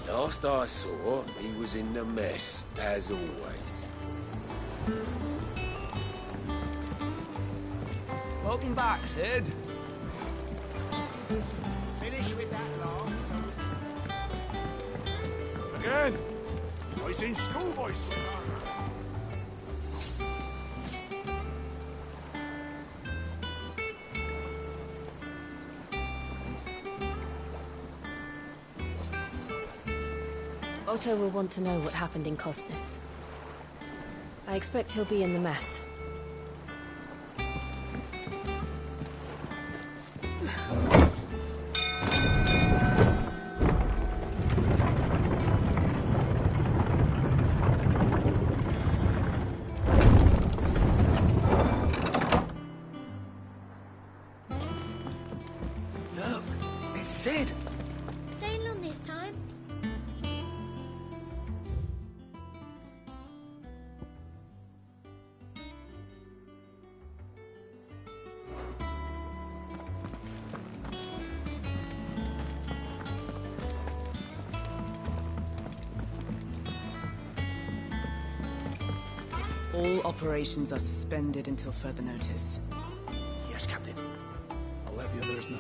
Last I saw, he was in the mess, as always. Welcome back, Sid. Finish with that laugh, so... Again! I seen schoolboys. Otto will want to know what happened in Costness. I expect he'll be in the mess. Look, it's Sid. Staying long this time? All operations are suspended until further notice. Yes, Captain. I'll let the others know.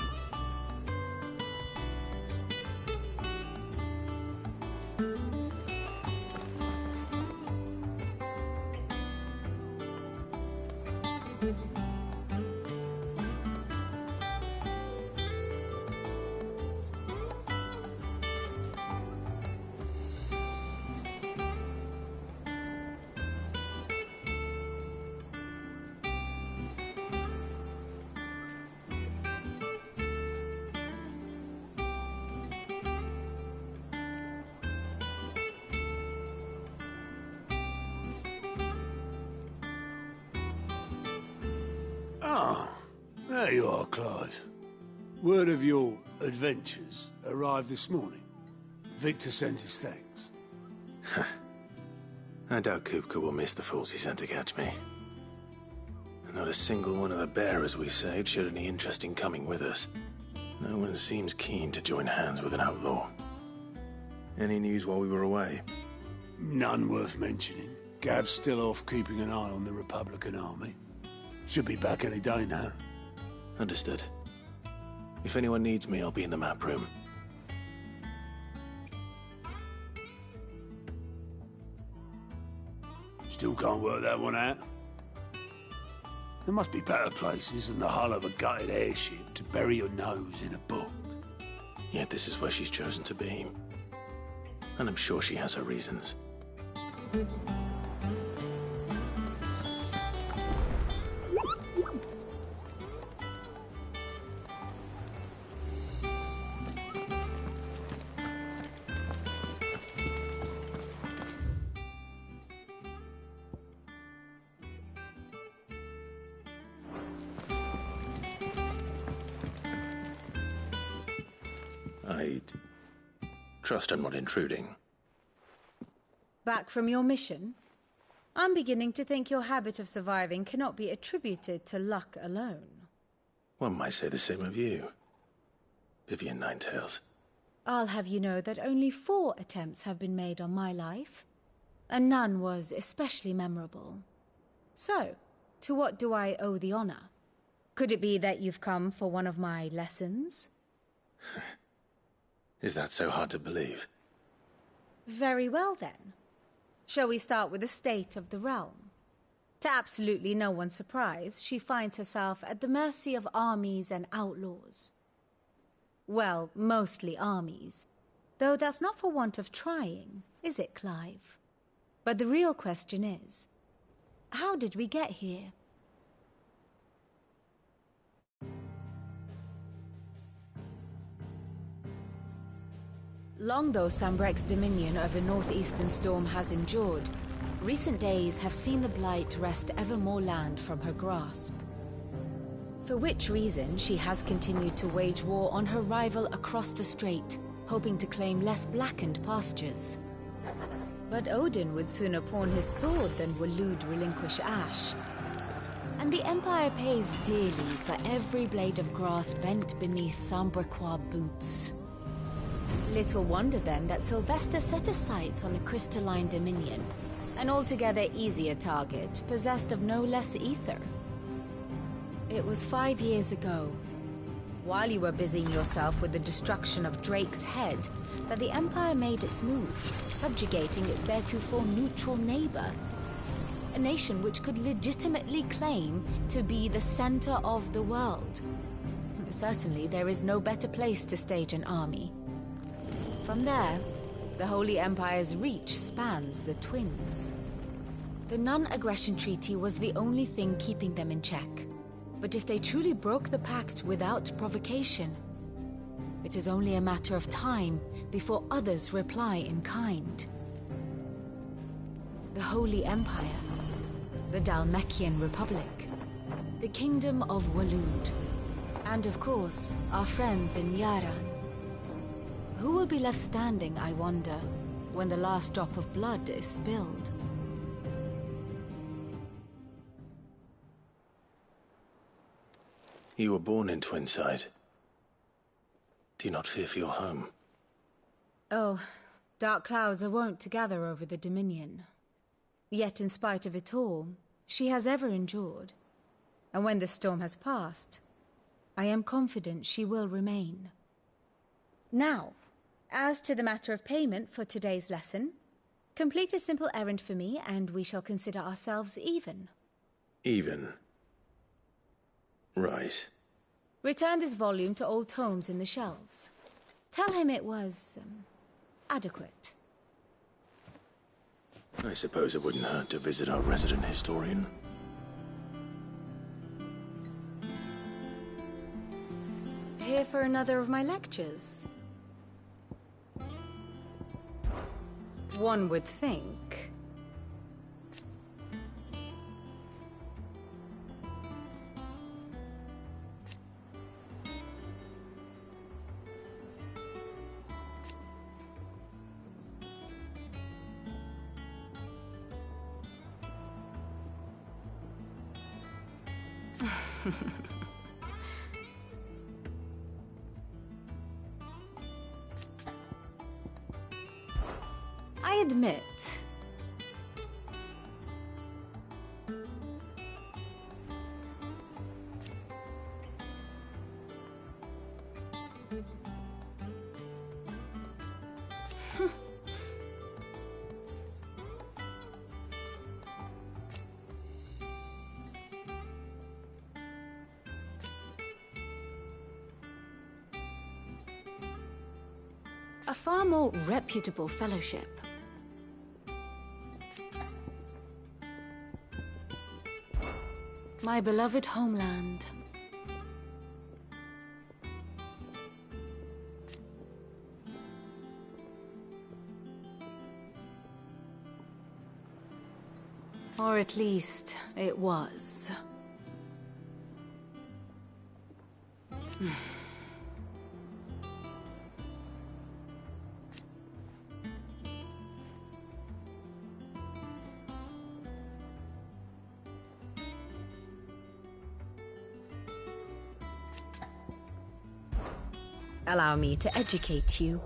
Ah, there you are, Clive. Word of your adventures arrived this morning. Victor sends his thanks. I doubt Kupka will miss the fools he sent to catch me. Not a single one of the bearers we saved showed any interest in coming with us. No one seems keen to join hands with an outlaw. Any news while we were away? None worth mentioning. Gav's still off keeping an eye on the Republican army. Should be back any day now. Understood. If anyone needs me, I'll be in the map room. Still can't work that one out. There must be better places than the hull of a gutted airship to bury your nose in a book. Yet this is where she's chosen to be. And I'm sure she has her reasons. I'd trust I'm not intruding. Back from your mission? I'm beginning to think your habit of surviving cannot be attributed to luck alone. One might say the same of you, Vivian Ninetails. I'll have you know that only 4 attempts have been made on my life, and none was especially memorable. So, to what do I owe the honor? Could it be that you've come for one of my lessons? Is that so hard to believe? Very well, then. Shall we start with the state of the realm? To absolutely no one's surprise, she finds herself at the mercy of armies and outlaws. Well, mostly armies. Though that's not for want of trying, is it, Clive? But the real question is, how did we get here? Long though Sanbreque's dominion over northeastern Storm has endured, recent days have seen the Blight wrest ever more land from her grasp. For which reason she has continued to wage war on her rival across the strait, hoping to claim less blackened pastures. But Odin would sooner pawn his sword than Waloed relinquish Ash. And the Empire pays dearly for every blade of grass bent beneath Sanbrequois boots. Little wonder then that Sylvester set his sights on the Crystalline Dominion, an altogether easier target, possessed of no less ether. It was 5 years ago, while you were busying yourself with the destruction of Drake's head, that the Empire made its move, subjugating its theretofore neutral neighbor. A nation which could legitimately claim to be the center of the world. Certainly, there is no better place to stage an army. From there, the Holy Empire's reach spans the Twins. The non-aggression treaty was the only thing keeping them in check. But if they truly broke the pact without provocation, it is only a matter of time before others reply in kind. The Holy Empire, the Dhalmekian Republic, the Kingdom of Waloed, and of course, our friends in Yaran. Who will be left standing, I wonder, when the last drop of blood is spilled? You were born in Twinside. Do you not fear for your home? Oh, dark clouds are wont to gather over the Dominion. Yet in spite of it all, she has ever endured. And when the storm has passed, I am confident she will remain. Now, as to the matter of payment for today's lesson, complete a simple errand for me and we shall consider ourselves even. Even? Right. Return this volume to old tomes in the shelves. Tell him it was, adequate. I suppose it wouldn't hurt to visit our resident historian. Here for another of my lectures? One would think. I admit. A far more reputable fellowship. My beloved homeland. Or at least, it was. Allow me to educate you.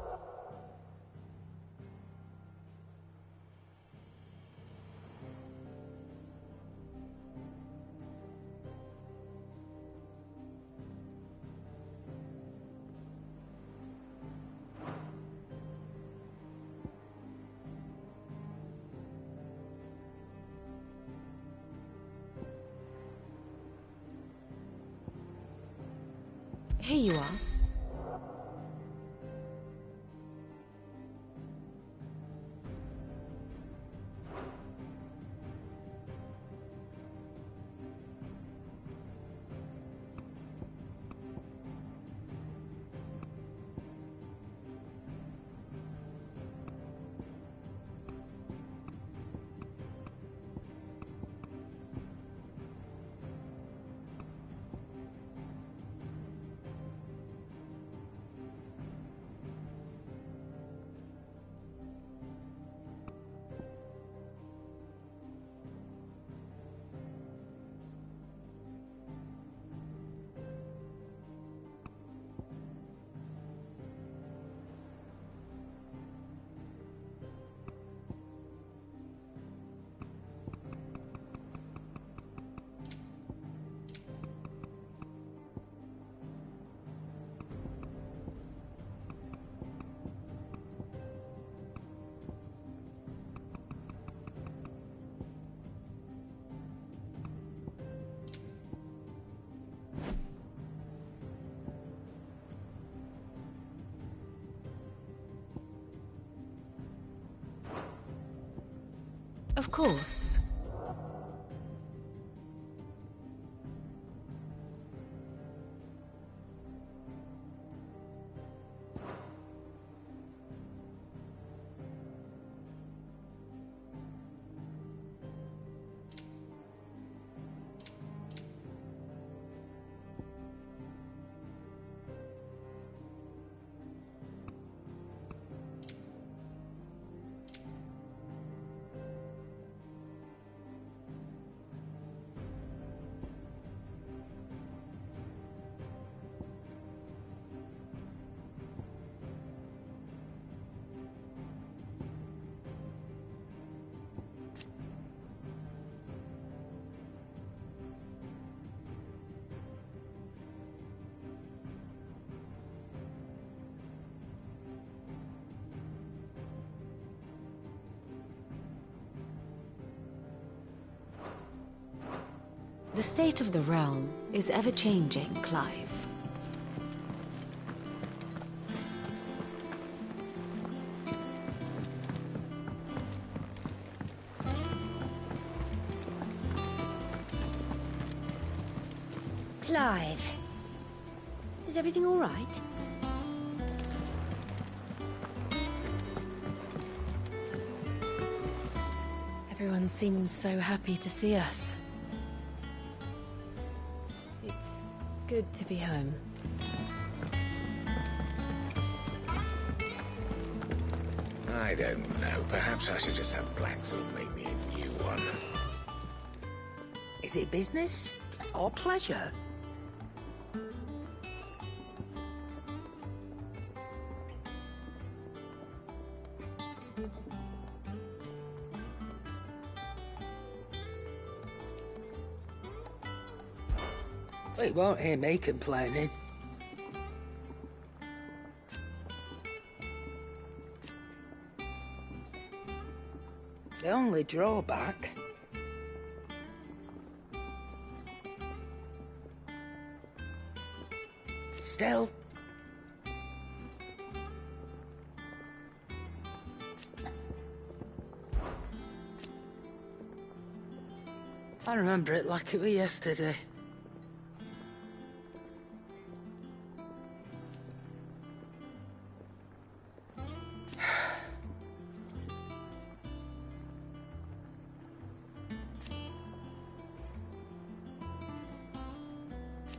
Here you are. Of course. The state of the realm is ever-changing, Clive. Clive. Is everything all right? Everyone seems so happy to see us. It's good to be home. I don't know. Perhaps I should just have Blackthorn make me a new one. Is it business or pleasure? Well, you won't hear me complaining. The only drawback... Still... I remember it like it was yesterday.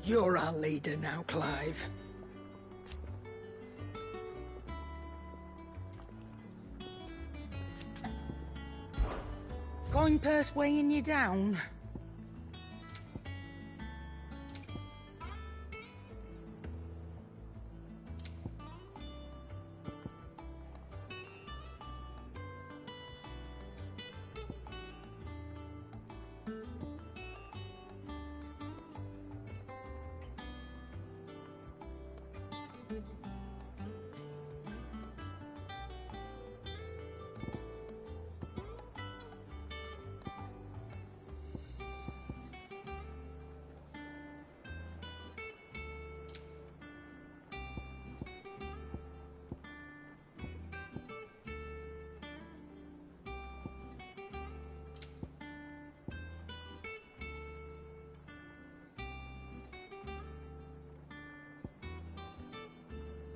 You're our leader now, Clive. Coin purse weighing you down?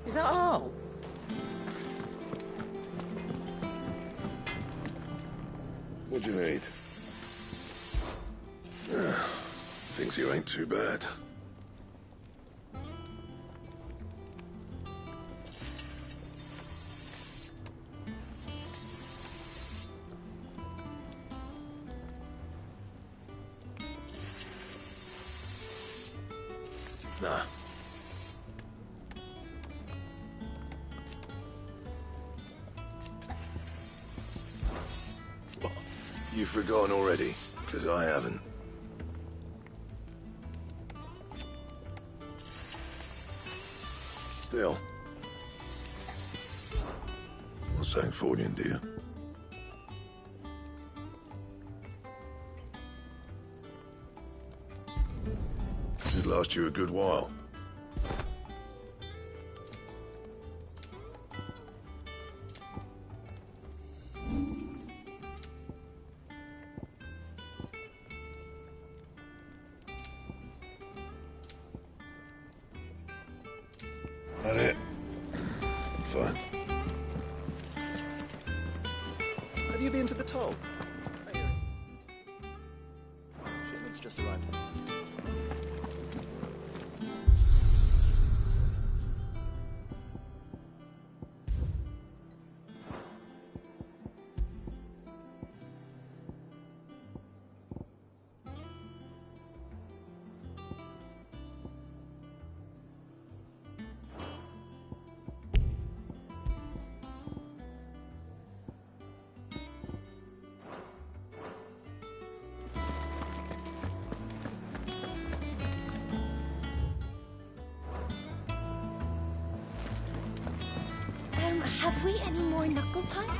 Is that all? What do you need? Thinks you ain't too bad. Nah. You've forgotten already, because I haven't. Still. Not saying Fordian, do you? Should last you a good while. That it? Fine. Have you been to the toll? Shipment's just arrived. Have we any more knuckle puck?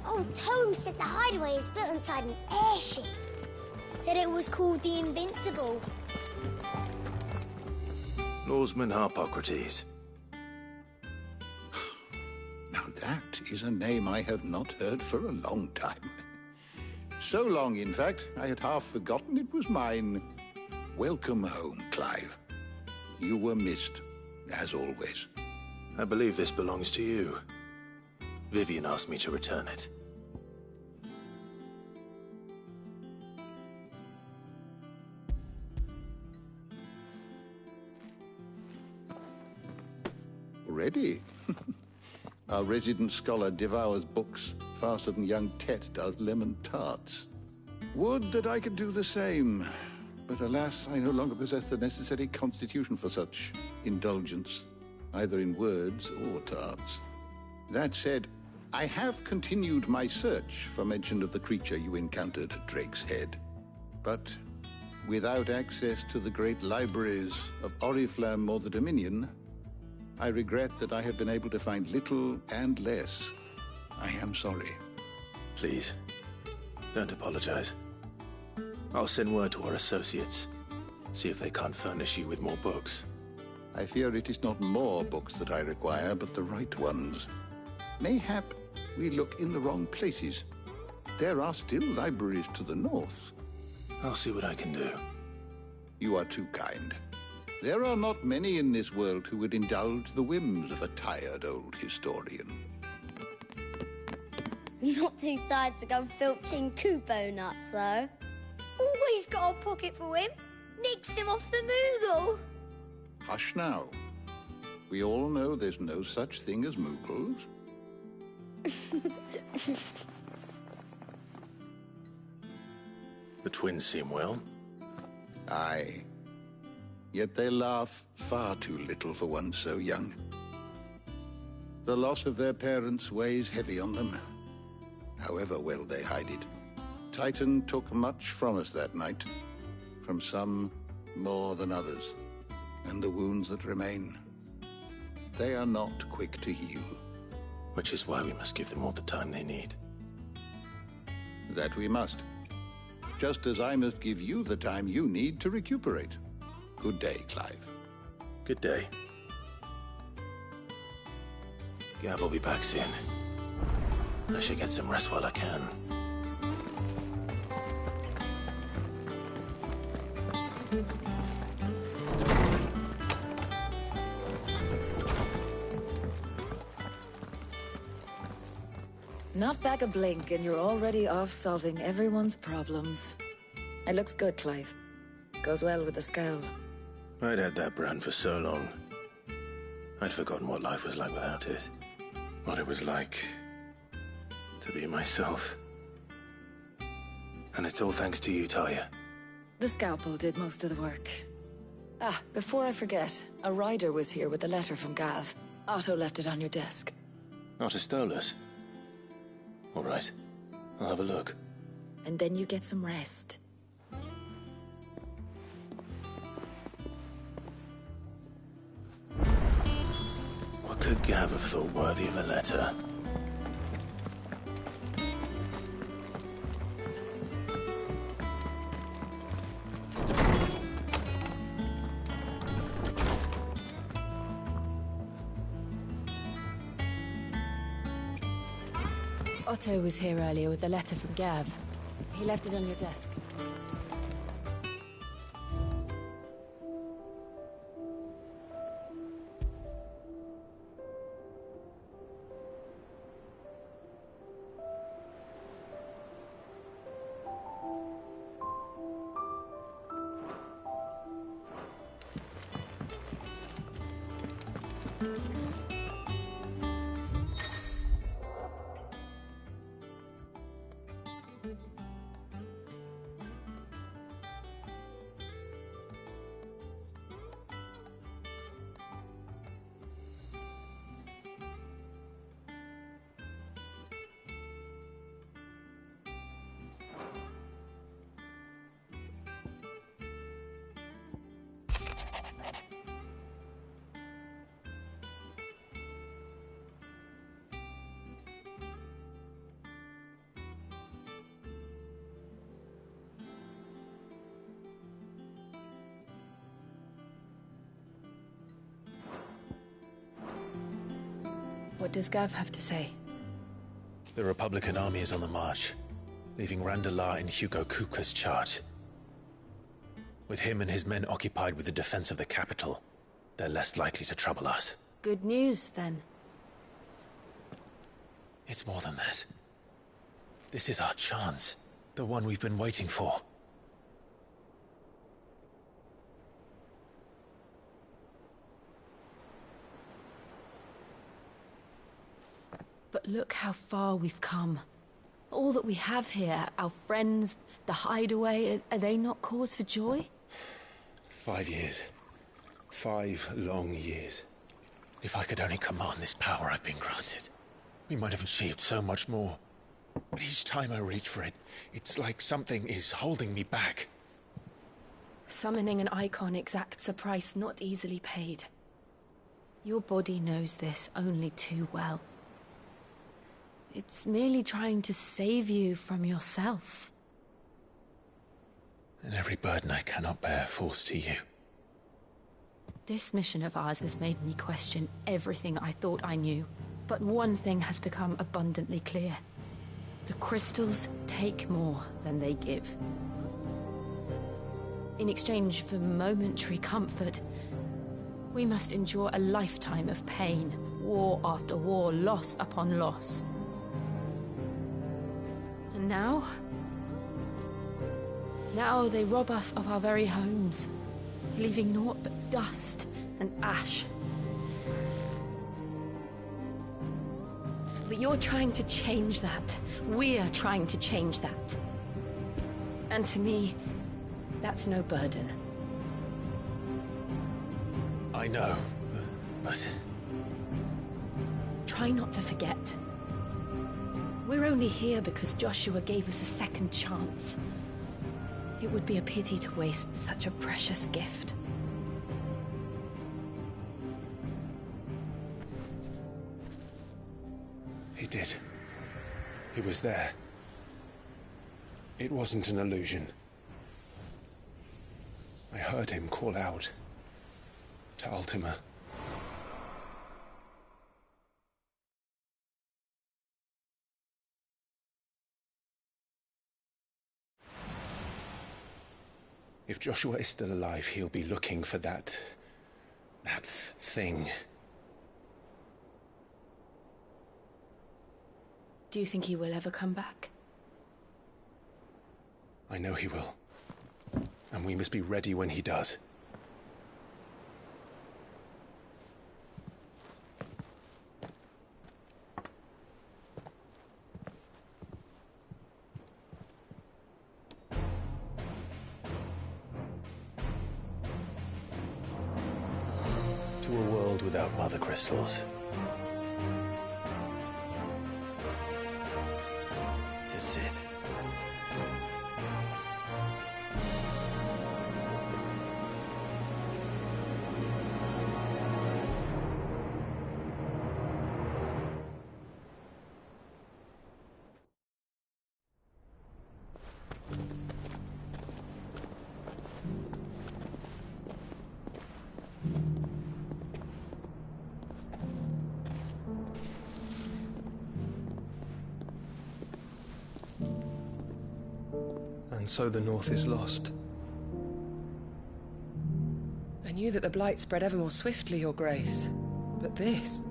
Oh, Tome said the hideaway is built inside an airship. Said it was called the Invincible. Norseman Harpocrates. Now that is a name I have not heard for a long time. So long, in fact, I had half forgotten it was mine. Welcome home, Clive. You were missed, as always. I believe this belongs to you. Vivian asked me to return it. Already? Our resident scholar devours books faster than young Tet does lemon tarts. Would that I could do the same. But alas, I no longer possess the necessary constitution for such indulgence, either in words or tarts. That said, I have continued my search for mention of the creature you encountered at Drake's Head. But without access to the great libraries of Oriflamme or the Dominion, I regret that I have been able to find little and less. I am sorry. Please, don't apologize. I'll send word to our associates. See if they can't furnish you with more books. I fear it is not more books that I require, but the right ones. Mayhap we look in the wrong places. There are still libraries to the north. I'll see what I can do. You are too kind. There are not many in this world who would indulge the whims of a tired old historian. Not too tired to go filching Kupo nuts, though. Always got a pocket for him. Nicks him off the Moogle. Hush now. We all know there's no such thing as Moogles. The twins seem well. Aye. Yet they laugh far too little for one so young. The loss of their parents weighs heavy on them, however well they hide it. Titan took much from us that night, from some more than others, and the wounds that remain, they are not quick to heal. Which is why we must give them all the time they need. That we must. Just as I must give you the time you need to recuperate. Good day, Clive. Good day. Gav will be back soon. I should get some rest while I can. Not back a blink and you're already off solving everyone's problems. It looks good, Clive. Goes well with the scowl. I'd had that brand for so long. I'd forgotten what life was like without it. What it was like to be myself. And it's all thanks to you, Talia. The scalpel did most of the work. Ah, before I forget, a rider was here with a letter from Gav. Otto left it on your desk. Otto stole it. All right. I'll have a look. And then you get some rest. What could Gav have thought worthy of a letter? Otto was here earlier with a letter from Gav. He left it on your desk. What does Gav have to say? The Republican army is on the march, leaving Randalar in Hugo Kupka's charge. With him and his men occupied with the defense of the capital, they're less likely to trouble us. Good news, then. It's more than that. This is our chance. The one we've been waiting for. But look how far we've come. All that we have here, our friends, the hideaway, are they not cause for joy? 5 years. 5 long years. If I could only command this power I've been granted, we might have achieved so much more. But each time I reach for it, it's like something is holding me back. Summoning an icon exacts a price not easily paid. Your body knows this only too well. It's merely trying to save you from yourself. And every burden I cannot bear falls to you. This mission of ours has made me question everything I thought I knew. But one thing has become abundantly clear. The crystals take more than they give. In exchange for momentary comfort, we must endure a lifetime of pain, war after war, loss upon loss. And now they rob us of our very homes, leaving naught but dust and ash. But you're trying to change that. We're trying to change that. And to me, that's no burden. I know, but... Try not to forget. We're only here because Joshua gave us a second chance. It would be a pity to waste such a precious gift. He did. He was there. It wasn't an illusion. I heard him call out to Ultima. If Joshua is still alive, he'll be looking for that thing. Do you think he will ever come back? I know he will. And we must be ready when he does. To a world without mother crystals. To Cid. And so the North is lost. I knew that the Blight spread ever more swiftly, Your Grace. But this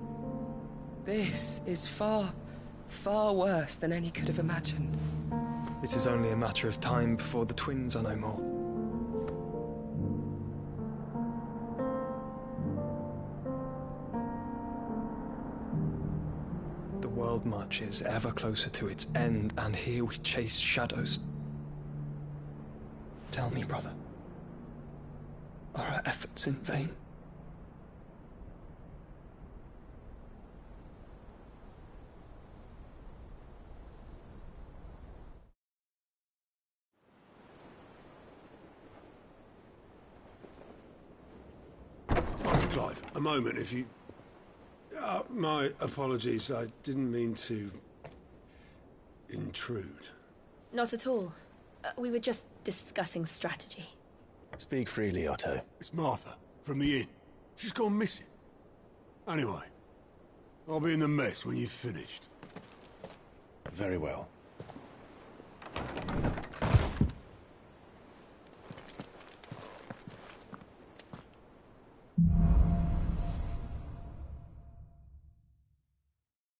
is far, far worse than any could have imagined. It is only a matter of time before the twins are no more. The world marches ever closer to its end, and here we chase shadows. Tell me, brother, are our efforts in vain? Master Clive, a moment, if you... my apologies, I didn't mean to... intrude. Not at all. We were just discussing strategy. Speak freely, Otto. It's Martha, from the inn. She's gone missing. Anyway, I'll be in the mess when you've finished. Very well.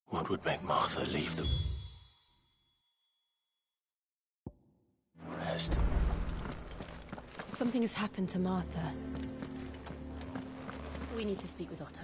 What would make Martha leave them? Rest. Something has happened to Martha. We need to speak with Otto.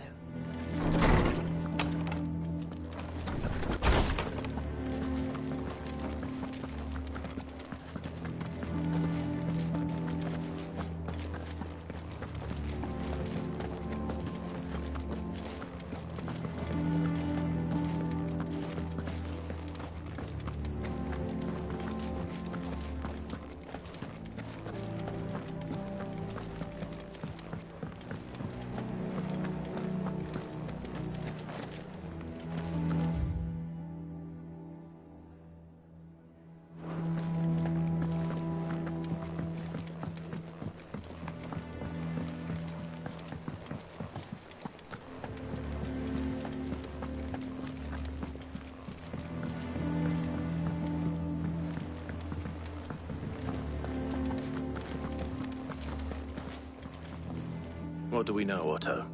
What do we know, Otto?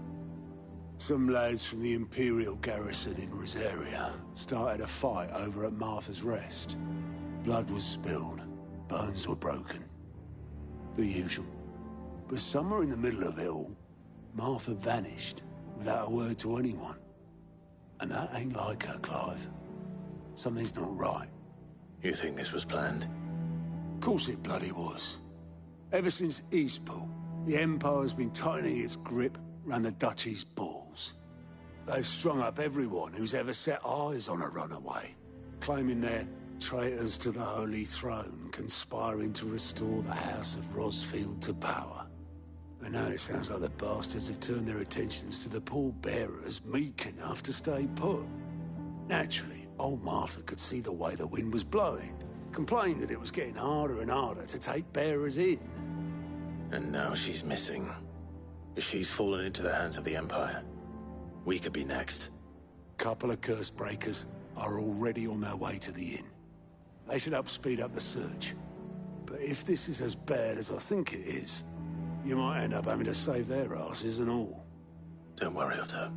Some lads from the Imperial garrison in Rosaria started a fight over at Martha's Rest. Blood was spilled, bones were broken. The usual. But somewhere in the middle of it all, Martha vanished without a word to anyone. And that ain't like her, Clive. Something's not right. You think this was planned? Of course it bloody was. Ever since Eastpool, the Empire's been tightening its grip round the Duchy's balls. They've strung up everyone who's ever set eyes on a runaway, claiming they're traitors to the Holy Throne, conspiring to restore the House of Rosfield to power. And now it sounds like the bastards have turned their attentions to the pallbearers meek enough to stay put. Naturally, old Martha could see the way the wind was blowing, complained that it was getting harder and harder to take bearers in. And now she's missing. If she's fallen into the hands of the Empire, we could be next. Couple of curse breakers are already on their way to the inn. They should help speed up the search. But if this is as bad as I think it is, you might end up having to save their asses and all. Don't worry, Otto.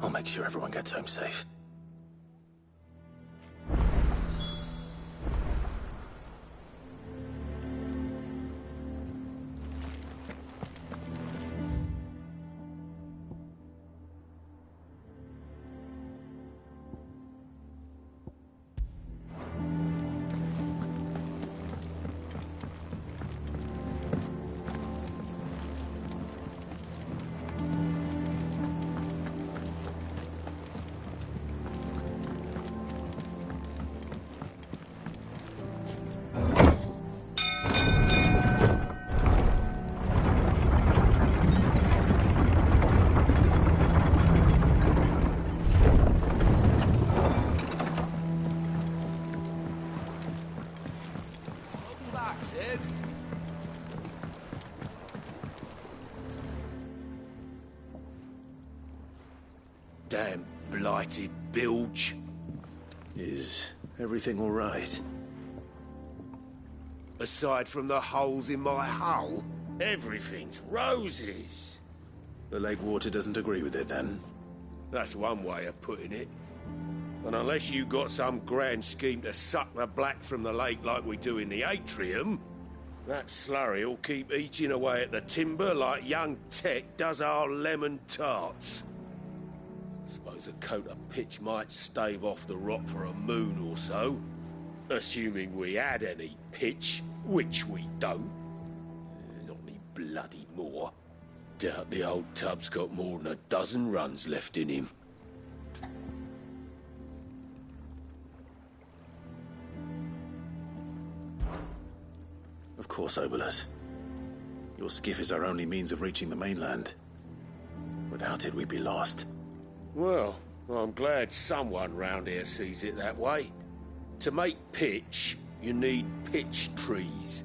I'll make sure everyone gets home safe. Damn blighted bilge. Is everything all right? Aside from the holes in my hull, everything's roses. The lake water doesn't agree with it, then? That's one way of putting it. And unless you got some grand scheme to suck the black from the lake like we do in the atrium, that slurry'll keep eating away at the timber like young Tech does our lemon tarts. Suppose a coat of pitch might stave off the rot for a moon or so, assuming we had any pitch, which we don't. Not any bloody more. Doubt the old tub's got more than a dozen runs left in him. Of course, Obolus. Your skiff is our only means of reaching the mainland. Without it, we'd be lost. Well, I'm glad someone round here sees it that way. To make pitch, you need pitch trees.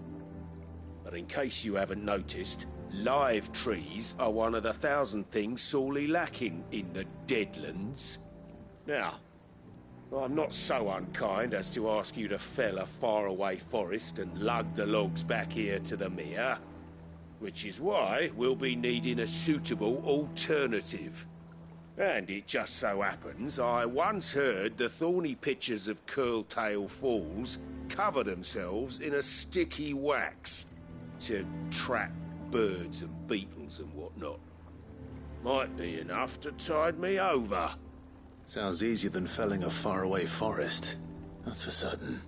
But in case you haven't noticed, live trees are one of the 1,000 things sorely lacking in the Deadlands. Now, I'm not so unkind as to ask you to fell a faraway forest and lug the logs back here to the mere, which is why we'll be needing a suitable alternative. And it just so happens I once heard the thorny pitchers of Curltail Falls cover themselves in a sticky wax to trap birds and beetles and whatnot. Might be enough to tide me over. Sounds easier than felling a faraway forest. That's for certain.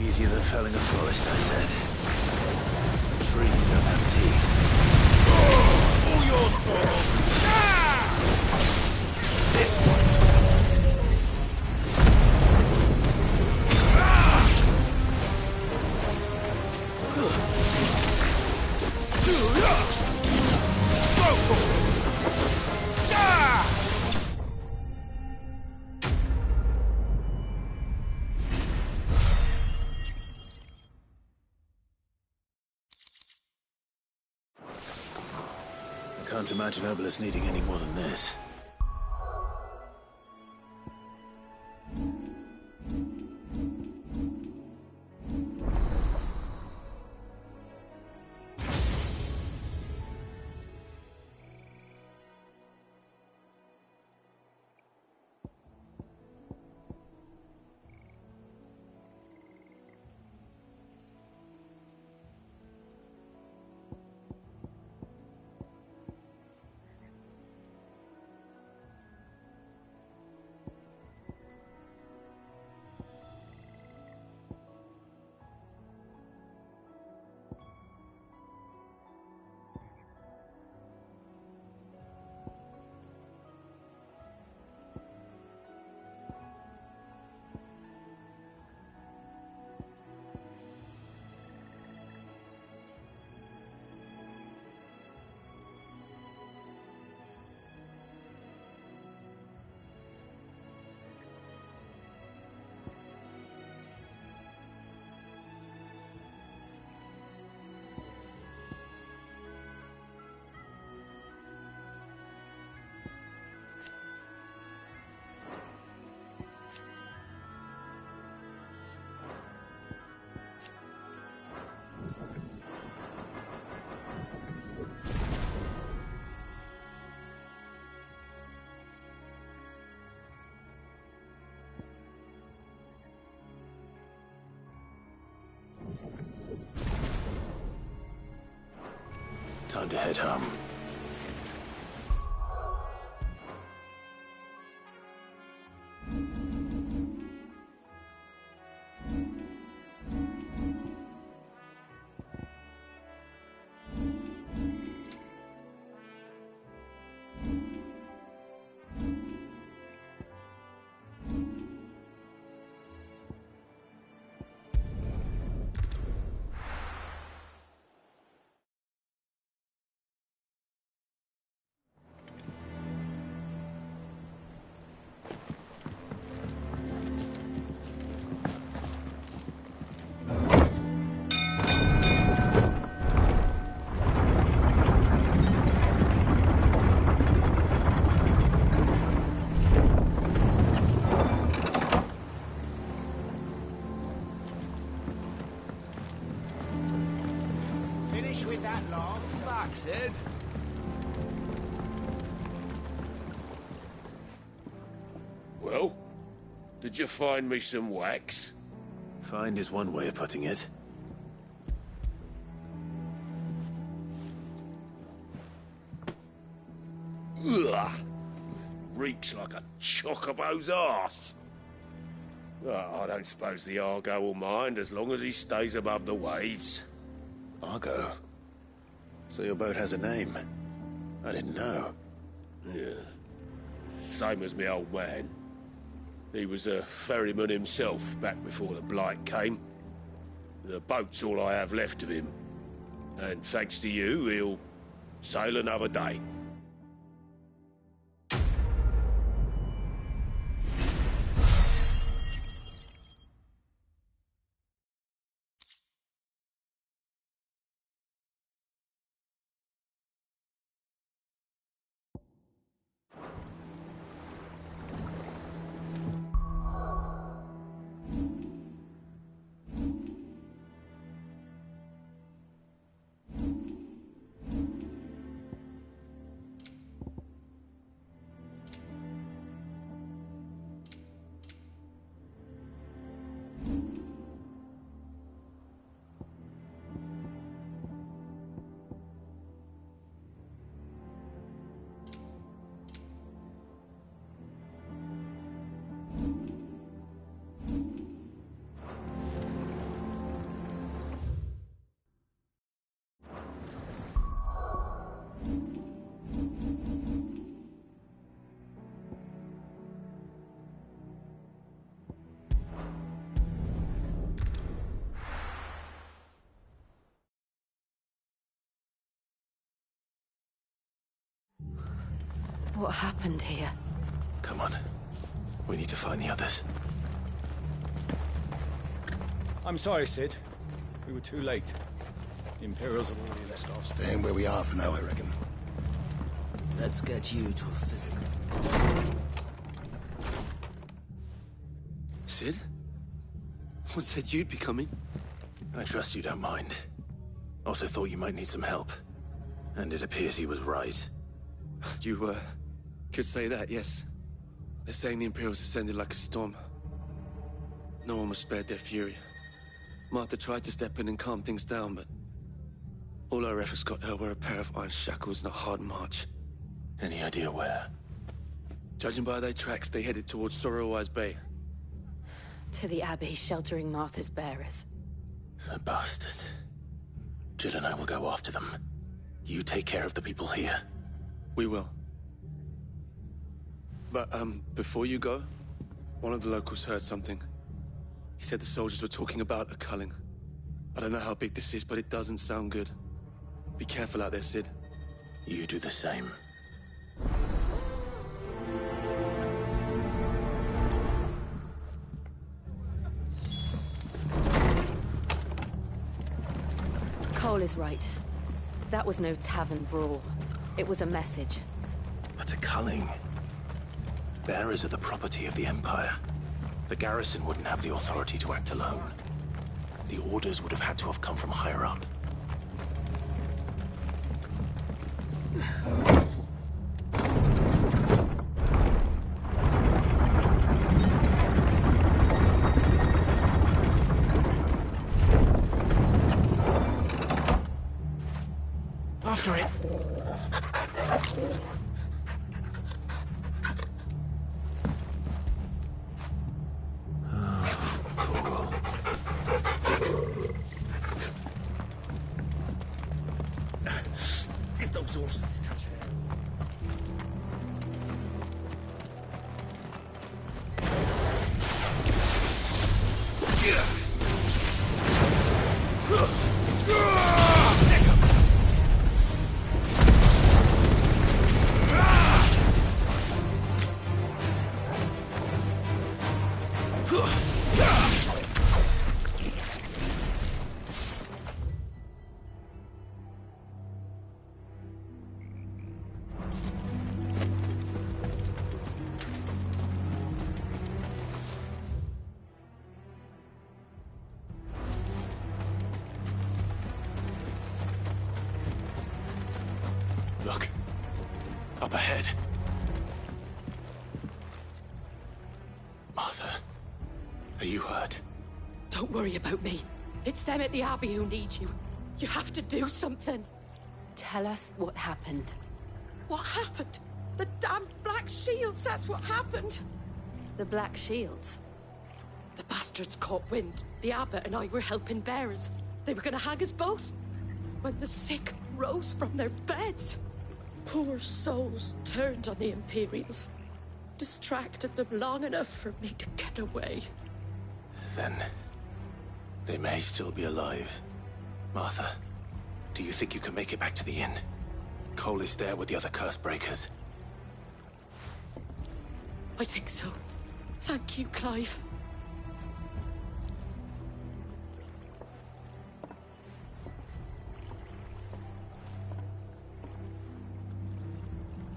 Easier than felling a forest, I said. Trees don't have teeth. All yours, Torgal! This one! I can't imagine Obolus needing any more than this. Time to head home. Well, did you find me some wax? Find is one way of putting it. Ugh! Reeks like a chocobo's arse. I don't suppose the Argo will mind as long as he stays above the waves. Argo? So your boat has a name? I didn't know. Yeah. Same as me old man. He was a ferryman himself back before the Blight came. The boat's all I have left of him. And thanks to you, he'll sail another day. What happened here? Come on. We need to find the others. I'm sorry, Cid. We were too late. The Imperials have already left off. Staying where we are for now, I reckon. Let's get you to a physical. Cid? What said you'd be coming? I trust you don't mind. Also thought you might need some help. And it appears he was right. You, could say that, yes. They're saying the Imperials ascended like a storm. No one was spared their fury. Martha tried to step in and calm things down, but all her efforts got her were a pair of iron shackles and a hard march. Any idea where? Judging by their tracks, they headed towards Sorrowwise Bay. To the Abbey sheltering Martha's bearers. The bastards. Jill and I will go after them. You take care of the people here. We will. But, before you go, one of the locals heard something. He said the soldiers were talking about a culling. I don't know how big this is, but it doesn't sound good. Be careful out there, Cid. You do the same. Cole is right. That was no tavern brawl. It was a message. But a culling. Bearers are the property of the Empire. The garrison wouldn't have the authority to act alone. The orders would have had to have come from higher up. After it! Give those horses a touch of that. Martha, are you hurt? Don't worry about me. It's them at the Abbey who need you. You have to do something. Tell us what happened. What happened? The damn Black Shields, that's what happened. The Black Shields? The bastards caught wind. The Abbot and I were helping bearers. They were gonna hang us both. When the sick rose from their beds, poor souls turned on the Imperials. Distracted them long enough for me to get away. Then they may still be alive. Martha, do you think you can make it back to the inn? Cole is there with the other curse breakers. I think so. Thank you, Clive.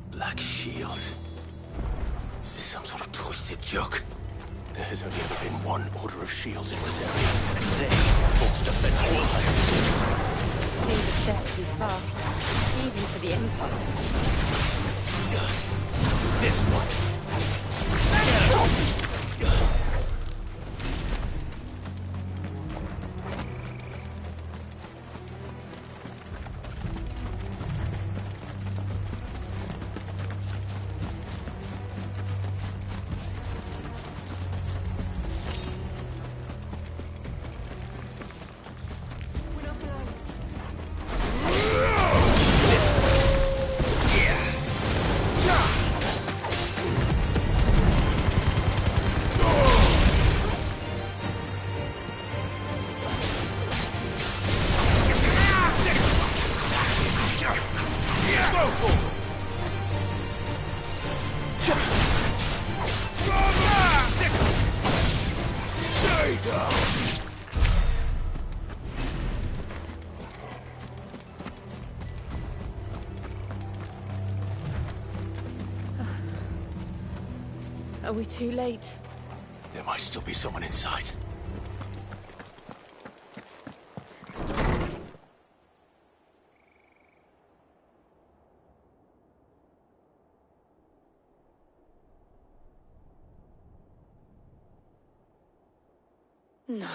Black Shields. Is this some sort of twisted joke? There has only ever been one Order of Shields in this area, and they are forced to defend all houses. Seems a step too far, even for the Empire. This one. Are we too late? There might still be someone inside. No.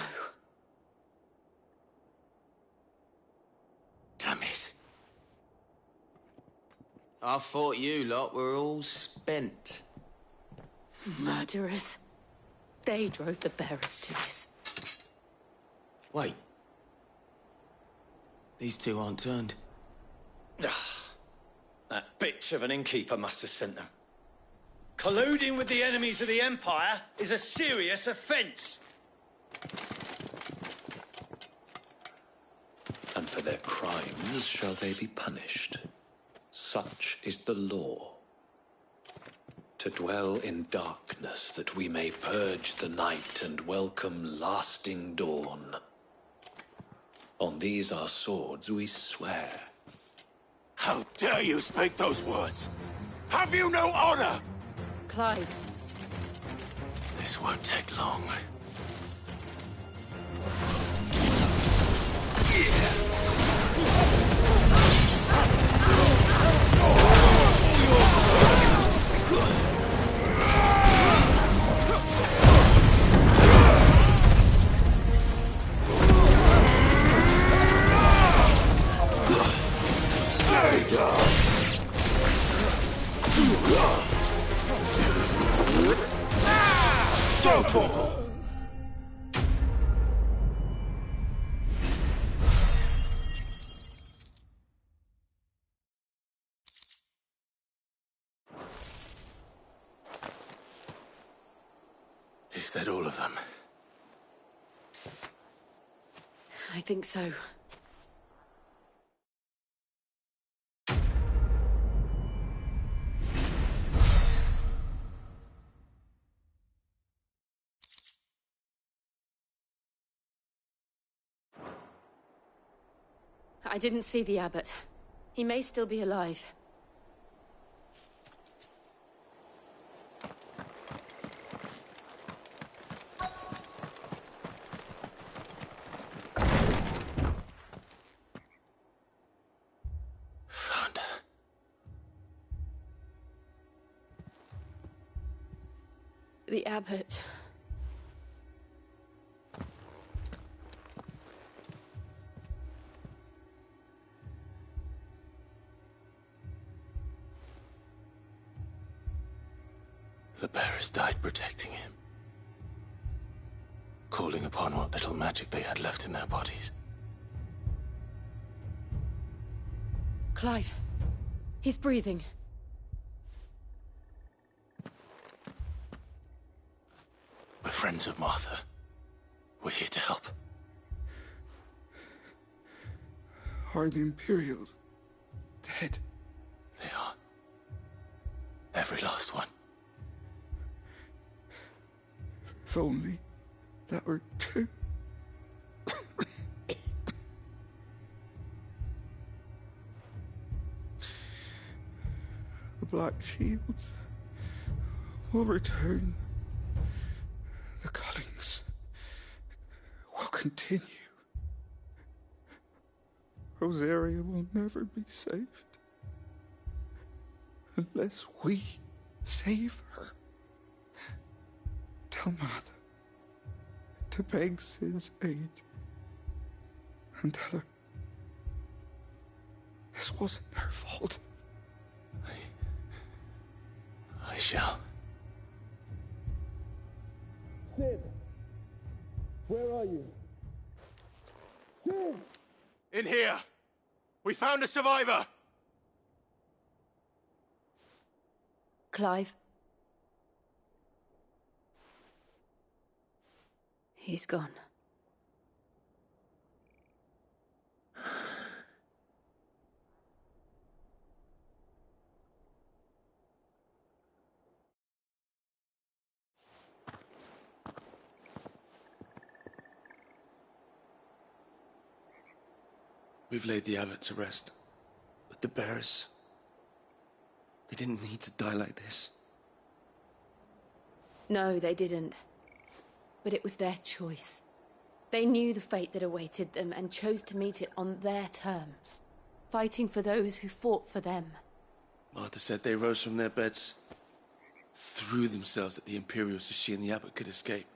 Damn it. I thought you lot were all spent. Murderers. They drove the bearers to this. Wait. These two aren't turned. That bitch of an innkeeper must have sent them. Colluding with the enemies of the Empire is a serious offence. And for their crimes shall they be punished. Such is the law. To dwell in darkness that we may purge the night and welcome lasting dawn. On these our swords we swear. How dare you speak those words? Have you no honor? Clive. This won't take long. Is that all of them? I think so. I didn't see the Abbot. He may still be alive. Found her. The Abbot The bearers died protecting him. Calling upon what little magic they had left in their bodies. Clive. He's breathing. We're friends of Martha. We're here to help. Are the Imperials dead? They are. Every last one. If only that were true. The Black Shields will return. The Cullings will continue. Rosaria will never be saved unless we save her. Tell Mother to beg Cid's aid and tell her this wasn't her fault. I shall. Cid, where are you? Cid! In here! We found a survivor! Clive. He's gone. We've laid the abbot to rest. But the bearers... they didn't need to die like this. No, they didn't. But it was their choice. They knew the fate that awaited them and chose to meet it on their terms, fighting for those who fought for them. Martha said they rose from their beds, threw themselves at the Imperials so she and the abbot could escape.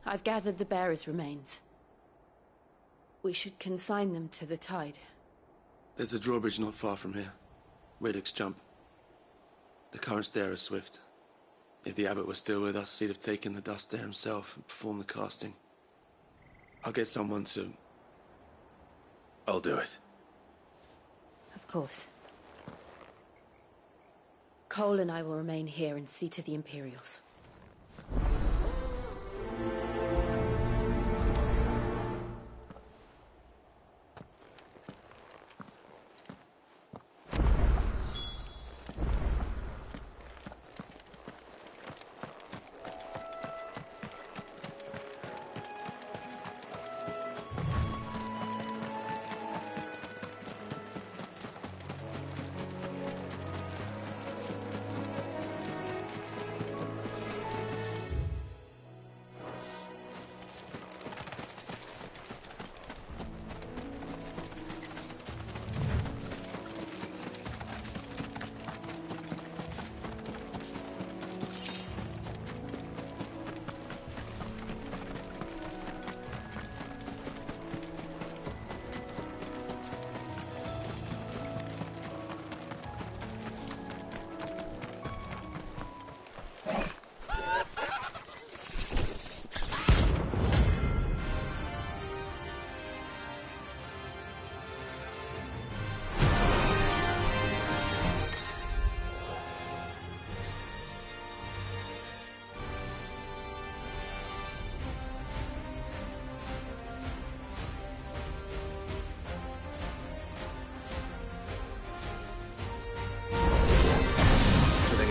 I've gathered the bearers' remains. We should consign them to the tide. There's a drawbridge not far from here. Radix Jump. The currents there are swift. If the abbot was still with us, he'd have taken the dust there himself and performed the casting. I'll get someone to... I'll do it. Of course. Cole and I will remain here and see to the Imperials.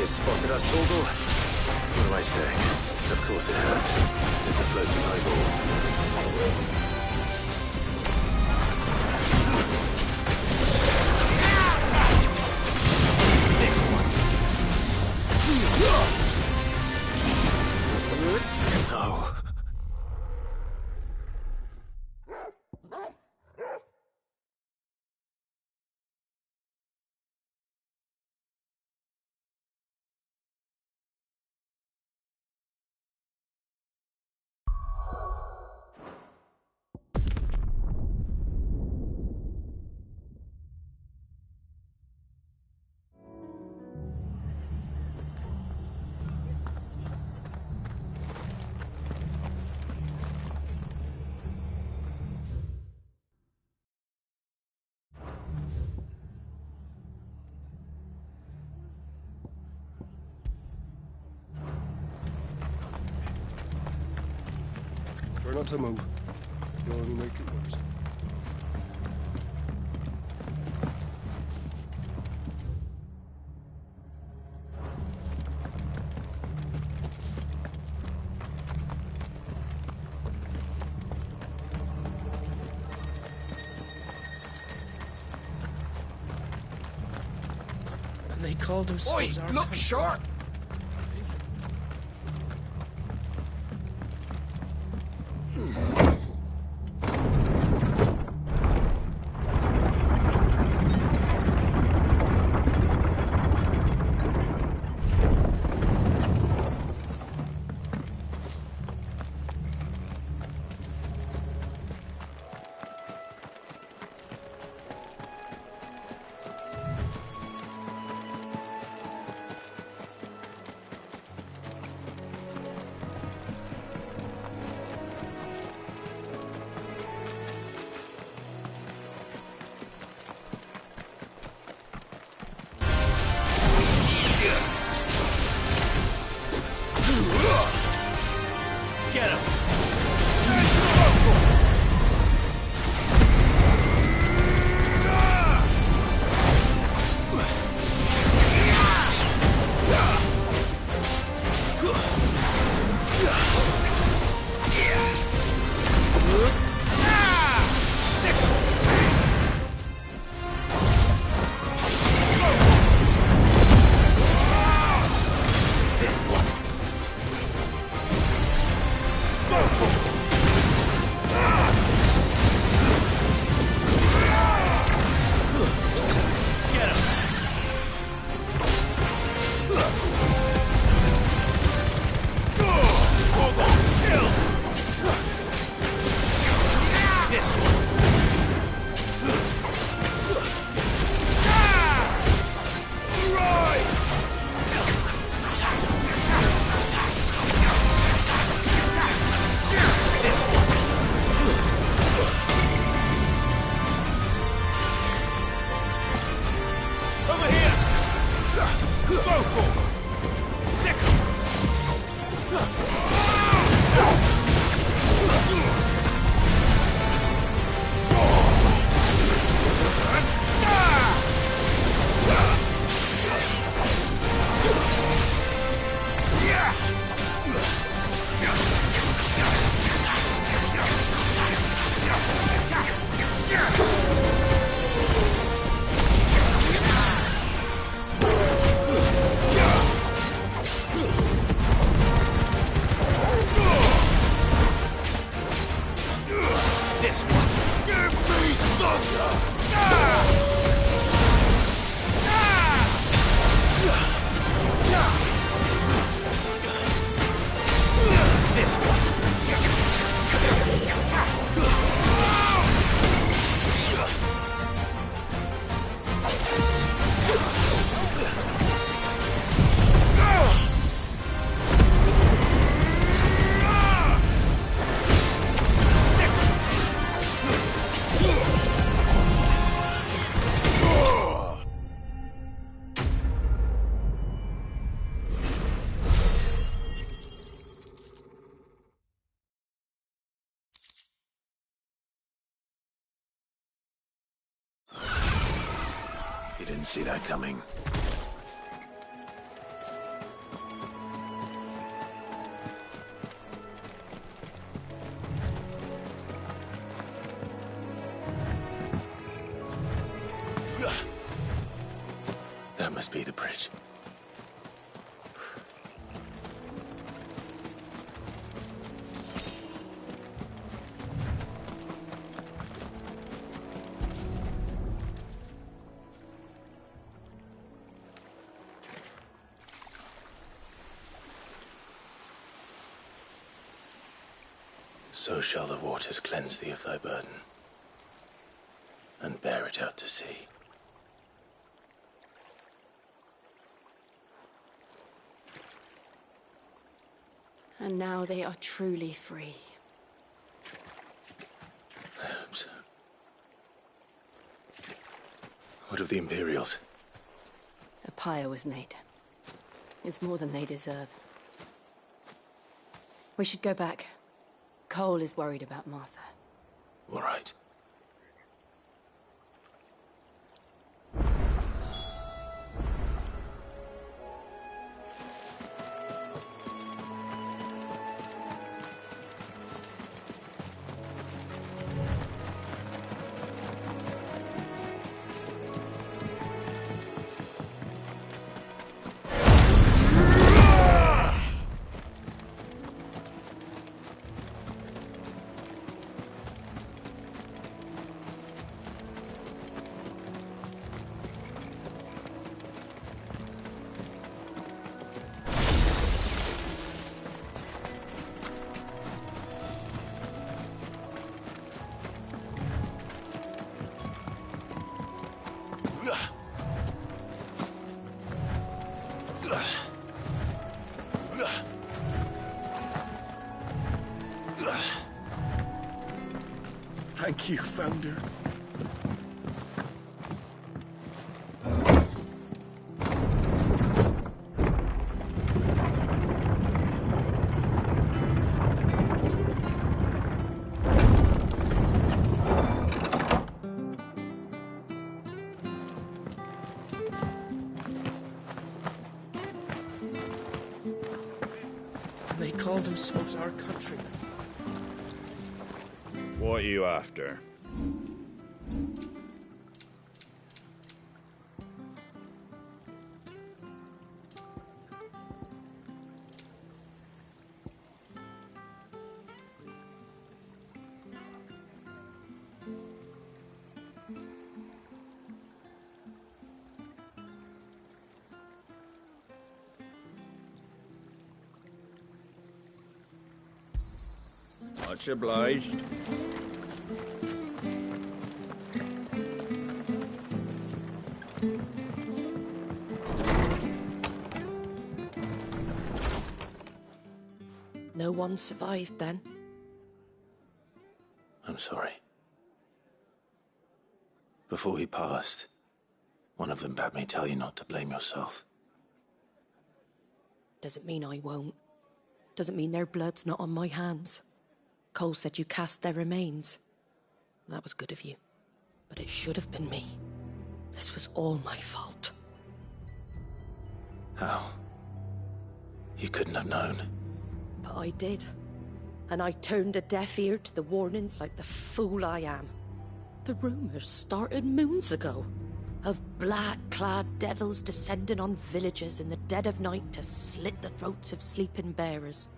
Spotted us, Torgal? What am I saying? Of course it has. It's a floating eyeball. This one. No. Try not to move. You'll only make it worse. And they called themselves our Look sharp! Get him! You didn't see that coming. That must be the bridge. So shall the waters cleanse thee of thy burden, and bear it out to sea. And now they are truly free. I hope so. What of the Imperials? A pyre was made. It's more than they deserve. We should go back. Cole is worried about Martha. All right. Thank you, Founder. They call themselves our countrymen. What are you after? Much obliged. No one survived then? I'm sorry. Before he passed, one of them bade me tell you not to blame yourself. Doesn't mean I won't. Doesn't mean their blood's not on my hands. Cole said you cast their remains. That was good of you. But it should have been me. This was all my fault. How? You couldn't have known. But I did. And I turned a deaf ear to the warnings like the fool I am. The rumours started moons ago. Of black-clad devils descending on villages in the dead of night to slit the throats of sleeping bearers.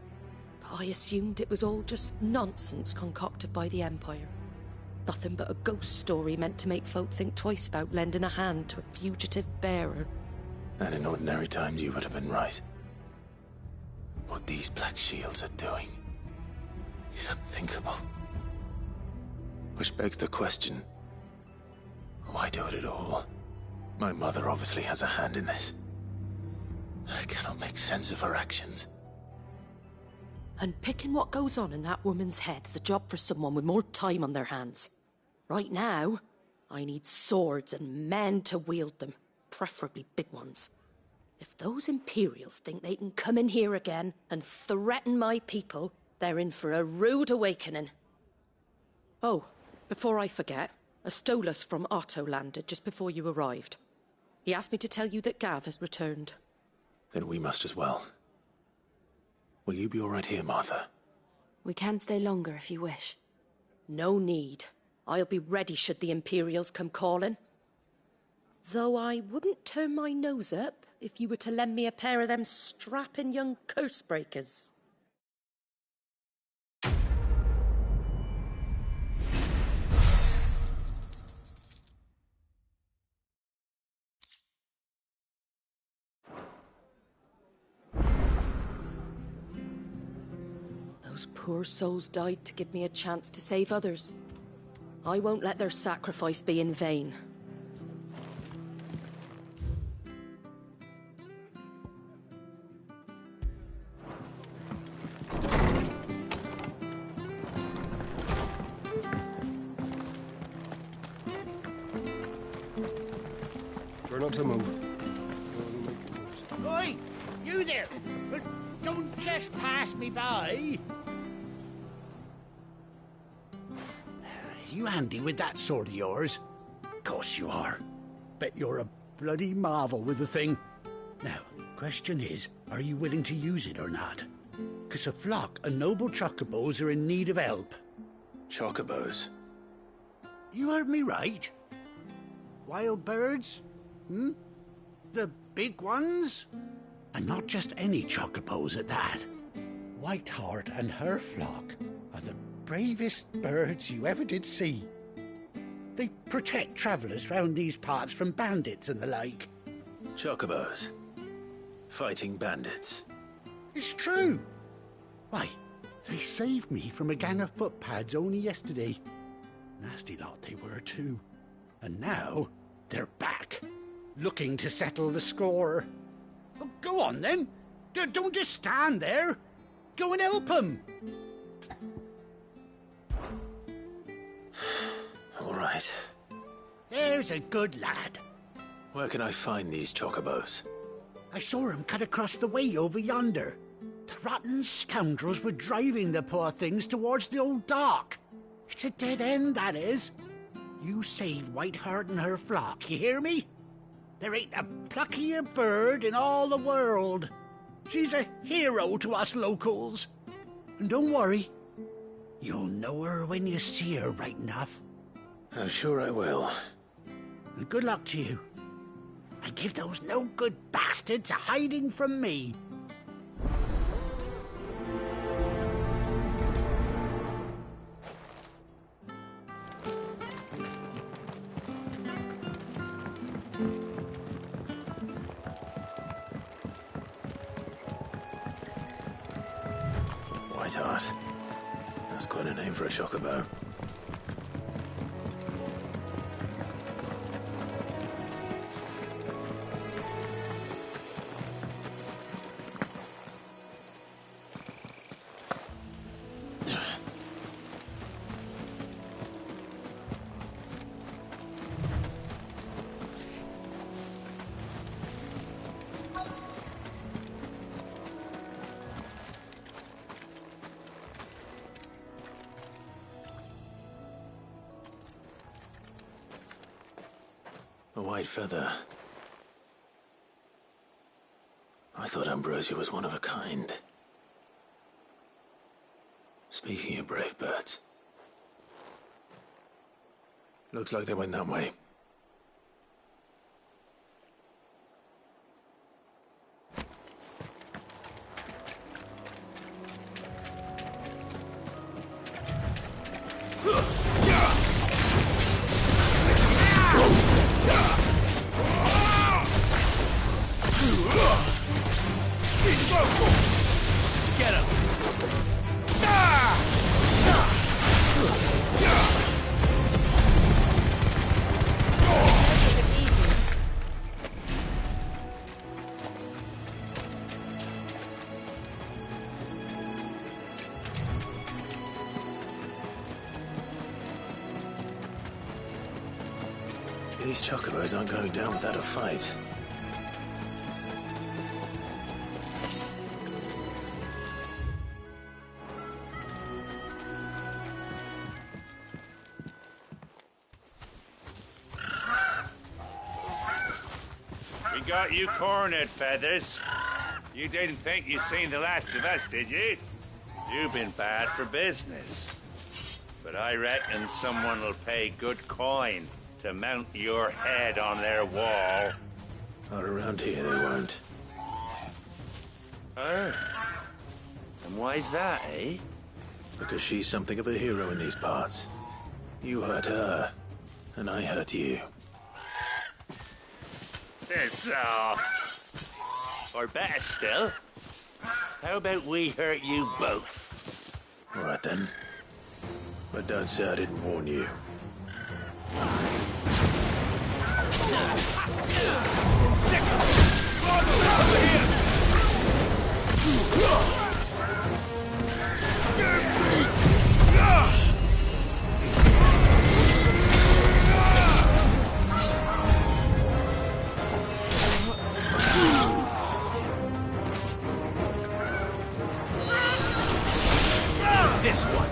But I assumed it was all just nonsense concocted by the Empire. Nothing but a ghost story meant to make folk think twice about lending a hand to a fugitive bearer. And in ordinary times you would have been right. What these Black Shields are doing is unthinkable. Which begs the question, why do it at all? My mother obviously has a hand in this. I cannot make sense of her actions. And picking what goes on in that woman's head is a job for someone with more time on their hands. Right now, I need swords and men to wield them, preferably big ones. If those Imperials think they can come in here again and threaten my people, they're in for a rude awakening. Oh, before I forget, a Stolas from Otto landed just before you arrived. He asked me to tell you that Gav has returned. Then we must as well. Will you be all right here, Martha? We can stay longer if you wish. No need. I'll be ready should the Imperials come calling. Though I wouldn't turn my nose up if you were to lend me a pair of them strapping young curse-breakers. Those poor souls died to give me a chance to save others. I won't let their sacrifice be in vain. Try not to move. Oi! You there! Don't just pass me by! you handy with that sword of yours? Course you are. Bet you're a bloody marvel with the thing. Now, question is, are you willing to use it or not? 'Cause a flock of noble chocobos are in need of help. Chocobos? You heard me right. Wild birds? The big ones? And not just any chocobos at that. Whiteheart and her flock are the bravest birds you ever did see. They protect travellers round these parts from bandits and the like. Chocobos? Fighting bandits? It's true. Why, they saved me from a gang of footpads only yesterday. Nasty lot they were too. And now they're back, looking to settle the score. Oh, go on then. Don't just stand there. Go and help them. All right. There's a good lad. Where can I find these chocobos? I saw him cut across the way over yonder. The rotten scoundrels were driving the poor things towards the old dock. It's a dead end, that is. You save Whiteheart and her flock, you hear me? There ain't a pluckier bird in all the world. She's a hero to us locals. And don't worry, you'll know her when you see her right enough. I'm sure I will. And good luck to you. And give those no-good bastards a hiding from me. Whiteheart. That's quite a name for a chocobo. A white feather. I thought Ambrosia was one of a kind. Speaking of brave birds. Looks like they went that way. Get him! These chocobos aren't going down without a fight. We got you cornered, Feathers. You didn't think you'd seen the last of us, did you? You've been bad for business. But I reckon someone will pay good coin to mount your head on their wall. Not around here, they won't. Her? And why's that, eh? Because she's something of a hero in these parts. You hurt her, and I hurt you. Piss off. Or better still, how about we hurt you both? All right, then. But don't say I didn't warn you. This one.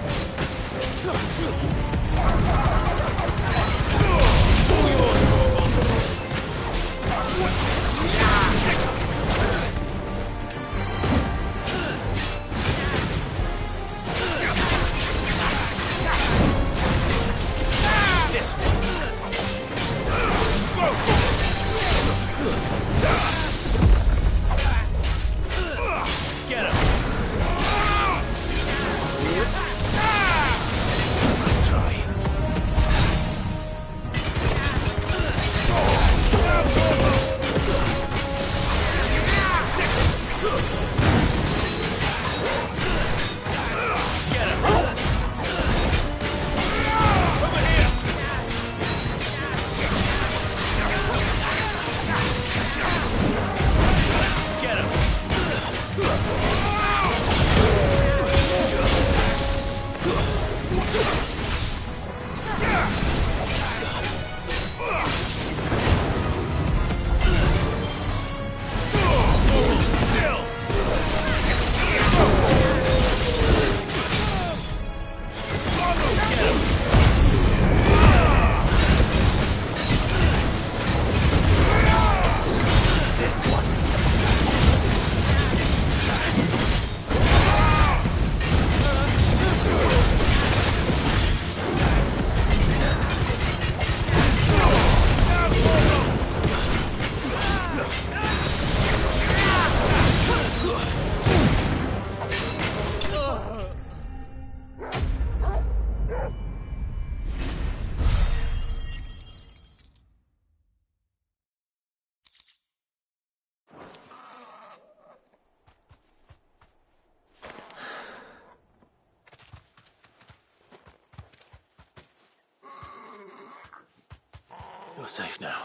You're safe now.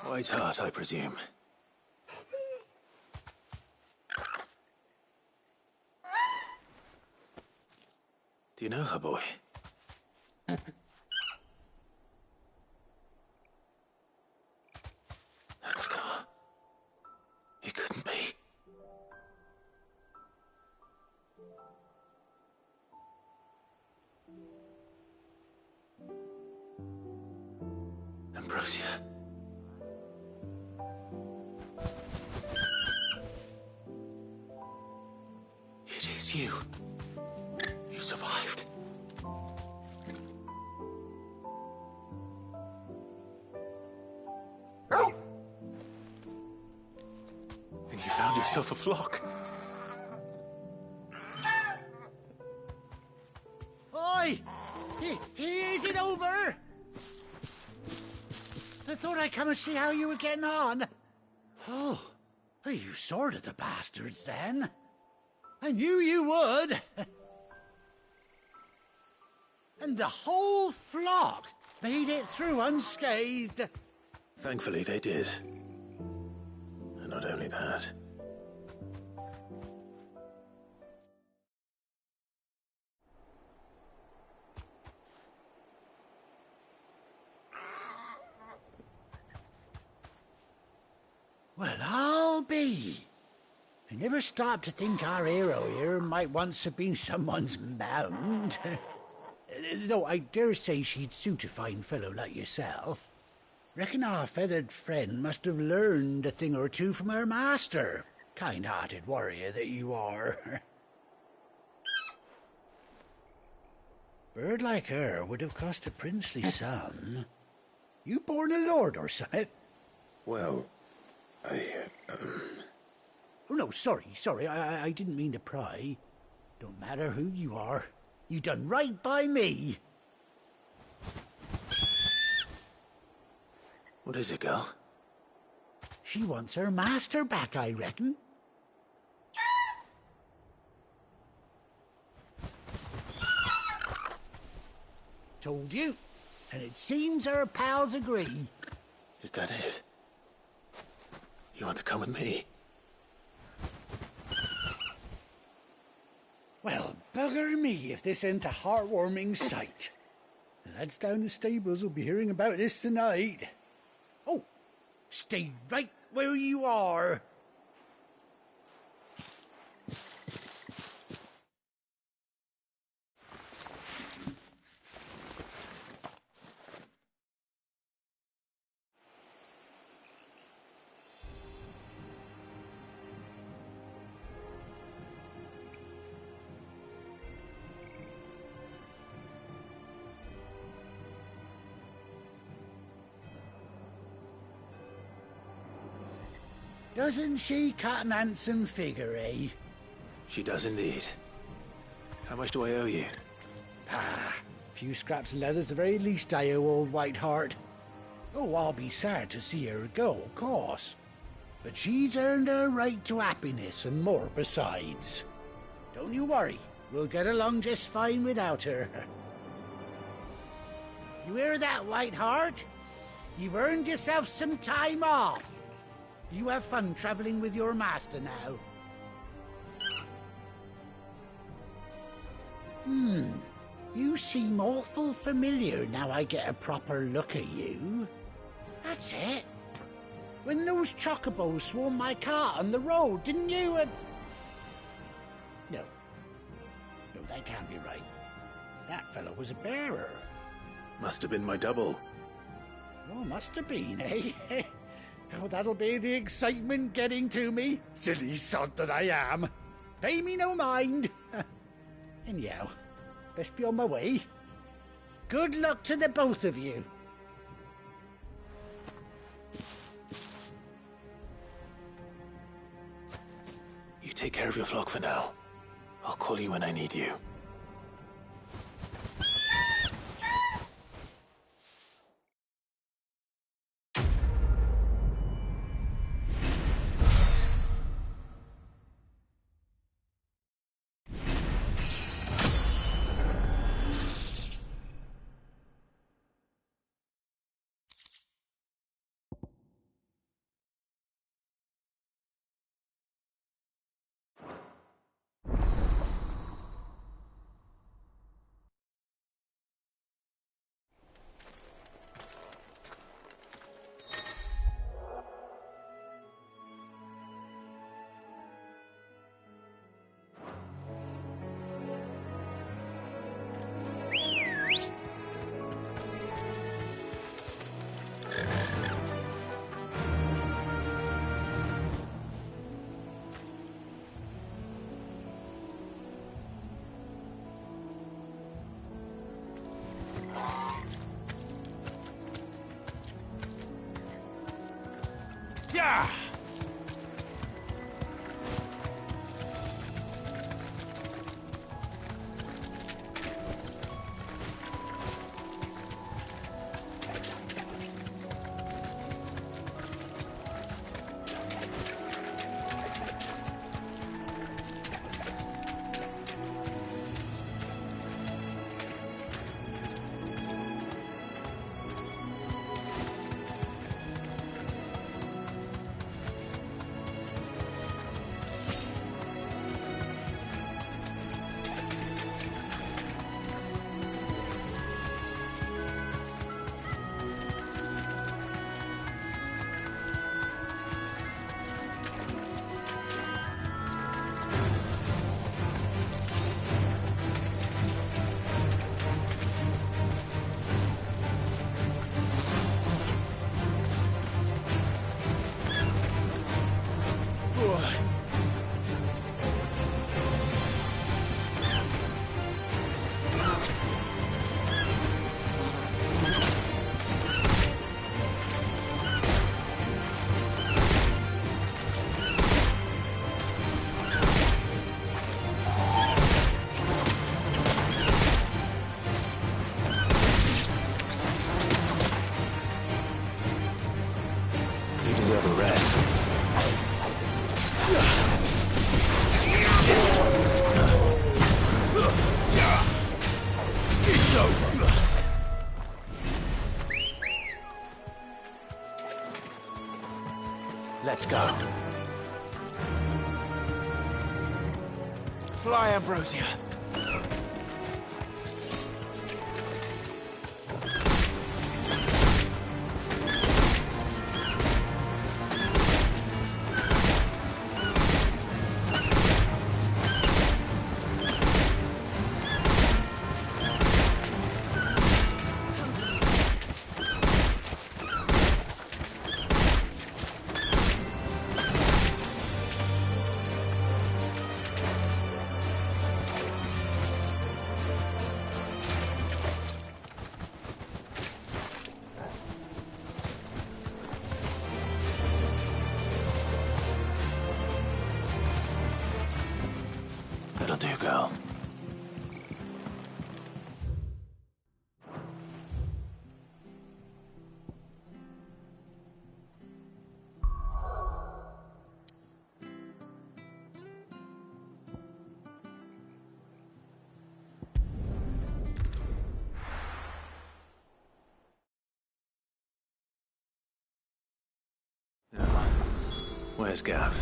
White Hart, I presume. Do you know her, boy? That scar. It couldn't be. Ambrosia. It is you. You survived. And you found yourself a flock. Oi! Is it over? I thought I'd come and see how you were getting on. Oh, you sorted the bastards then. I knew you would. And the whole flock made it through unscathed. Thankfully, they did. And not only that. Well, I'll be. I never stopped to think our hero here might once have been someone's mound. Though I dare say she'd suit a fine fellow like yourself. Reckon our feathered friend must have learned a thing or two from her master. Kind-hearted warrior that you are. Bird like her would have cost a princely sum. You born a lord or something? Well, Oh, no, sorry. I didn't mean to pry. Don't matter who you are. You done right by me. What is it, girl? She wants her master back, I reckon. Told you. And it seems her pals agree. Is that it? You want to come with me? Well, bugger me if this ain't a heartwarming sight. The lads down the stables will be hearing about this tonight. Oh, stay right where you are. Doesn't she cut an handsome figure, eh? She does indeed. How much do I owe you? A few scraps of leather's the very least I owe old White Hart. Oh, I'll be sad to see her go, of course. But she's earned her right to happiness and more besides. Don't you worry, we'll get along just fine without her. You hear that, White Hart? You've earned yourself some time off. You have fun traveling with your master now. You seem awful familiar now I get a proper look at you. That's it. When those chocobos swarmed my cart on the road, didn't you? No, that can't be right. That fellow was a bearer. Must have been my double. Oh, must have been, eh? Oh, that'll be the excitement getting to me. Silly sod that I am. Pay me no mind. Anyhow, best be on my way. Good luck to the both of you. You take care of your flock for now. I'll call you when I need you. Let's go. Fly, Ambrosia. That'll do, girl. Now, where's Gav?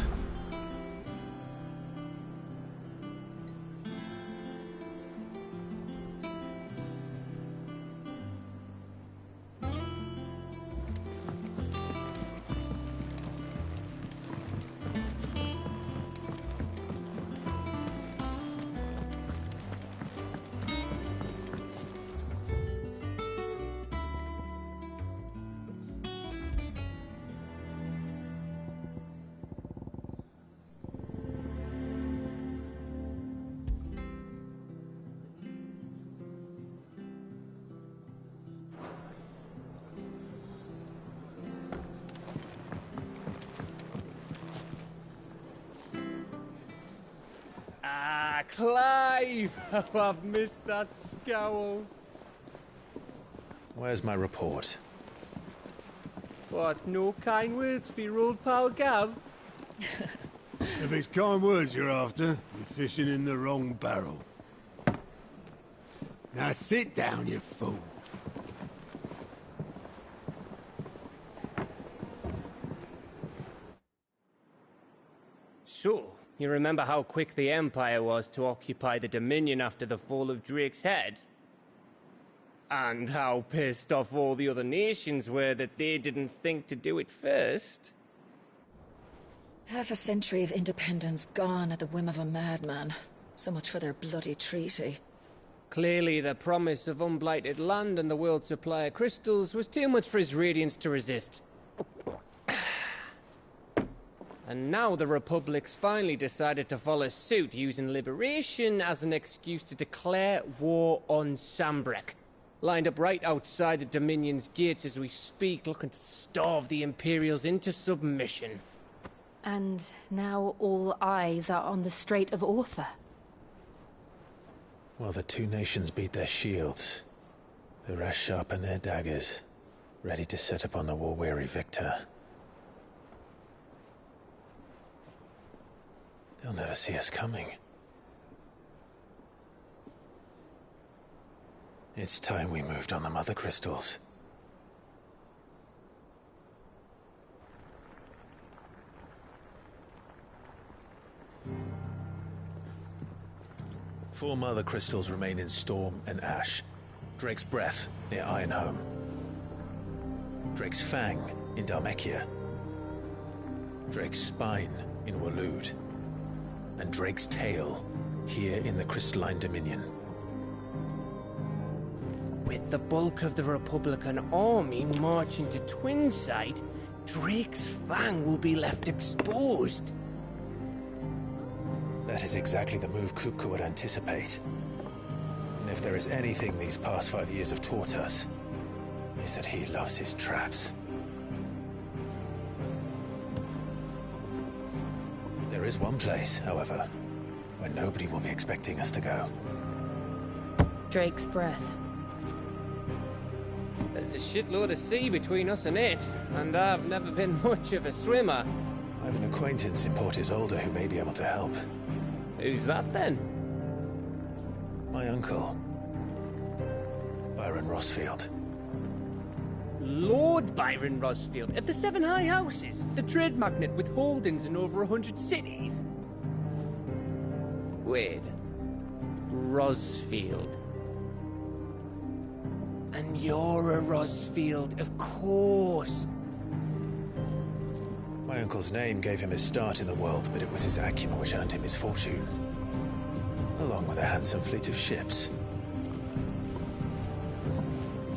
Clive! Oh, I've missed that scowl. Where's my report? What, no kind words for your old pal Gav? If it's kind words you're after, you're fishing in the wrong barrel. Now sit down, you fool. So, you remember how quick the Empire was to occupy the Dominion after the fall of Drake's Head? And how pissed off all the other nations were that they didn't think to do it first? Half a century of independence gone at the whim of a madman. So much for their bloody treaty. Clearly, the promise of unblighted land and the world's supply of crystals was too much for his radiance to resist. And now the Republic's finally decided to follow suit, using liberation as an excuse to declare war on Sanbreque. lined up right outside the Dominion's gates as we speak, looking to starve the Imperials into submission. And now all eyes are on the Strait of Author. While the two nations beat their shields, the rest sharpen their daggers, ready to set upon the war-weary victor. They'll never see us coming. It's time we moved on the Mother Crystals. Four Mother Crystals remain in Storm and Ash. Drake's Breath, near Ironhome. Drake's Fang, in Dhalmekia. Drake's Spine, in Waloed. And Drake's Tail, here in the Crystalline Dominion. With the bulk of the Republican army marching to Twinside, Drake's Fang will be left exposed. That is exactly the move Kupka would anticipate. And if there is anything these past 5 years have taught us, is that he loves his traps. There is one place, however, where nobody will be expecting us to go. Drake's Breath. There's a shitload of sea between us and it, and I've never been much of a swimmer. I have an acquaintance in Port Isolde who may be able to help. Who's that then? My uncle, Byron Rosfield. Lord Byron Rosfield of the Seven High Houses, the trade magnate with holdings in over 100 cities. Wait, Rosfield. And you're a Rosfield, of course. My uncle's name gave him his start in the world, but it was his acumen which earned him his fortune. Along with a handsome fleet of ships.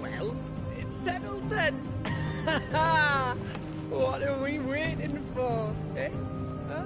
Well, it's settled then. What are we waiting for, eh? Huh?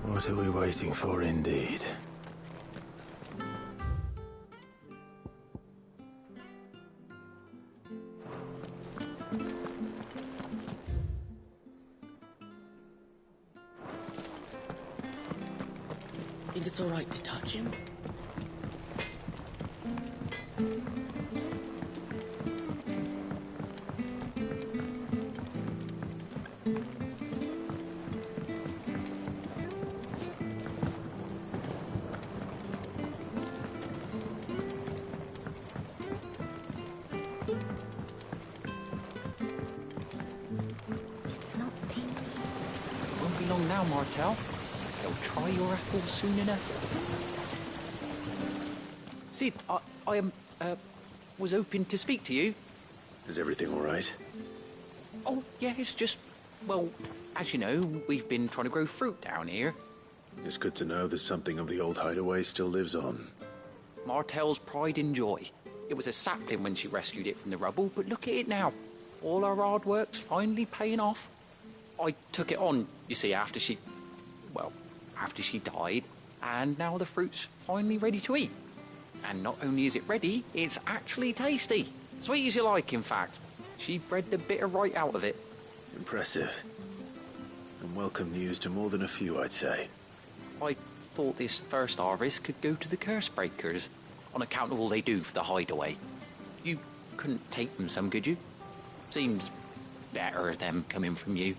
What are we waiting for, indeed? Think it's all right to touch him? It's not deep. Won't be long now, Martel. They'll try your apple soon enough. Sid, I was hoping to speak to you. Is everything all right? Oh, yeah, it's just, well, as you know, we've been trying to grow fruit down here. It's good to know that something of the old hideaway still lives on. Martel's pride and joy. It was a sapling when she rescued it from the rubble, but look at it now. All our hard work's finally paying off. I took it on, you see, after she died, and now the fruit's finally ready to eat. And not only is it ready, it's actually tasty. Sweet as you like, in fact. She bred the bitter right out of it. Impressive. And welcome news to more than a few, I'd say. I thought this first harvest could go to the curse breakers, on account of all they do for the hideaway. You couldn't take them some, could you? Seems better them coming from you.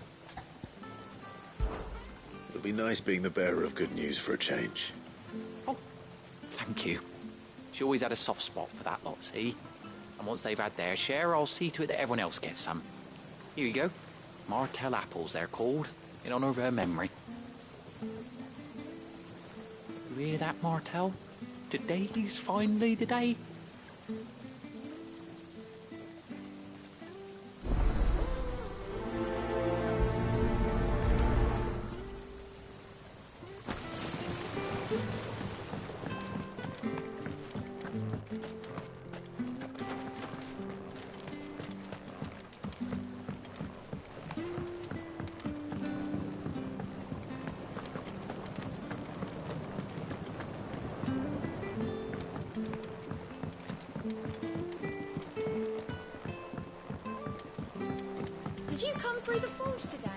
It'll be nice being the bearer of good news for a change. Oh, thank you. She always had a soft spot for that lot, see? And once they've had their share, I'll see to it that everyone else gets some. Here you go. Martell apples, they're called, in honor of her memory. You hear that, Martell? Today's finally the day. Did you come through the forge today?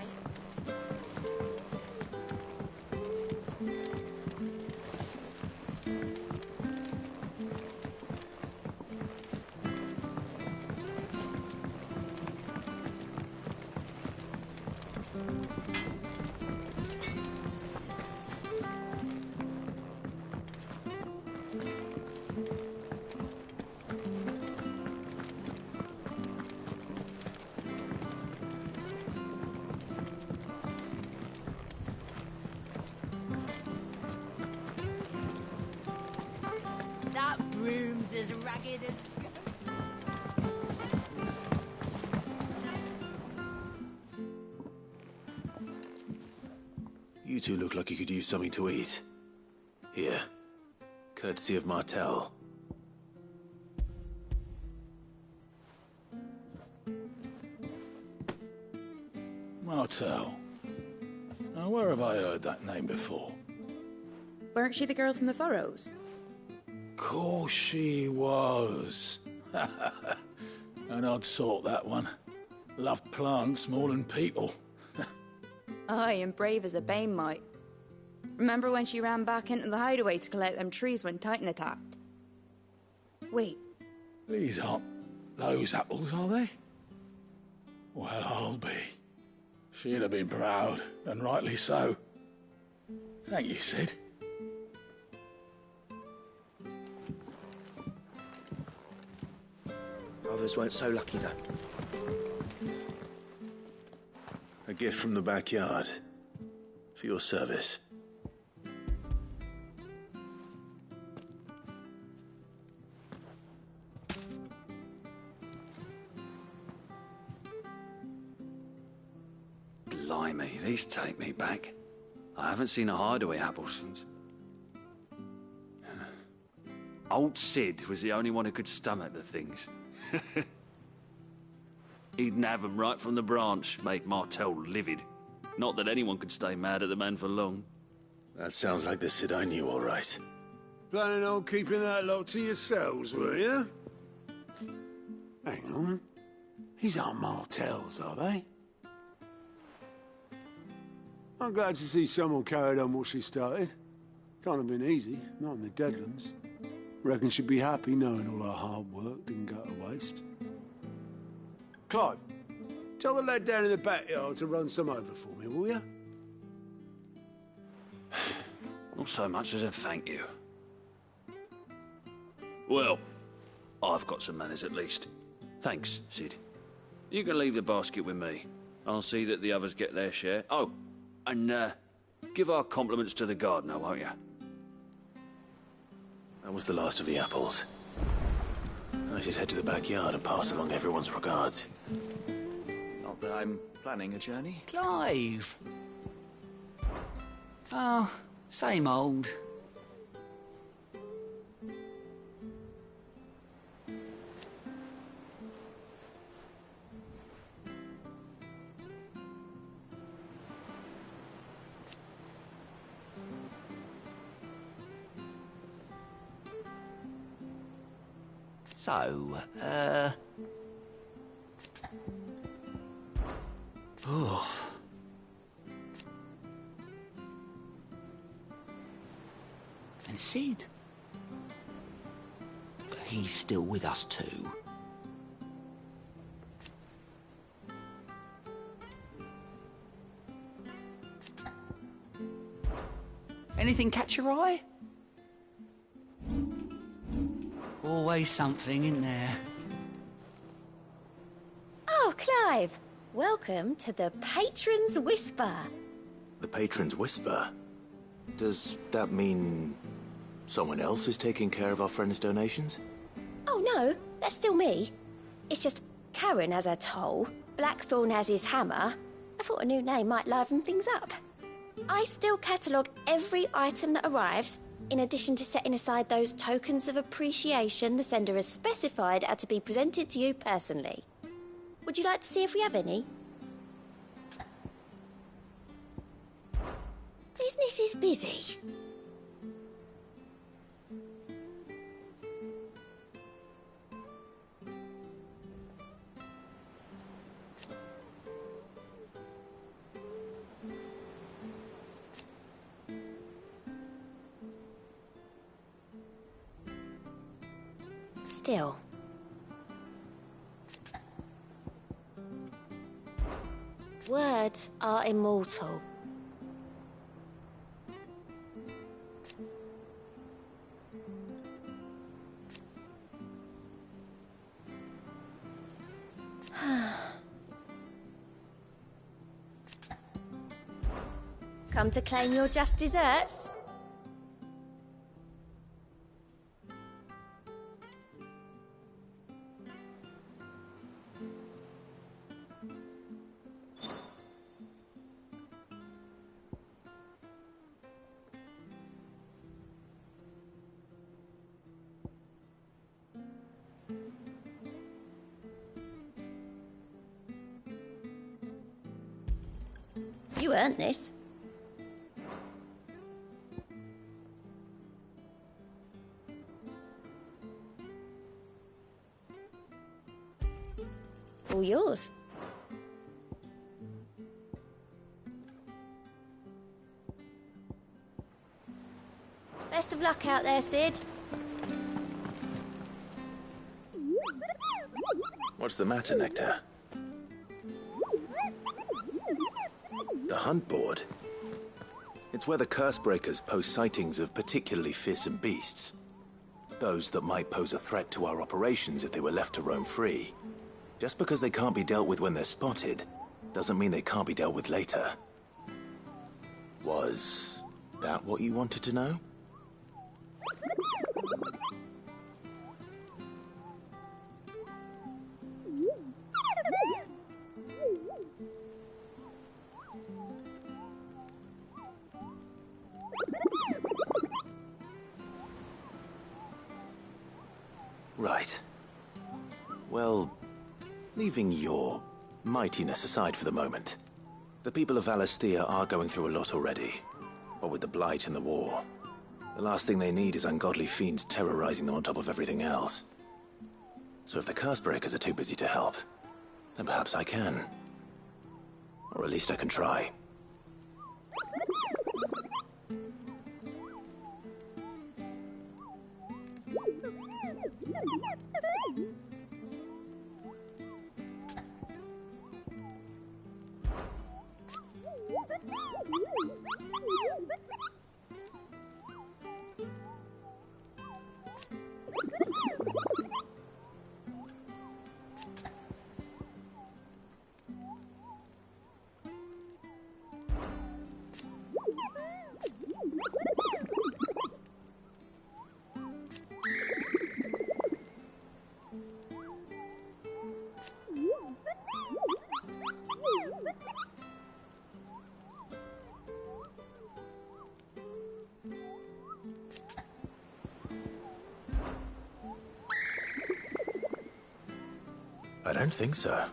That broom's as ragged as... You two look like you could use something to eat. Here. Courtesy of Martell. Martell. Now, where have I heard that name before? Weren't she the girl from the Furrows? Course she was. An odd sort, that one. Loved plants more than people. Aye, and brave as a bane might. Remember when she ran back into the hideaway to collect them trees when Titan attacked? Wait. These aren't those apples, are they? Well, I'll be. She'd have been proud, and rightly so. Thank you, Sid. Others weren't so lucky, though. A gift from the backyard. For your service. Blimey, these take me back. I haven't seen a hideaway apple since. Old Sid was the only one who could stomach the things. He'd nab 'em right from the branch, make Martell livid. Not that anyone could stay mad at the man for long. That sounds like the Sid I knew, all right. Planning on keeping that lot to yourselves, were you? Hang on. These aren't Martells, are they? I'm glad to see someone carried on what she started. Can't have been easy, not in the Deadlands. Reckon she'd be happy knowing all her hard work didn't go to waste. Clive, tell the lad down in the backyard to run some over for me, will you? Not so much as a thank you. Well, I've got some manners at least. Thanks, Sid. You can leave the basket with me. I'll see that the others get their share. Oh, and give our compliments to the gardener, won't you? That was the last of the apples. I should head to the backyard and pass along everyone's regards. Not that I'm planning a journey. Clive! Oh, same old. So, Oh. And Sid? But he's still with us too. anything catch your eye? Always something in there. Oh, Clive. Welcome to the Patron's Whisper. The Patron's Whisper? Does that mean someone else is taking care of our friend's donations? Oh, no. That's still me. It's just Karen has her toll, Blackthorn has his hammer. I thought a new name might liven things up. I still catalogue every item that arrives, in addition to setting aside those tokens of appreciation the sender has specified are to be presented to you personally. Would you like to see if we have any? Business is busy. Still. Words are immortal. Come to claim your just desserts? You earned this. All yours. Best of luck out there, Sid. What's the matter, Nectar? The hunt board? It's where the Cursebreakers post sightings of particularly fearsome beasts. Those that might pose a threat to our operations if they were left to roam free. Just because they can't be dealt with when they're spotted, doesn't mean they can't be dealt with later. Was that what you wanted to know? Right. Well, leaving your mightiness aside for the moment, the people of Valisthea are going through a lot already. What with the Blight and the war, the last thing they need is ungodly fiends terrorizing them on top of everything else. So if the Cursebreakers are too busy to help, then perhaps I can. Or at least I can try. I don't think so.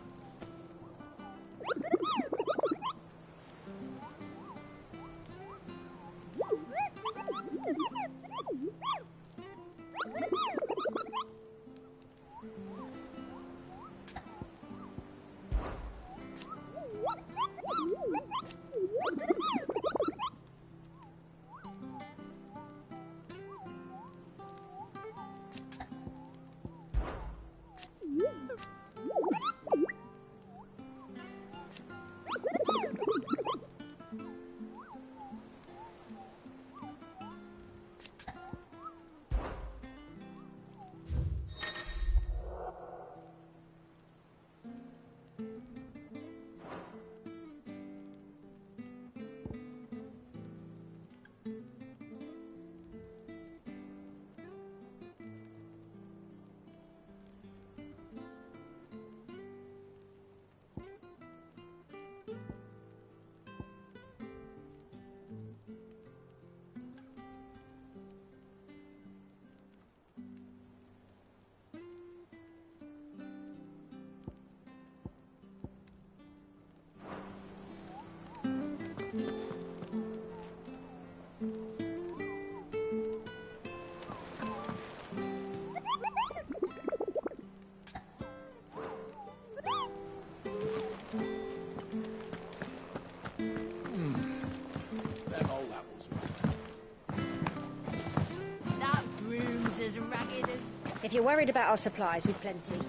If you're worried about our supplies, we've plenty.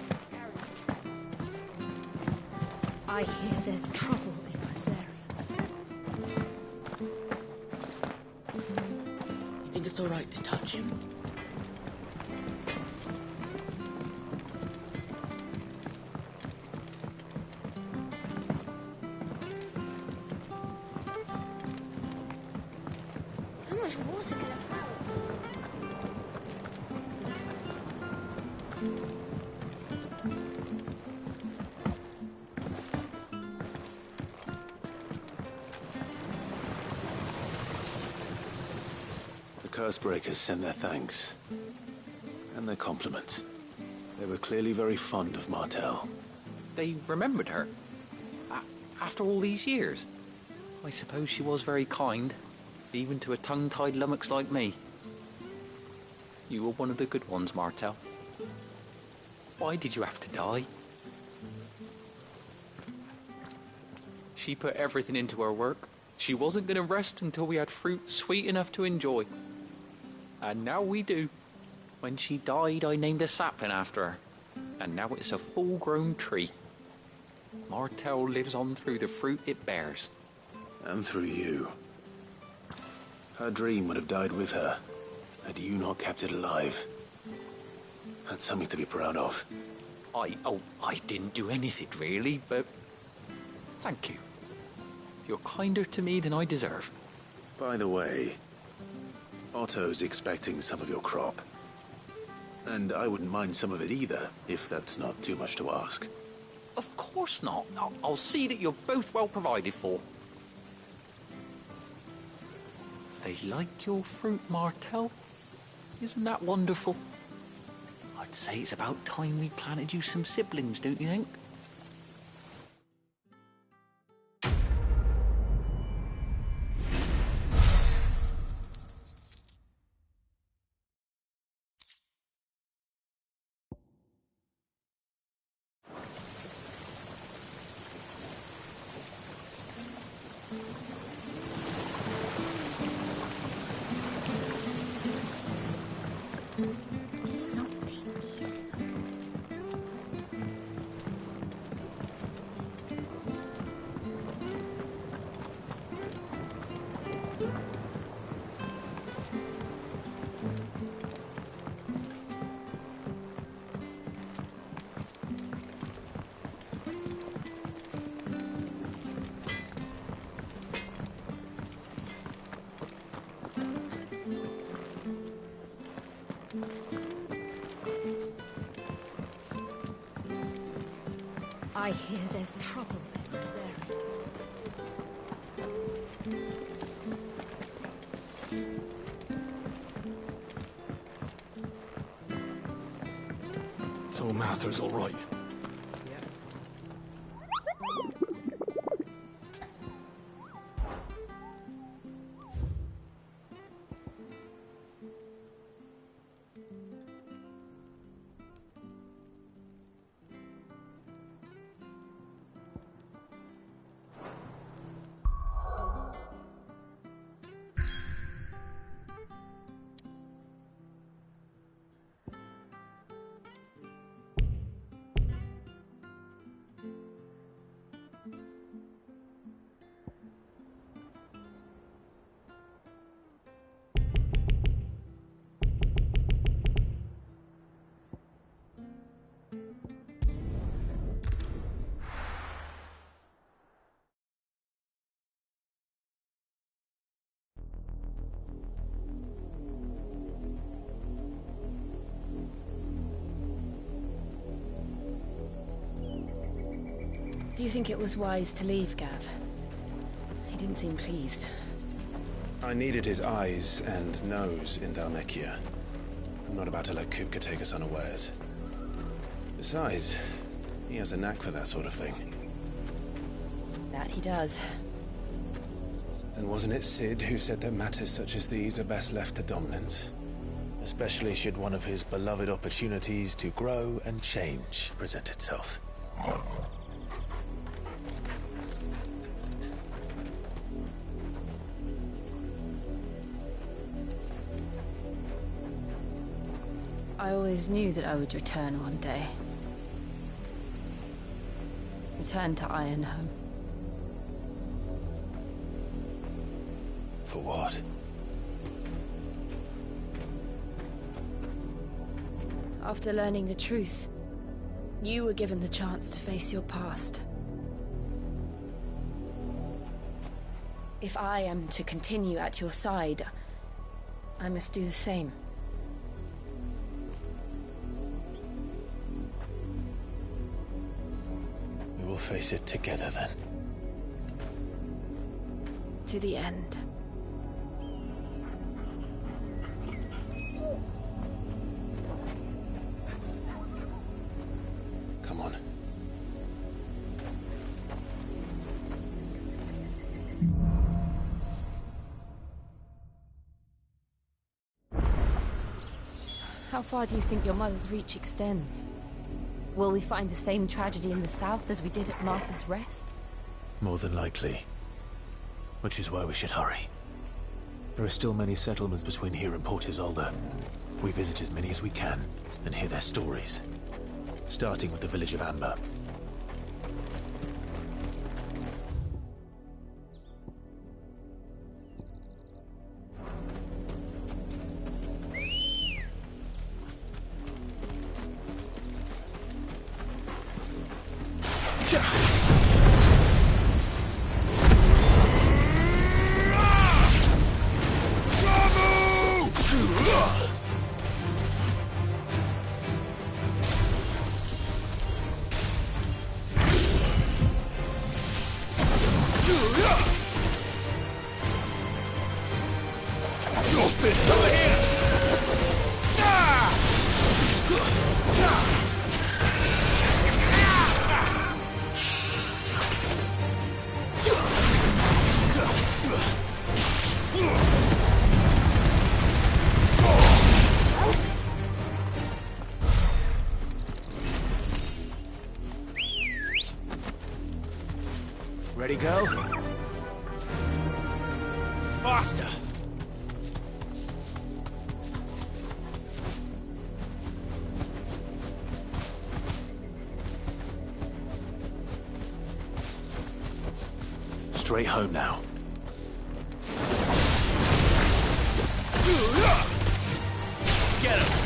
I hear there's trouble in Rosaria. You think it's all right to touch him? How much water can I float? The Cursebreakers sent their thanks. And their compliments. They were clearly very fond of Martel. They remembered her? After all these years? I suppose she was very kind, even to a tongue-tied lummox like me. You were one of the good ones, Martel. Why did you have to die? She put everything into her work. She wasn't going to rest until we had fruit sweet enough to enjoy. And now we do. When she died, I named a sapling after her. And now it's a full-grown tree. Martel lives on through the fruit it bears. And through you. Her dream would have died with her, had you not kept it alive. That's something to be proud of. I didn't do anything really, but thank you. You're kinder to me than I deserve. By the way, Otto's expecting some of your crop. And I wouldn't mind some of it either, if that's not too much to ask. Of course not. I'll see that you're both well provided for. They like your fruit, Martel. Isn't that wonderful? I'd say it's about time we planted you some siblings, don't you think? It's not the I hear there's trouble in Rosaria. So Mather's all right. Do you think it was wise to leave, Gav? He didn't seem pleased. I needed his eyes and nose in Dhalmekia. I'm not about to let Kupka take us unawares. Besides, he has a knack for that sort of thing. That he does. And wasn't it Cid who said that matters such as these are best left to dominance? Especially should one of his beloved opportunities to grow and change present itself. I always knew that I would return one day. Return to Ironhome. For what? After learning the truth, you were given the chance to face your past. If I am to continue at your side, I must do the same. We will face it together then. To the end. Come on. How far do you think your mother's reach extends? Will we find the same tragedy in the south as we did at Martha's Rest? More than likely. Which is why we should hurry. There are still many settlements between here and Port Isolde. We visit as many as we can and hear their stories. Starting with the village of Amber. Ready, go? Faster! Straight home now. Get him!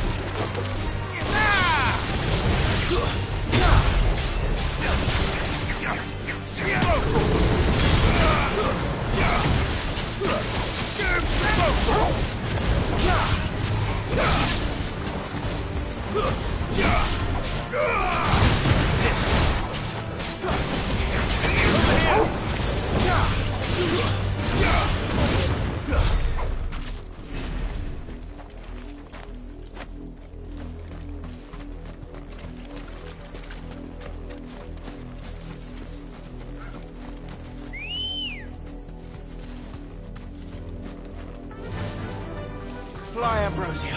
Fly, Ambrosia.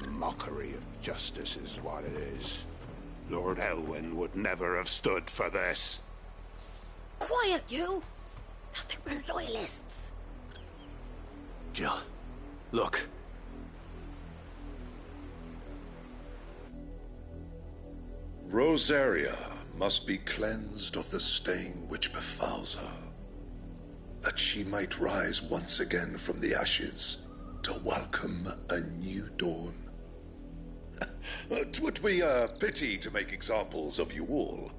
Mockery of justice is what it is. Lord Elwyn would never have stood for this. Quiet, you! I think we're loyalists. Jill, look. Rosaria must be cleansed of the stain which befouls her, that she might rise once again from the ashes to welcome a new dawn. 'Twould be a pity to make examples of you all,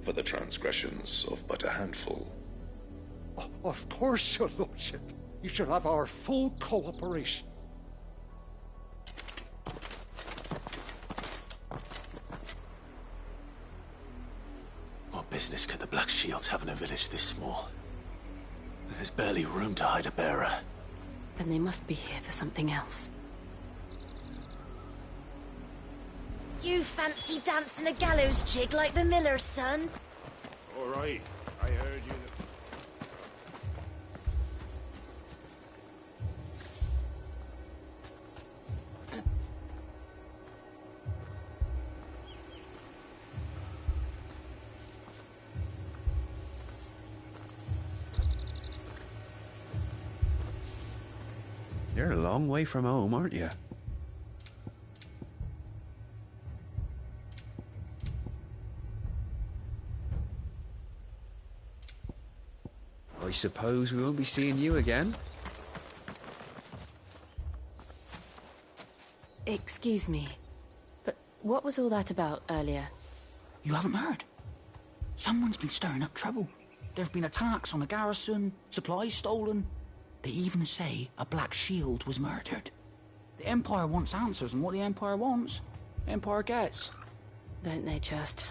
for the transgressions of but a handful. Of course, your lordship. You shall have our full cooperation. What business could the Black Shields have in a village this small? There's barely room to hide a bearer. Then they must be here for something else. You fancy dancing a gallows jig like the miller's son? All right, I heard you. You're a long way from home, aren't you? I suppose we won't be seeing you again. Excuse me, but what was all that about earlier? You haven't heard? Someone's been stirring up trouble. There have been attacks on the garrison, supplies stolen. They even say a Black Shield was murdered. The Empire wants answers, and what the Empire wants, the Empire gets. Don't they just?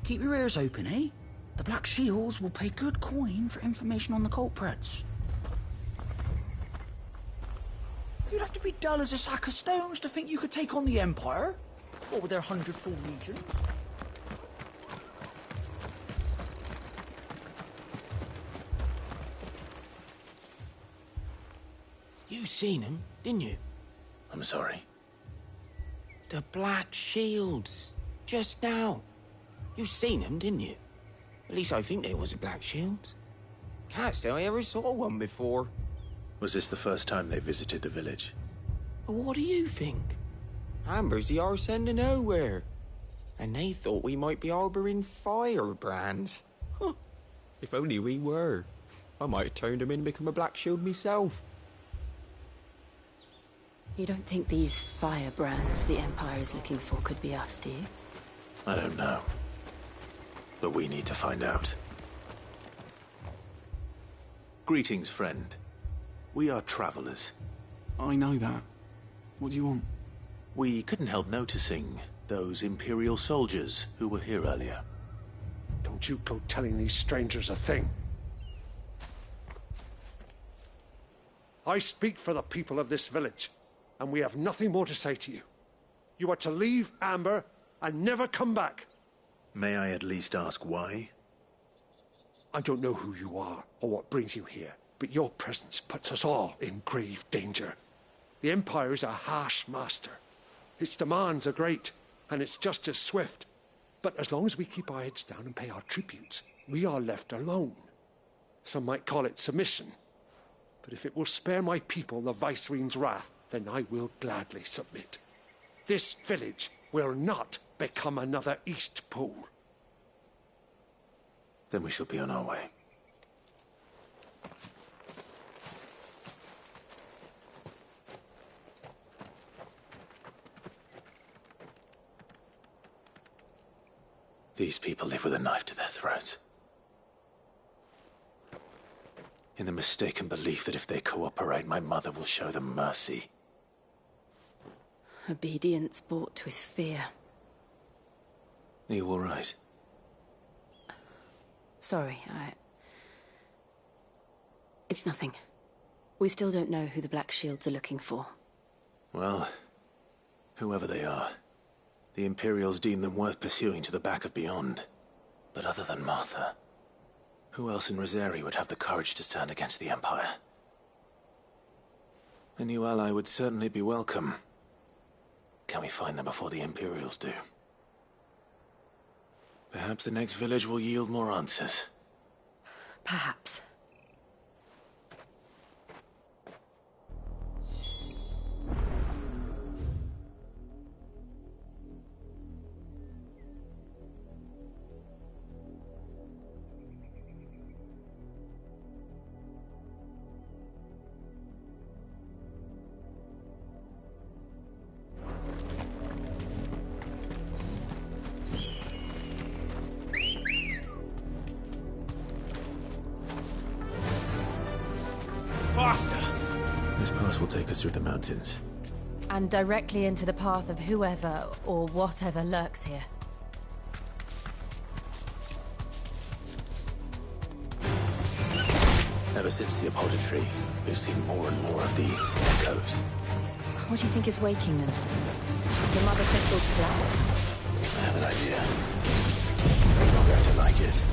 Keep your ears open, eh? The Black Shields will pay good coin for information on the culprits. You'd have to be dull as a sack of stones to think you could take on the Empire. What with their 100 full legions? You seen him, didn't you? I'm sorry. The Black Shields. Just now. You seen them, didn't you? At least I think there was a Black Shield. Can't say I ever saw one before. Was this the first time they visited the village? But what do you think? Amber's the arse end of nowhere. And they thought we might be harbouring firebrands. Huh. If only we were. I might have turned them in and become a Black Shield myself. You don't think these firebrands the Empire is looking for could be us, do you? I don't know. But we need to find out. Greetings, friend. We are travelers. I know that. What do you want? We couldn't help noticing those Imperial soldiers who were here earlier. Don't you go telling these strangers a thing. I speak for the people of this village, and we have nothing more to say to you. You are to leave Amber and never come back. May I at least ask why? I don't know who you are or what brings you here, but your presence puts us all in grave danger. The Empire is a harsh master. Its demands are great, and its justice swift. But as long as we keep our heads down and pay our tributes, we are left alone. Some might call it submission. But if it will spare my people the Viceroy's wrath, then I will gladly submit. This village will not become another Eastpool. Then we shall be on our way. These people live with a knife to their throats. In the mistaken belief that if they cooperate, my mother will show them mercy. Obedience bought with fear. Are you all right? Sorry, It's nothing. We still don't know who the Black Shields are looking for. Well, whoever they are, the Imperials deem them worth pursuing to the back of beyond. But other than Martha, who else in Rosari would have the courage to stand against the Empire? A new ally would certainly be welcome. Can we find them before the Imperials do? Perhaps the next village will yield more answers. Perhaps. This pass will take us through the mountains. And directly into the path of whoever or whatever lurks here. Ever since the Apoditry, we've seen more and more of these echoes. What do you think is waking them? The Mother Crystal's collapse? I have an idea. You're not going to like it.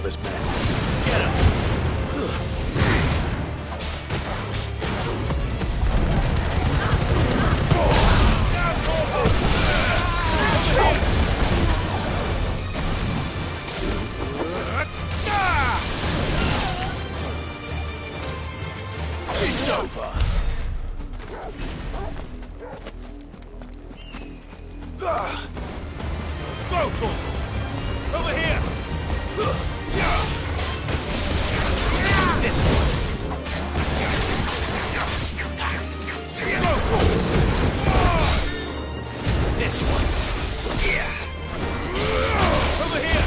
father's men. Get him! It's over! Grotor! Over here! This one! Grotor! This one! Over here!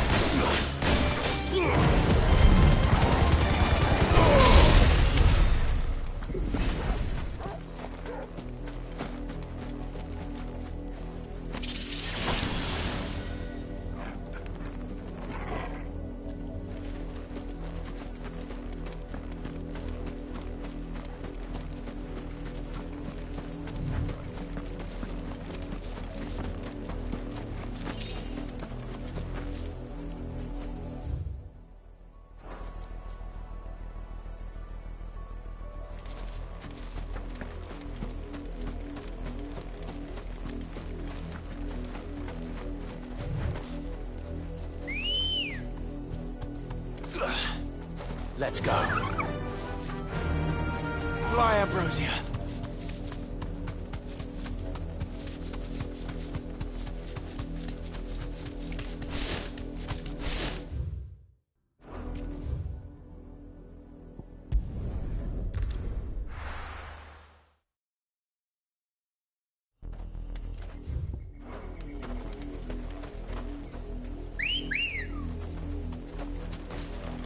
Let's go. Fly, Ambrosia.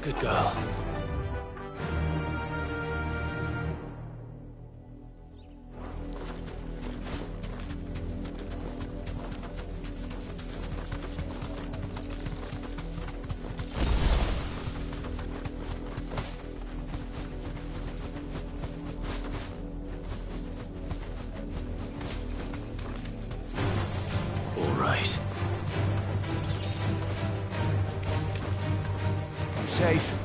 Good girl. All right. Safe.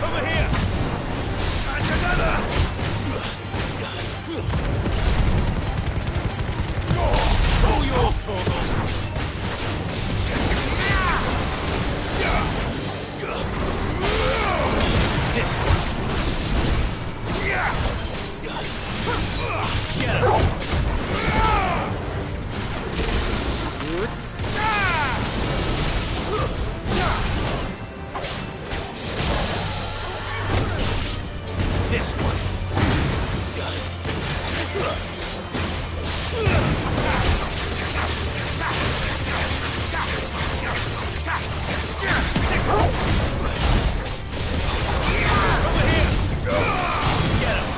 Over here! And another! All yours, Torgal! This one! Get him! This one. Over here. Get him.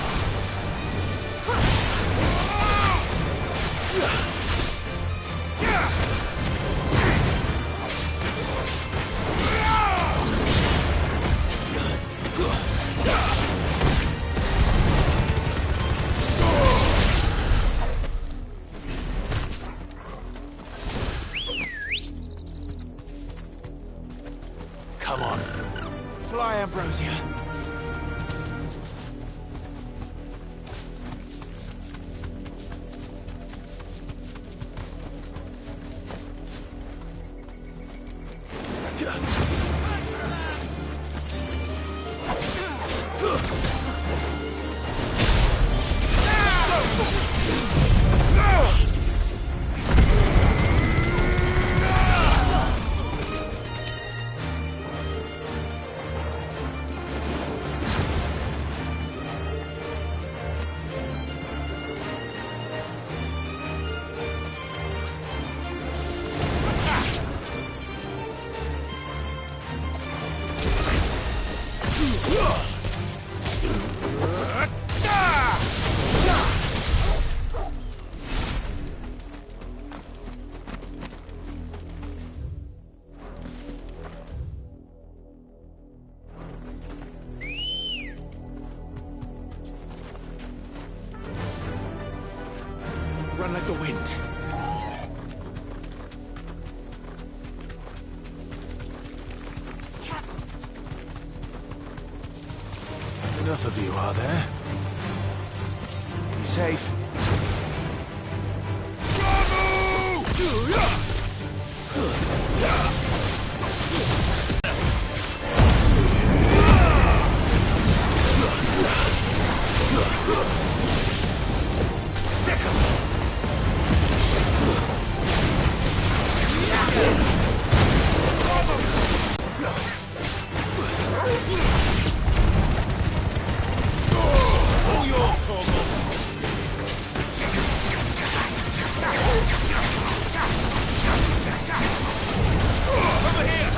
Come on. Fly, Ambrosia. wind. Enough of you, are there? Be safe. All yours, Torgal. Over here.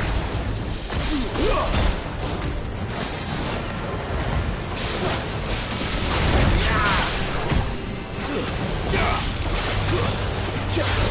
Kill!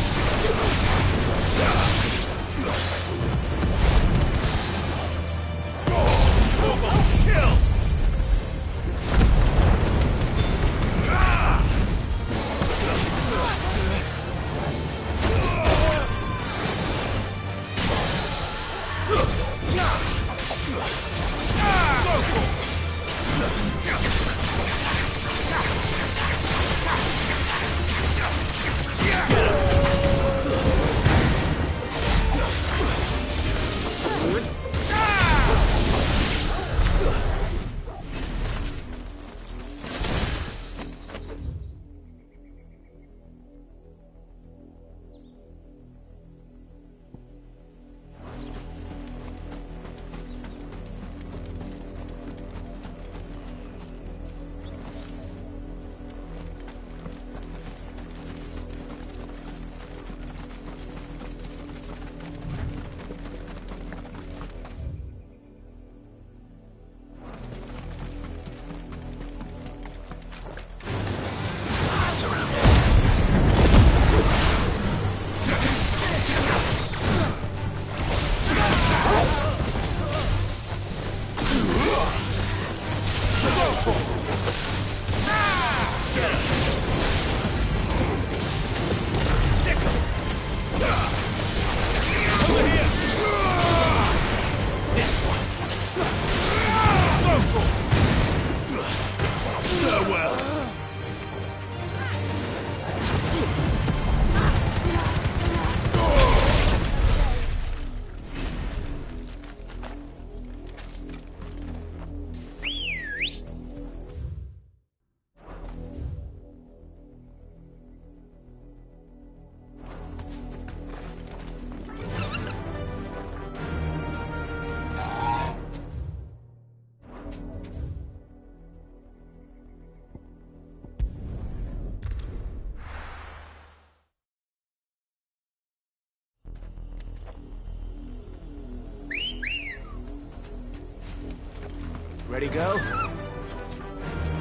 Ready, go?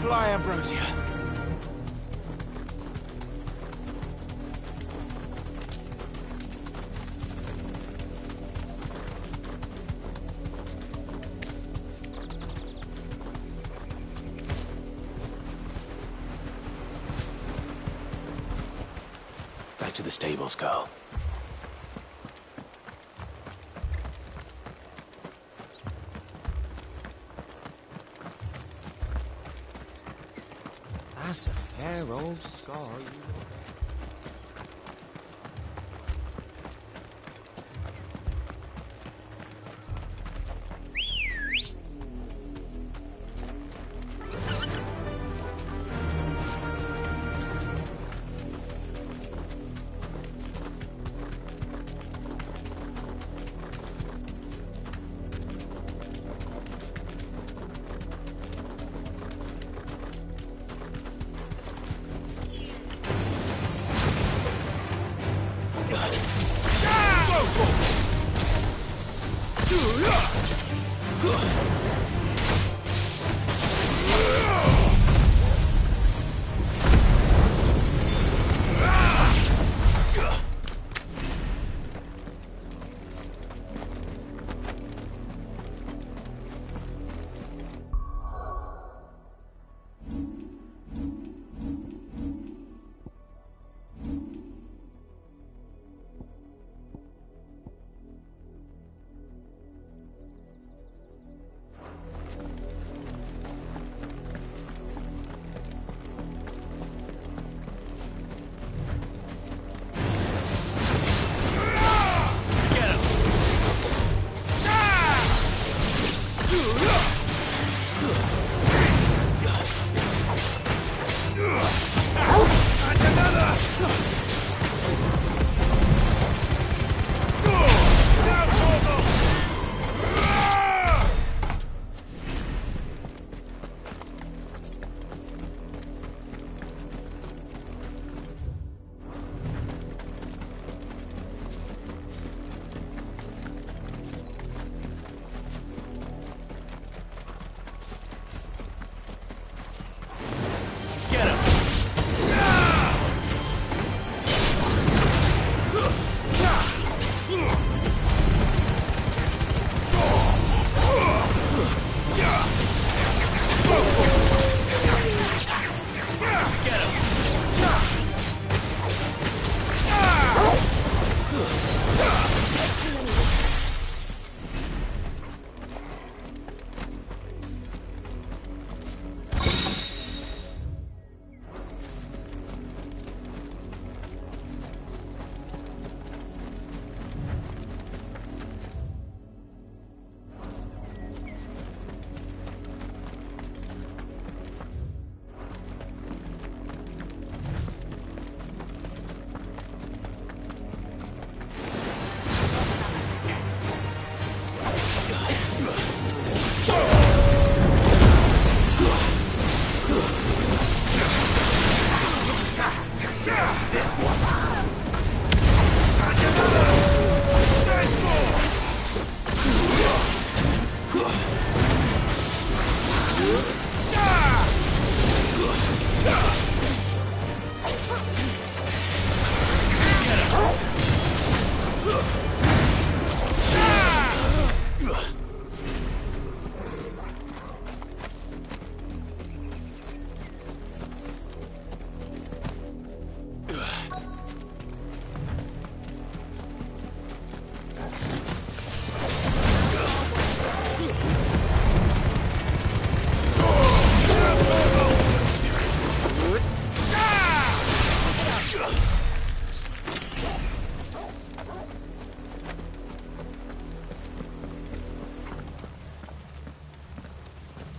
Fly, Ambrosia. Back to the stables, girl. That's a fair old scar.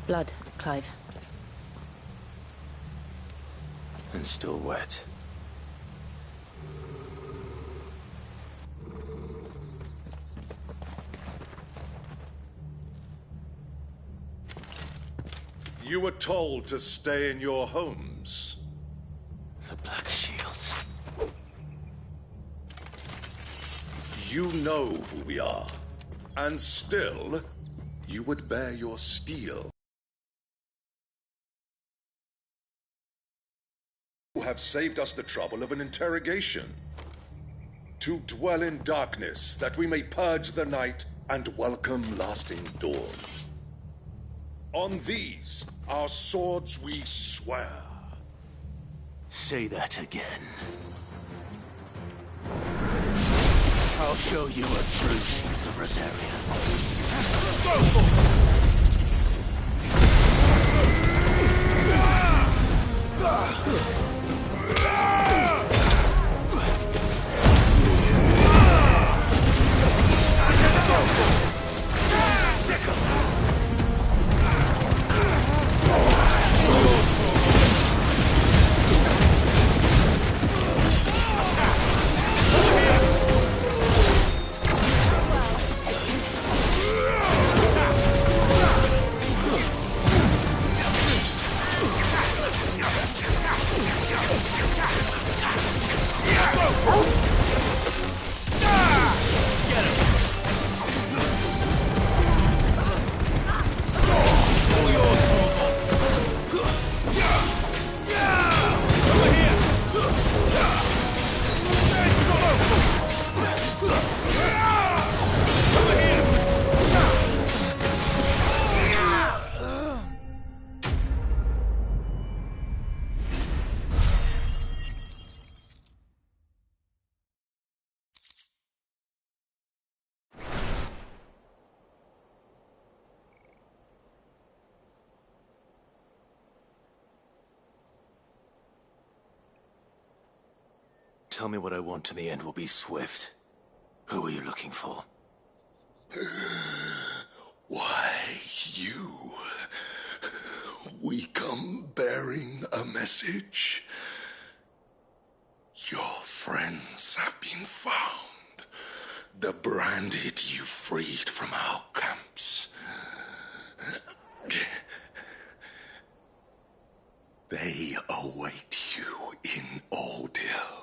Blood, Clive. And still wet. You were told to stay in your homes. The Black Shields. You know who we are. And still, you would bear your steel. You have saved us the trouble of an interrogation. To dwell in darkness, that we may purge the night and welcome lasting dawn. On these, our swords we swear. Say that again. I'll show you a true shield of Rosaria. Tell me what I want and the end will be swift. Who are you looking for? Why, you. We come bearing a message. Your friends have been found. The branded you freed from our camps. They await you in Oldhill.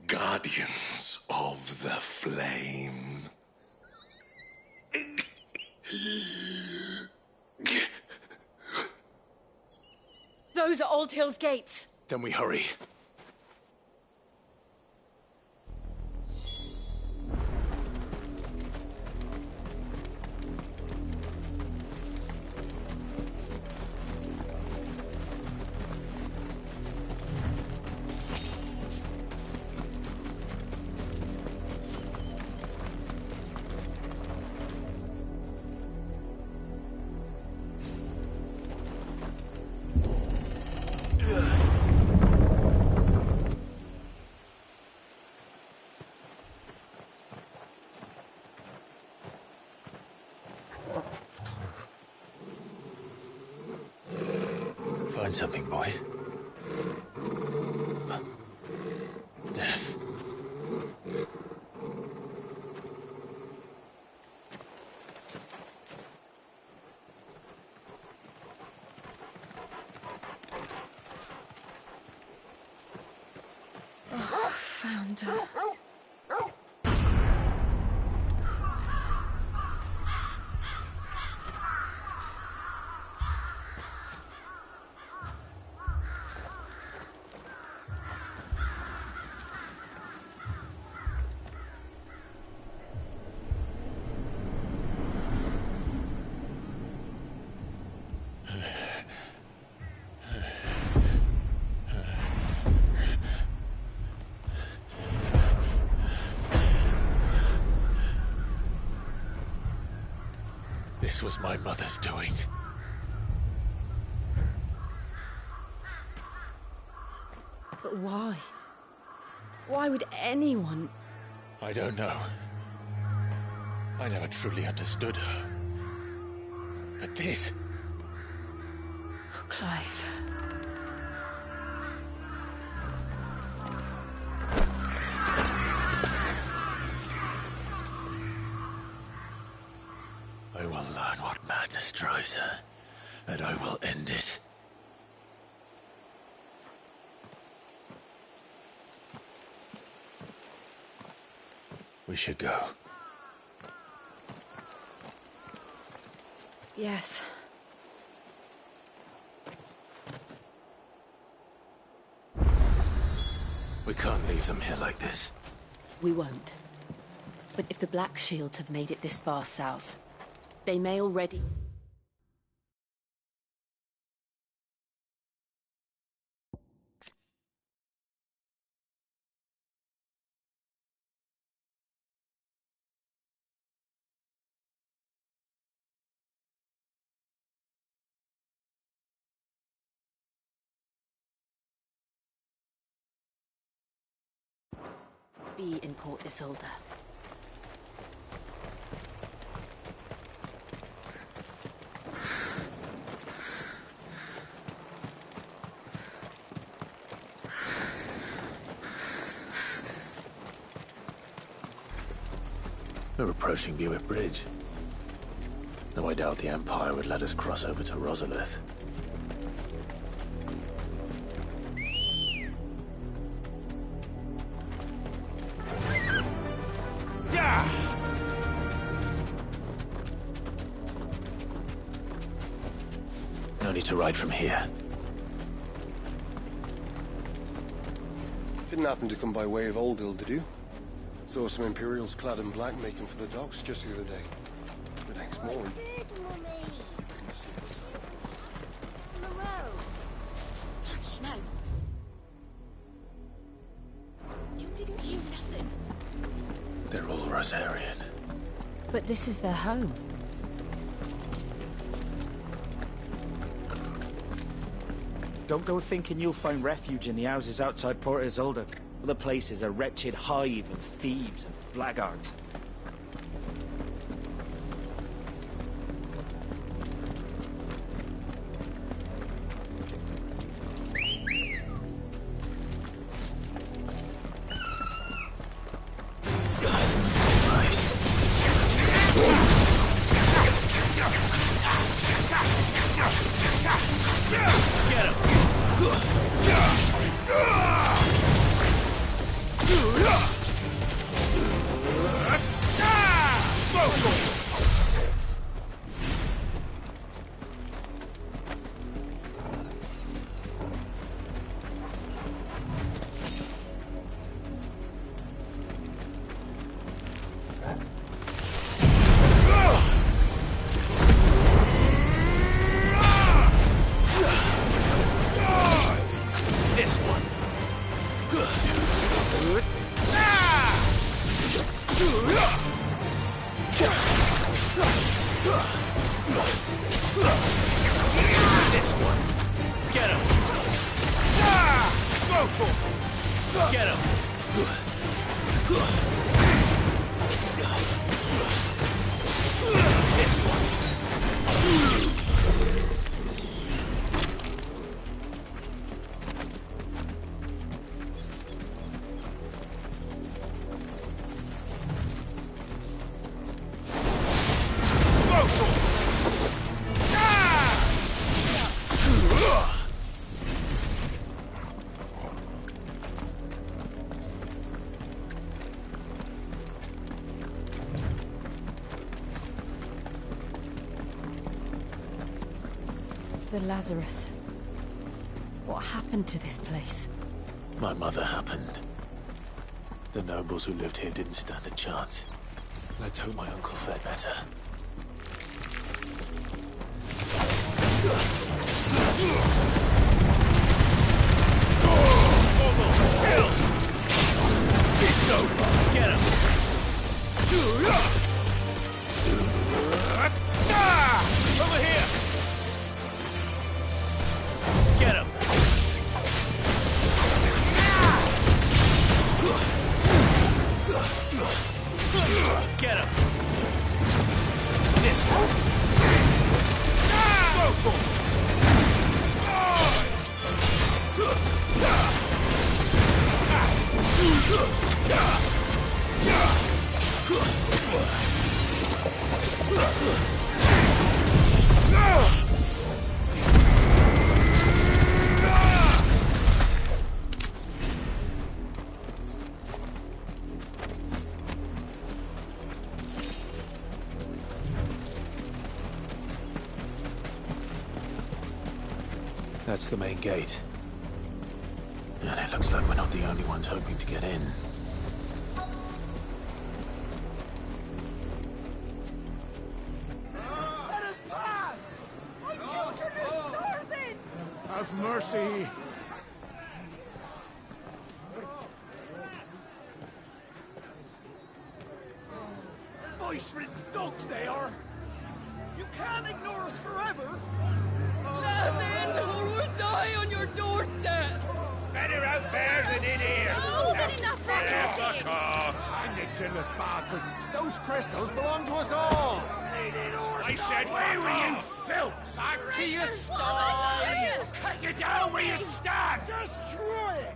Guardians of the Flame. Those are Old Hill's gates. Then we hurry. Find something, boy. Death. Oh, found her. This was my mother's doing. But why? Why would anyone? I don't know. I never truly understood her. But this... Oh, Clive. I will learn what madness drives her, and I will end it. We should go. Yes. We can't leave them here like this. We won't. But if the Black Shields have made it this far south, they may already... be in Port Isolde. We're approaching Buick Bridge. Though I doubt the Empire would let us cross over to Rosalith. No need to ride from here. Didn't happen to come by way of Oldhill, did you? Saw some Imperials clad in black making for the docks just the other day. The next morning. Snow. You didn't hear nothing. They're all Rosarian. But this is their home. Don't go thinking you'll find refuge in the houses outside Port Isolde. The place is a wretched hive of thieves and blackguards. The Lazarus. What happened to this place? My mother happened. The nobles who lived here didn't stand a chance. Let's hope my uncle fared better. It's over. Get him. Over here. Get him. Get him. This one. That's the main gate. And it looks like we're not the only ones hoping to get in. Let us pass! My children are starving! Have mercy! Voice-ridden dogs they are! You can't ignore us forever! Let us in, or we'll die on your doorstep! Better out bears than in here! Oh, good enough, Fuck off! And you chinless bastards! Those crystals belong to us all! I said, where were you, filth? Back to your sties! Cut you down where you stand! Destroy it!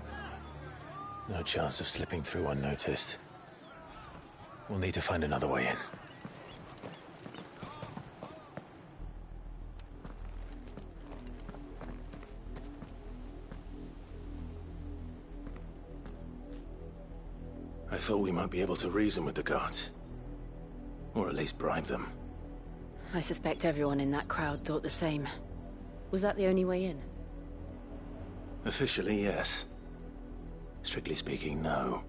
No chance of slipping through unnoticed. We'll need to find another way in. I thought we might be able to reason with the guards. Or at least bribe them. I suspect everyone in that crowd thought the same. Was that the only way in? Officially, yes. Strictly speaking, no.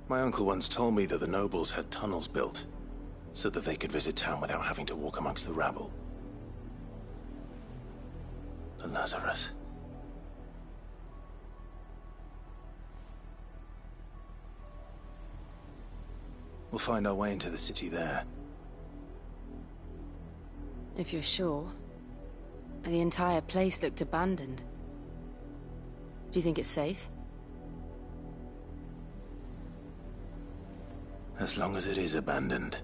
My uncle once told me that the nobles had tunnels built, so that they could visit town without having to walk amongst the rabble. The Lazarus. We'll find our way into the city there. If you're sure. The entire place looked abandoned. Do you think it's safe? As long as it is abandoned.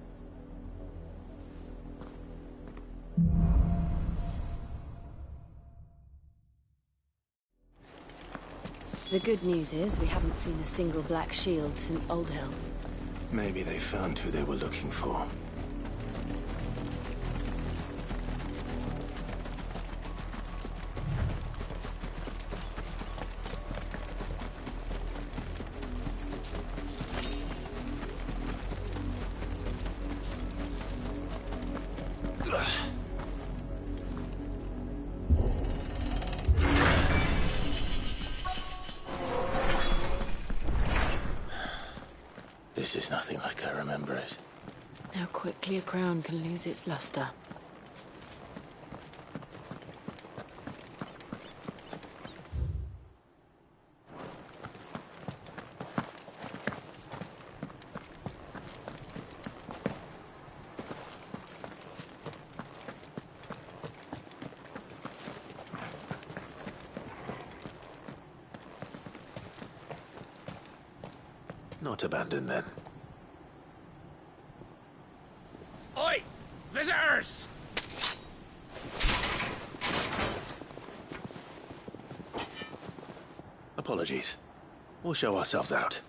The good news is we haven't seen a single black shield since Old Hill. Maybe they found who they were looking for. This is nothing like I remember it. How quickly a crown can lose its luster. Not abandoned, then. Oi! Visitors! Apologies. We'll show ourselves out.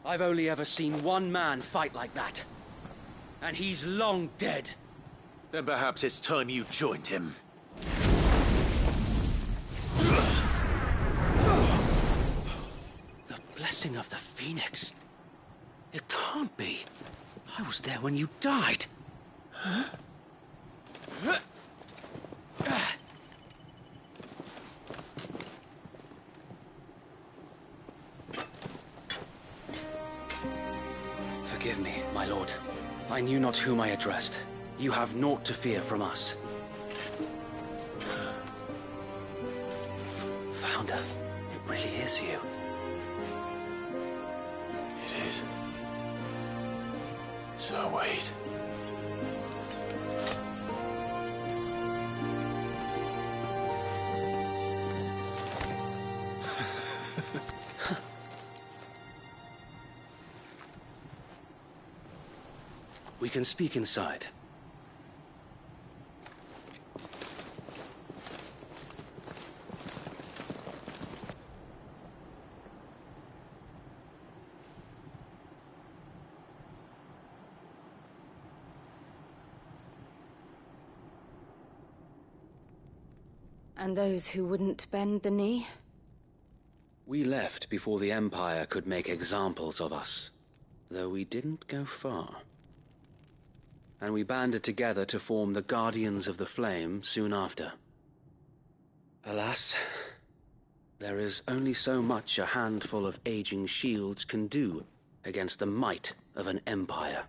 I've only ever seen one man fight like that. And he's long dead. Then perhaps it's time you joined him. The blessing of the Phoenix. It can't be. I was there when you died. Huh? Forgive me, my lord. I knew not whom I addressed. You have naught to fear from us. Founder, it really is you. It is. So wait. We can speak inside. And those who wouldn't bend the knee? We left before the Empire could make examples of us, though we didn't go far. And we banded together to form the Guardians of the Flame soon after. Alas, there is only so much a handful of aging shields can do against the might of an empire.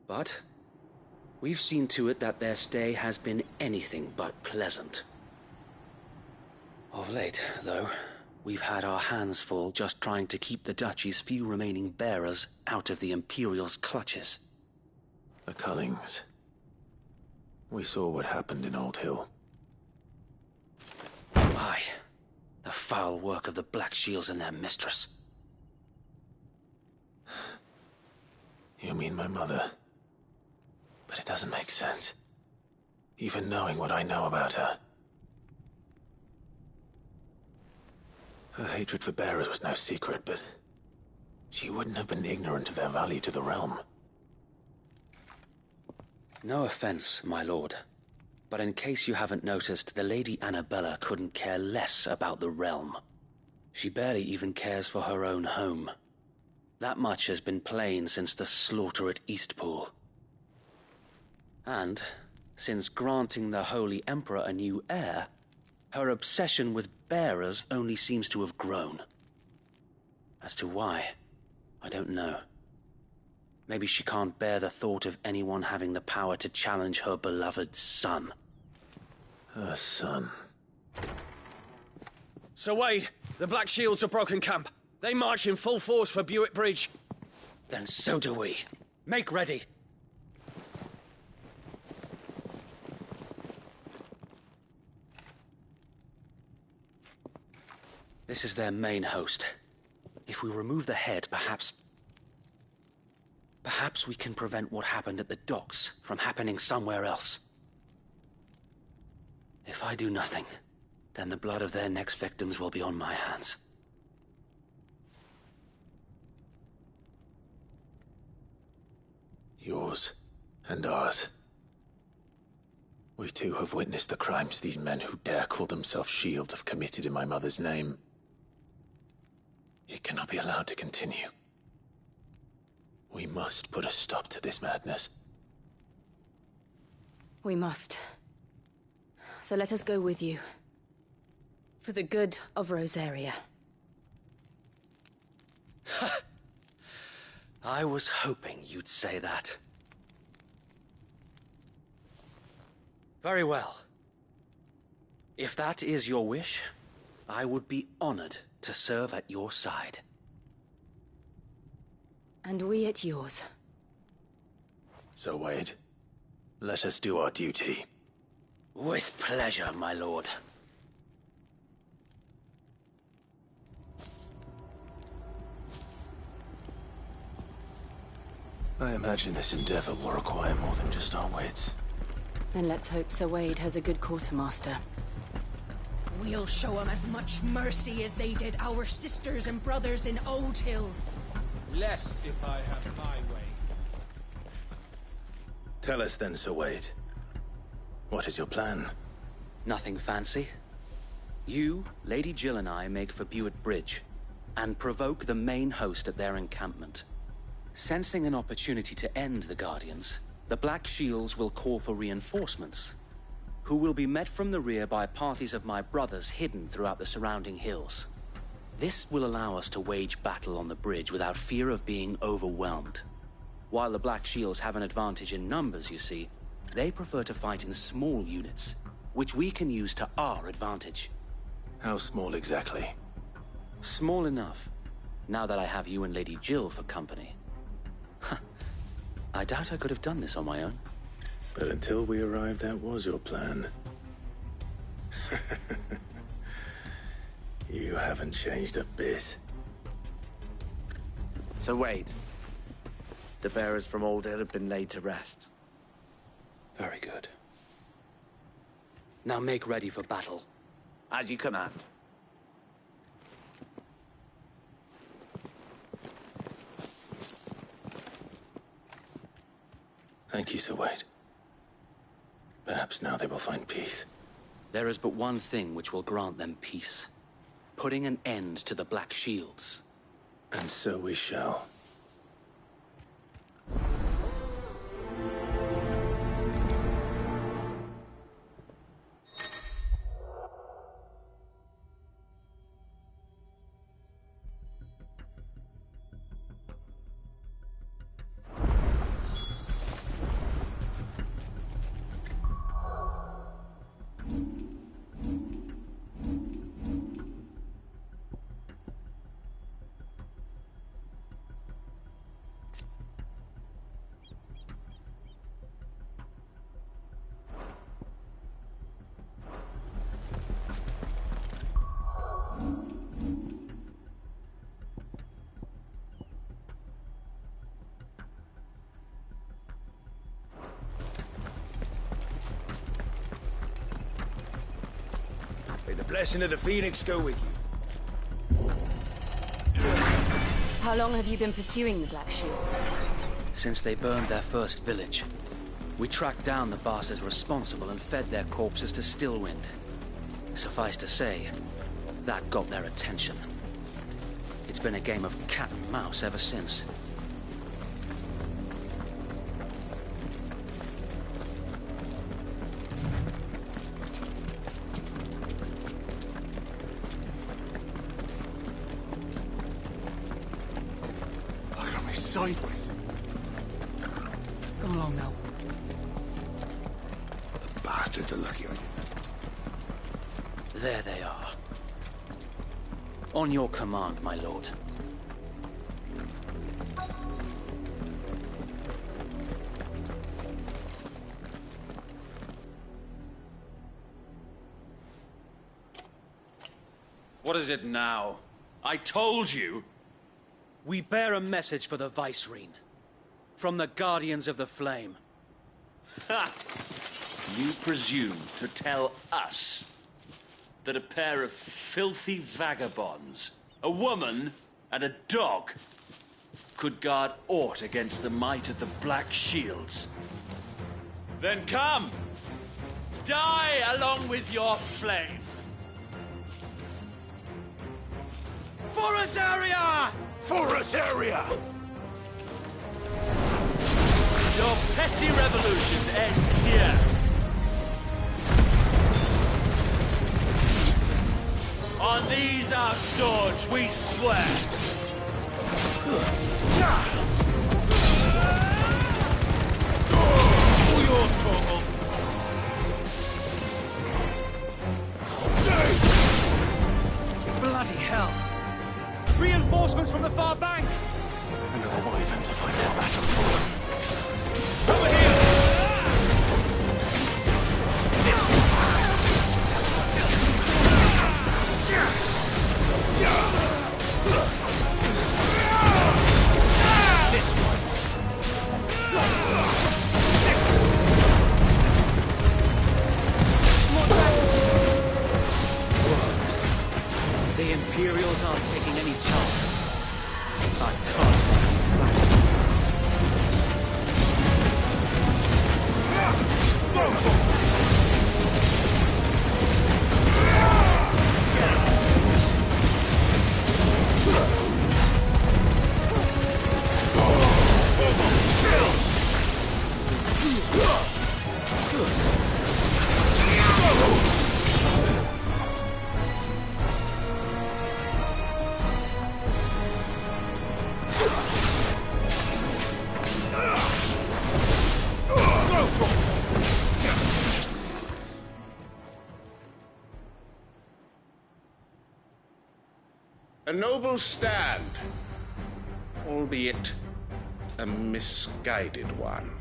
But we've seen to it that their stay has been anything but pleasant. Of late, though, we've had our hands full just trying to keep the Duchy's few remaining bearers out of the Imperial's clutches. The Cullings. We saw what happened in Old Hill. Aye. The foul work of the Black Shields and their mistress. You mean my mother? But it doesn't make sense. Even knowing what I know about her. Her hatred for bearers was no secret, but she wouldn't have been ignorant of their value to the realm. No offense, my lord, but in case you haven't noticed, the Lady Annabella couldn't care less about the realm. She barely even cares for her own home. That much has been plain since the slaughter at Eastpool. And, since granting the Holy Emperor a new heir, her obsession with bearers only seems to have grown. As to why, I don't know. Maybe she can't bear the thought of anyone having the power to challenge her beloved son. Her son. Sir Wade, the Black Shields have broken camp. They march in full force for Buick Bridge. Then so do we. Make ready. This is their main host. If we remove the head, perhaps we can prevent what happened at the docks from happening somewhere else. If I do nothing, then the blood of their next victims will be on my hands. Yours and ours. We too have witnessed the crimes these men who dare call themselves shields have committed in my mother's name. It cannot be allowed to continue. We must put a stop to this madness. We must. So let us go with you. For the good of Rosaria. I was hoping you'd say that. Very well. If that is your wish, I would be honored to serve at your side. And we at yours. So, Wade, let us do our duty. With pleasure, my lord. I imagine this endeavor will require more than just our wits. Then let's hope Sir Wade has a good quartermaster. We'll show them as much mercy as they did our sisters and brothers in Old Hill. Less if I have my way. Tell us then, Sir Wade. What is your plan? Nothing fancy. You, Lady Jill and I make for Buett Bridge, and provoke the main host at their encampment. Sensing an opportunity to end the Guardians, the Black Shields will call for reinforcements, who will be met from the rear by parties of my brothers hidden throughout the surrounding hills. This will allow us to wage battle on the bridge without fear of being overwhelmed. While the Black Shields have an advantage in numbers, you see, they prefer to fight in small units, which we can use to our advantage. How small exactly? Small enough, now that I have you and Lady Jill for company. I doubt I could have done this on my own. But until we arrived, that was your plan. You haven't changed a bit. So Wade, the bearers from Old Hill have been laid to rest. Very good. Now make ready for battle. As you command. Thank you, Sir Wade. Perhaps now they will find peace. There is but one thing which will grant them peace. Putting an end to the Black Shields. And so we shall. May the blessing of the Phoenix go with you. How long have you been pursuing the Black Shields? Since they burned their first village. We tracked down the bastards responsible and fed their corpses to Stillwind. Suffice to say, that got their attention. It's been a game of cat and mouse ever since. Look at me sideways. Come along now. The bastards are lucky I didn't. There they are. On your command, my lord. What is it now? I told you! We bear a message for the Vicereine. From the Guardians of the Flame. Ha! You presume to tell us that a pair of filthy vagabonds, a woman and a dog, could guard aught against the might of the Black Shields? Then come! Die along with your flame! For Azaria! For Azaria! Your petty revolution ends here. On these our swords we swear. All yours, Torgal. Bloody hell! Reinforcements from the far bank! Another wyvern to find their battle for. Over here! This one. The Imperials aren't taking any chances. I can't let them flatter. A noble stand, albeit a misguided one.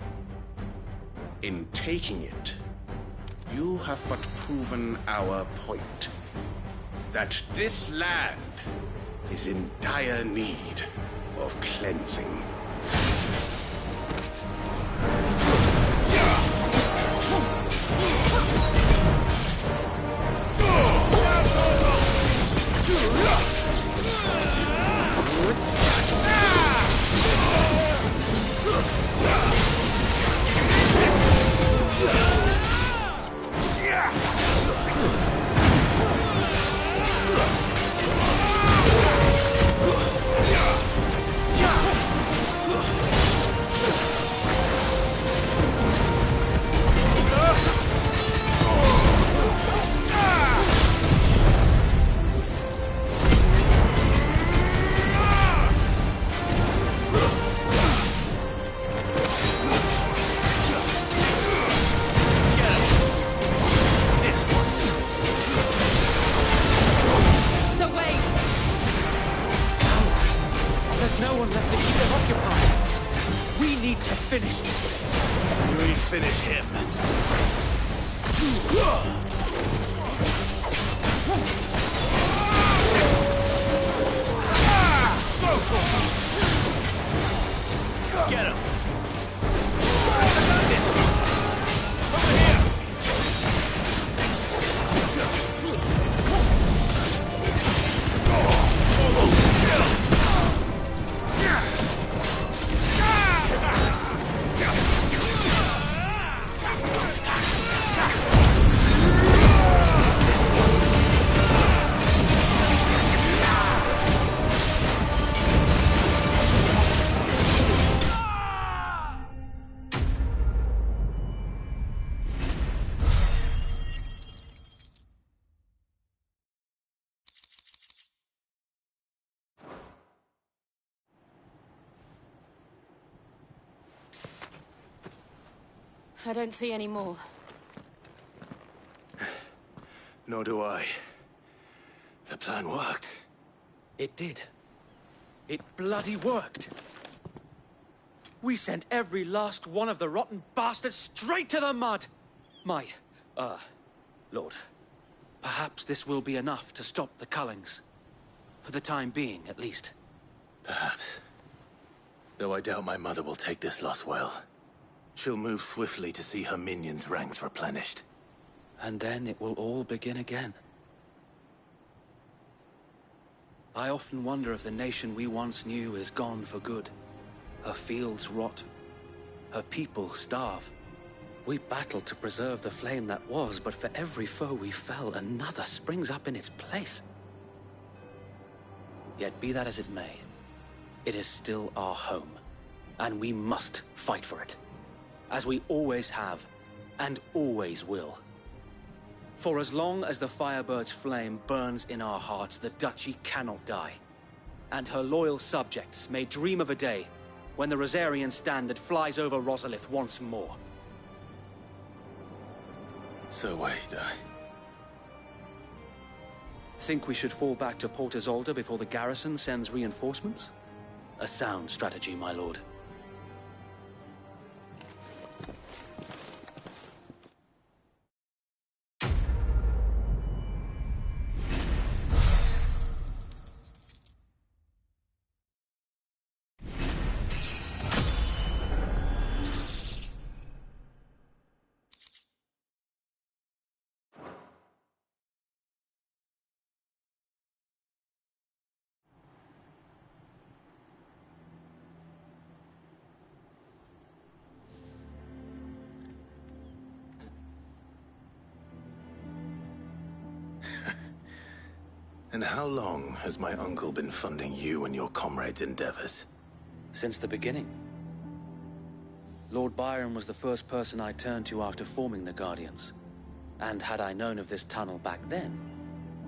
In taking it, you have but proven our point. That this land is in dire need of cleansing. I don't see any more. Nor do I. The plan worked. It did. It bloody worked. We sent every last one of the rotten bastards straight to the mud! Lord, perhaps this will be enough to stop the Cullings. For the time being, at least. Perhaps. Though I doubt my mother will take this loss well. She'll move swiftly to see her minions' ranks replenished. And then it will all begin again. I often wonder if the nation we once knew is gone for good. Her fields rot. Her people starve. We battled to preserve the flame that was, but for every foe we fell, another springs up in its place. Yet be that as it may, it is still our home, and we must fight for it. As we always have, and always will. For as long as the Firebird's flame burns in our hearts, the Duchy cannot die. And her loyal subjects may dream of a day when the Rosarian standard flies over Rosalith once more. So wait, Think we should fall back to Port Isolde before the garrison sends reinforcements? A sound strategy, my lord. And how long has my uncle been funding you and your comrades' endeavors? Since the beginning. Lord Byron was the first person I turned to after forming the Guardians. And had I known of this tunnel back then,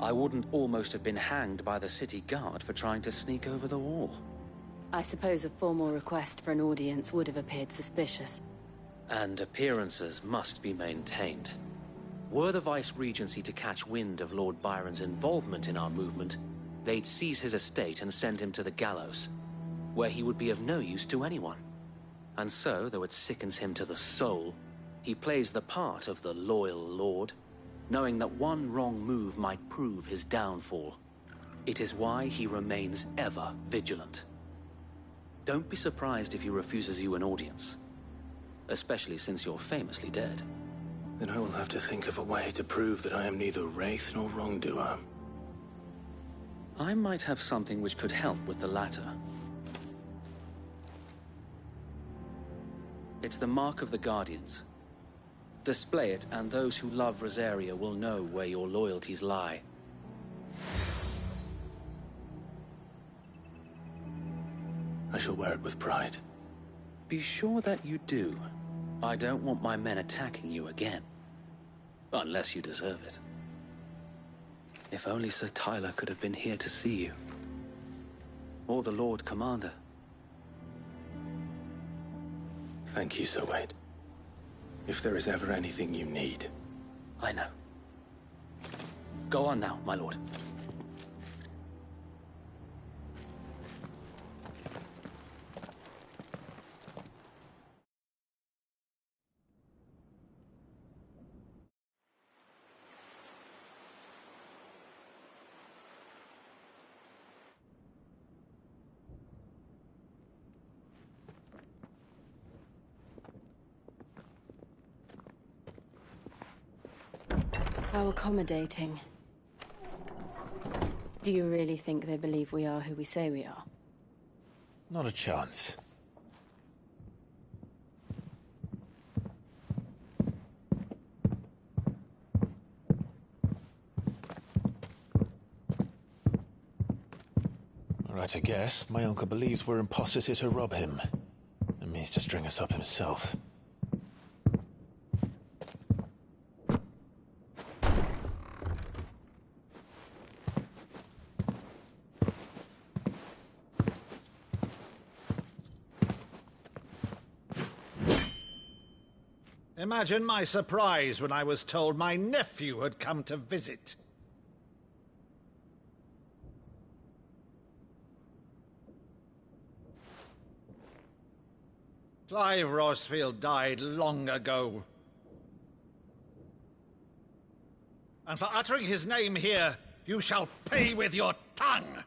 I wouldn't almost have been hanged by the city guard for trying to sneak over the wall. I suppose a formal request for an audience would have appeared suspicious. And appearances must be maintained. Were the Vice-Regency to catch wind of Lord Byron's involvement in our movement, they'd seize his estate and send him to the gallows, where he would be of no use to anyone. And so, though it sickens him to the soul, he plays the part of the loyal lord, knowing that one wrong move might prove his downfall. It is why he remains ever vigilant. Don't be surprised if he refuses you an audience, especially since you're famously dead. Then I will have to think of a way to prove that I am neither wraith nor wrongdoer. I might have something which could help with the latter. It's the Mark of the Guardians. Display it, and those who love Rosaria will know where your loyalties lie. I shall wear it with pride. Be sure that you do. I don't want my men attacking you again. Unless you deserve it. If only Sir Tyler could have been here to see you. Or the Lord Commander. Thank you, Sir Wade. If there is ever anything you need. I know. Go on now, my lord. How accommodating. Do you really think they believe we are who we say we are? Not a chance. Right, I guess. My uncle believes we're imposters here to rob him. And means to string us up himself. Imagine my surprise when I was told my nephew had come to visit. Clive Rosfield died long ago. And for uttering his name here, you shall pay with your tongue!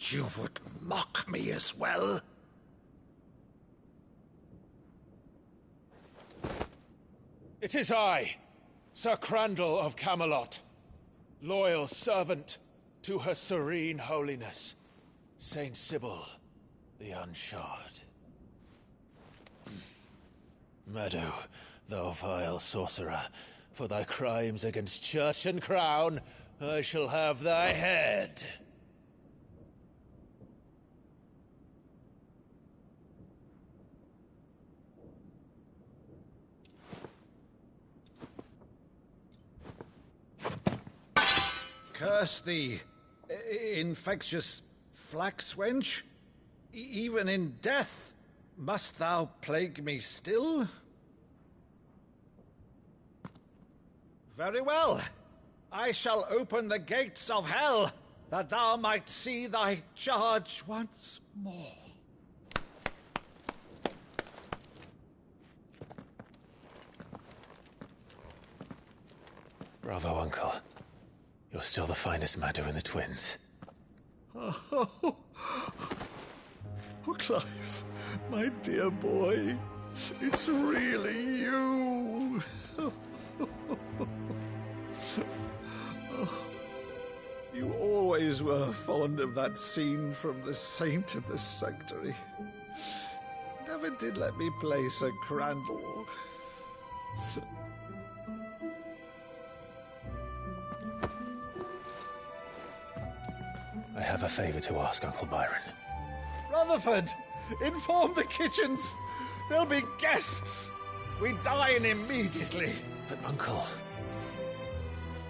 You would mock me as well? It is I, Sir Crandall of Camelot, loyal servant to Her Serene Holiness, Saint Sybil the Unshod. Meadow, thou vile sorcerer, for thy crimes against church and crown, I shall have thy head. Curse thee, infectious flax wench. Even in death, must thou plague me still? Very well. I shall open the gates of hell, that thou might see thy charge once more. Bravo, Uncle. You're still the finest Maddo in the twins. Oh, Clive, my dear boy, it's really you. You always were fond of that scene from The Saint in the Sanctuary. Never did let me play Sir Crandall. I have a favor to ask, Uncle Byron. Rutherford, inform the kitchens. There'll be guests. We dine immediately. But, Uncle...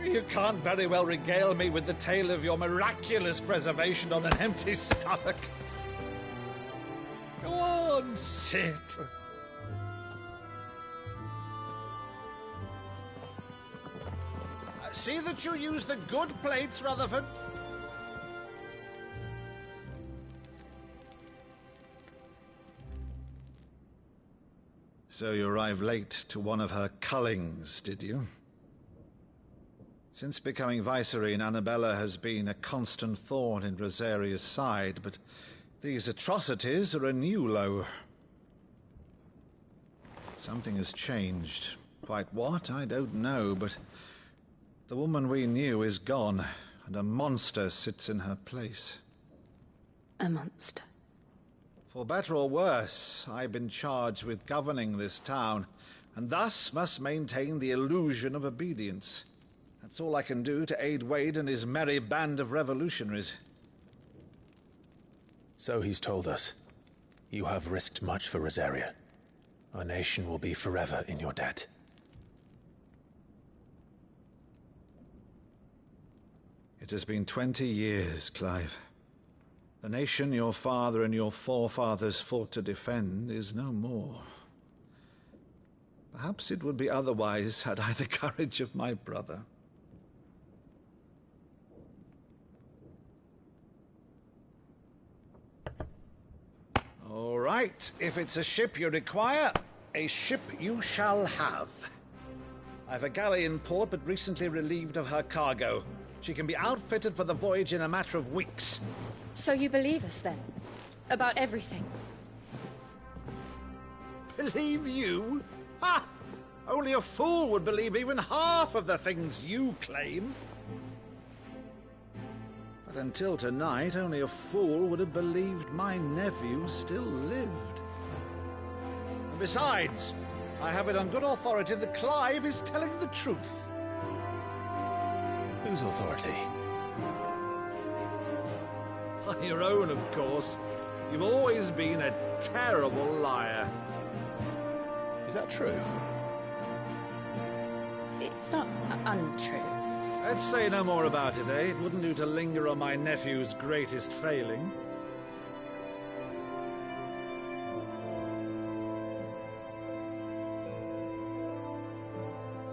You can't very well regale me with the tale of your miraculous preservation on an empty stomach. Go on, sit. See that you use the good plates, Rutherford. So you arrived late to one of her cullings, did you? Since becoming Vicereine, Annabella has been a constant thorn in Rosaria's side, but these atrocities are a new low. Something has changed. Quite what, I don't know, but the woman we knew is gone, and a monster sits in her place. A monster? For better or worse, I've been charged with governing this town, and thus must maintain the illusion of obedience. That's all I can do to aid Wade and his merry band of revolutionaries. So he's told us. You have risked much for Rosaria. Our nation will be forever in your debt. It has been 20 years, Clive. The nation your father and your forefathers fought to defend is no more. Perhaps it would be otherwise had I the courage of my brother. All right, if it's a ship you require, a ship you shall have. I've a galley in port, but recently relieved of her cargo. She can be outfitted for the voyage in a matter of weeks. So you believe us, then? About everything? Believe you? Ha! Only a fool would believe even half of the things you claim. But until tonight, only a fool would have believed my nephew still lived. And besides, I have it on good authority that Clive is telling the truth. Whose authority? Your own, of course. You've always been a terrible liar. Is that true? It's not untrue. Let's say no more about it, eh? It wouldn't do to linger on my nephew's greatest failing.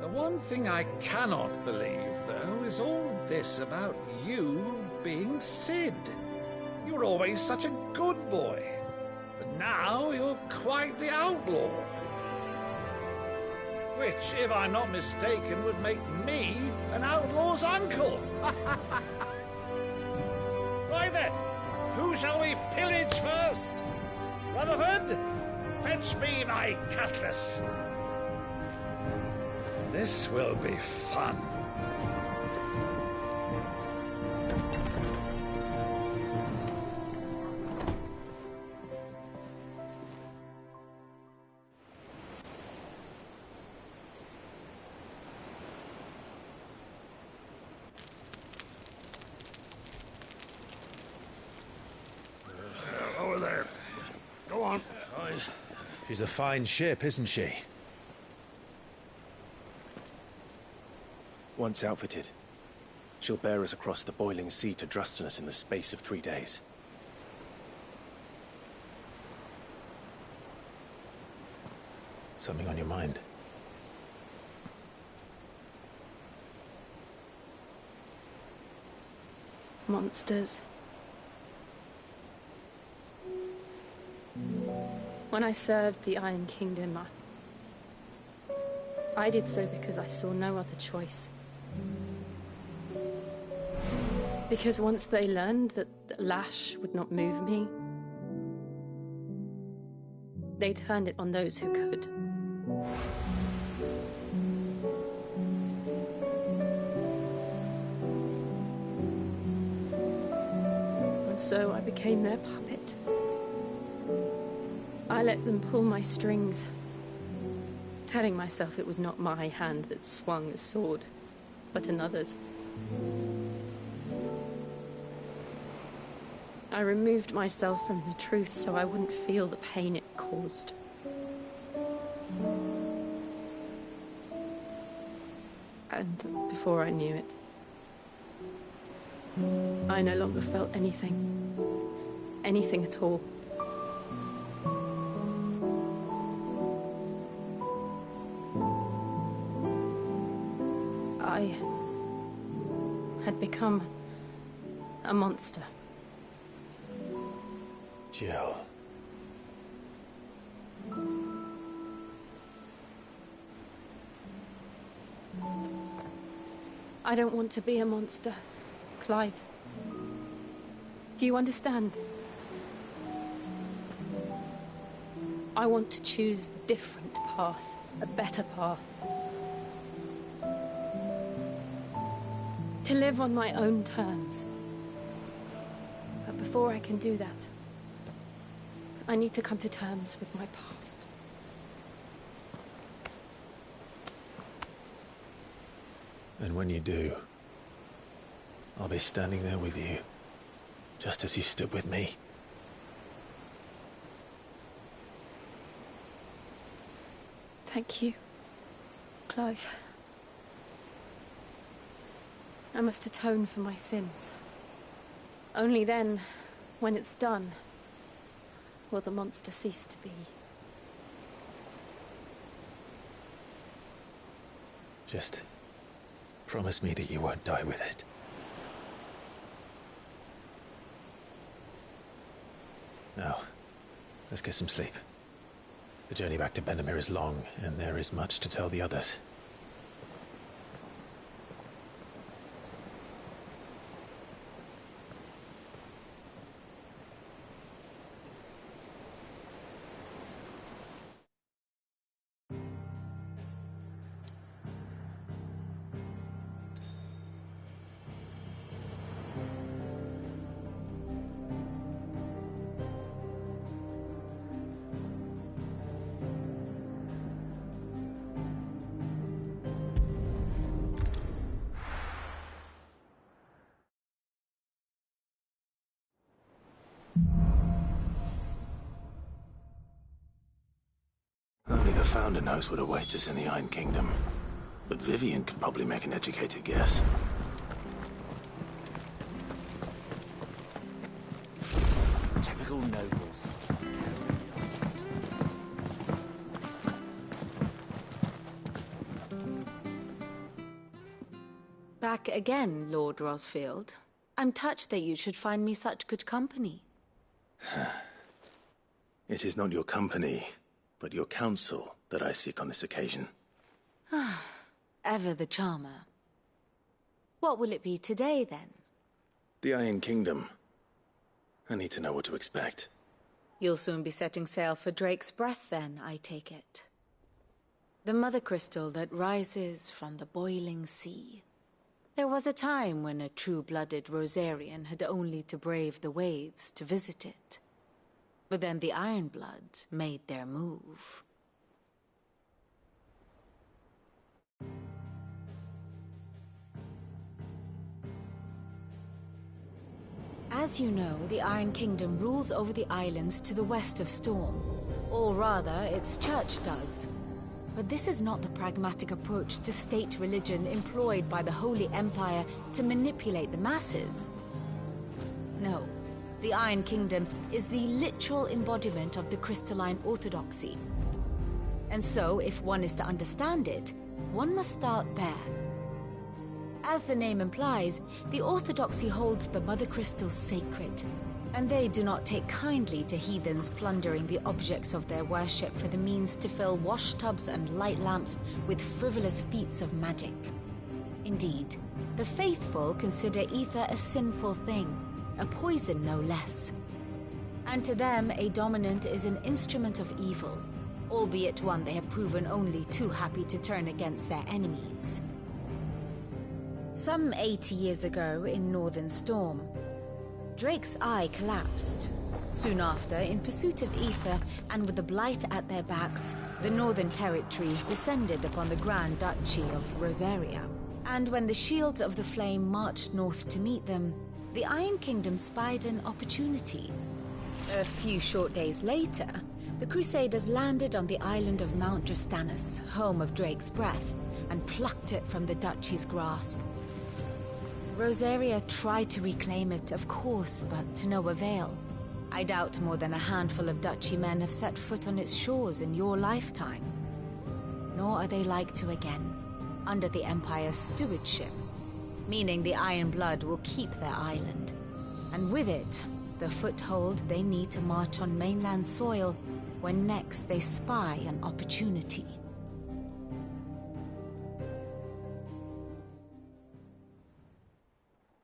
The one thing I cannot believe, though, is all this about you being Cid. You were always such a good boy, but now you're quite the outlaw. Which, if I'm not mistaken, would make me an outlaw's uncle. Right then, who shall we pillage first? Rutherford, fetch me my cutlass. This will be fun. Over there. Go on. She's a fine ship, isn't she? Once outfitted, she'll bear us across the boiling sea to Drustinus in the space of 3 days. Something on your mind? Monsters. When I served the Iron Kingdom, I did so because I saw no other choice. Because once they learned that the lash would not move me, they turned it on those who could. And so I became their puppet. I let them pull my strings, telling myself it was not my hand that swung the sword, but another's. I removed myself from the truth so I wouldn't feel the pain it caused. And before I knew it, I no longer felt anything. Anything at all. I had become a monster. Jill. I don't want to be a monster, Clive. Do you understand? I want to choose a different path, a better path. To live on my own terms. But before I can do that, I need to come to terms with my past. And when you do, I'll be standing there with you, just as you stood with me. Thank you, Clive. I must atone for my sins. Only then, when it's done, will the monster cease to be. Just promise me that you won't die with it. Now, let's get some sleep. The journey back to Benamir is long, and there is much to tell the others. Only the Founder knows what awaits us in the Iron Kingdom. But Vivian could probably make an educated guess. Typical nobles. Back again, Lord Rosfield. I'm touched that you should find me such good company. It is not your company, but your counsel that I seek on this occasion. Ever the charmer. What will it be today, then? The Iron Kingdom. I need to know what to expect. You'll soon be setting sail for Drake's Breath, then, I take it. The mother crystal that rises from the boiling sea. There was a time when a true-blooded Rosarian had only to brave the waves to visit it. But then the Ironblood made their move. As you know, the Iron Kingdom rules over the islands to the west of Storm. Or rather, its church does. But this is not the pragmatic approach to state religion employed by the Holy Empire to manipulate the masses. No. The Iron Kingdom is the literal embodiment of the crystalline orthodoxy. And so, if one is to understand it, one must start there. As the name implies, the orthodoxy holds the Mother Crystals sacred, and they do not take kindly to heathens plundering the objects of their worship for the means to fill washtubs and light lamps with frivolous feats of magic. Indeed, the faithful consider ether a sinful thing, a poison no less. And to them, a dominant is an instrument of evil, albeit one they have proven only too happy to turn against their enemies. Some 80 years ago in Northern Storm, Drake's Eye collapsed. Soon after, in pursuit of ether and with the Blight at their backs, the Northern Territories descended upon the Grand Duchy of Rosaria. And when the Shields of the Flame marched north to meet them, the Iron Kingdom spied an opportunity. A few short days later, The Crusaders landed on the island of Mount Justanus, home of Drake's Breath, and plucked it from the Duchy's grasp. Rosaria tried to reclaim it, of course, but to no avail. I doubt more than a handful of Duchy men have set foot on its shores in your lifetime. Nor are they like to again, under the Empire's stewardship, meaning the Iron Blood will keep their island, and with it, the foothold they need to march on mainland soil when next they spy an opportunity.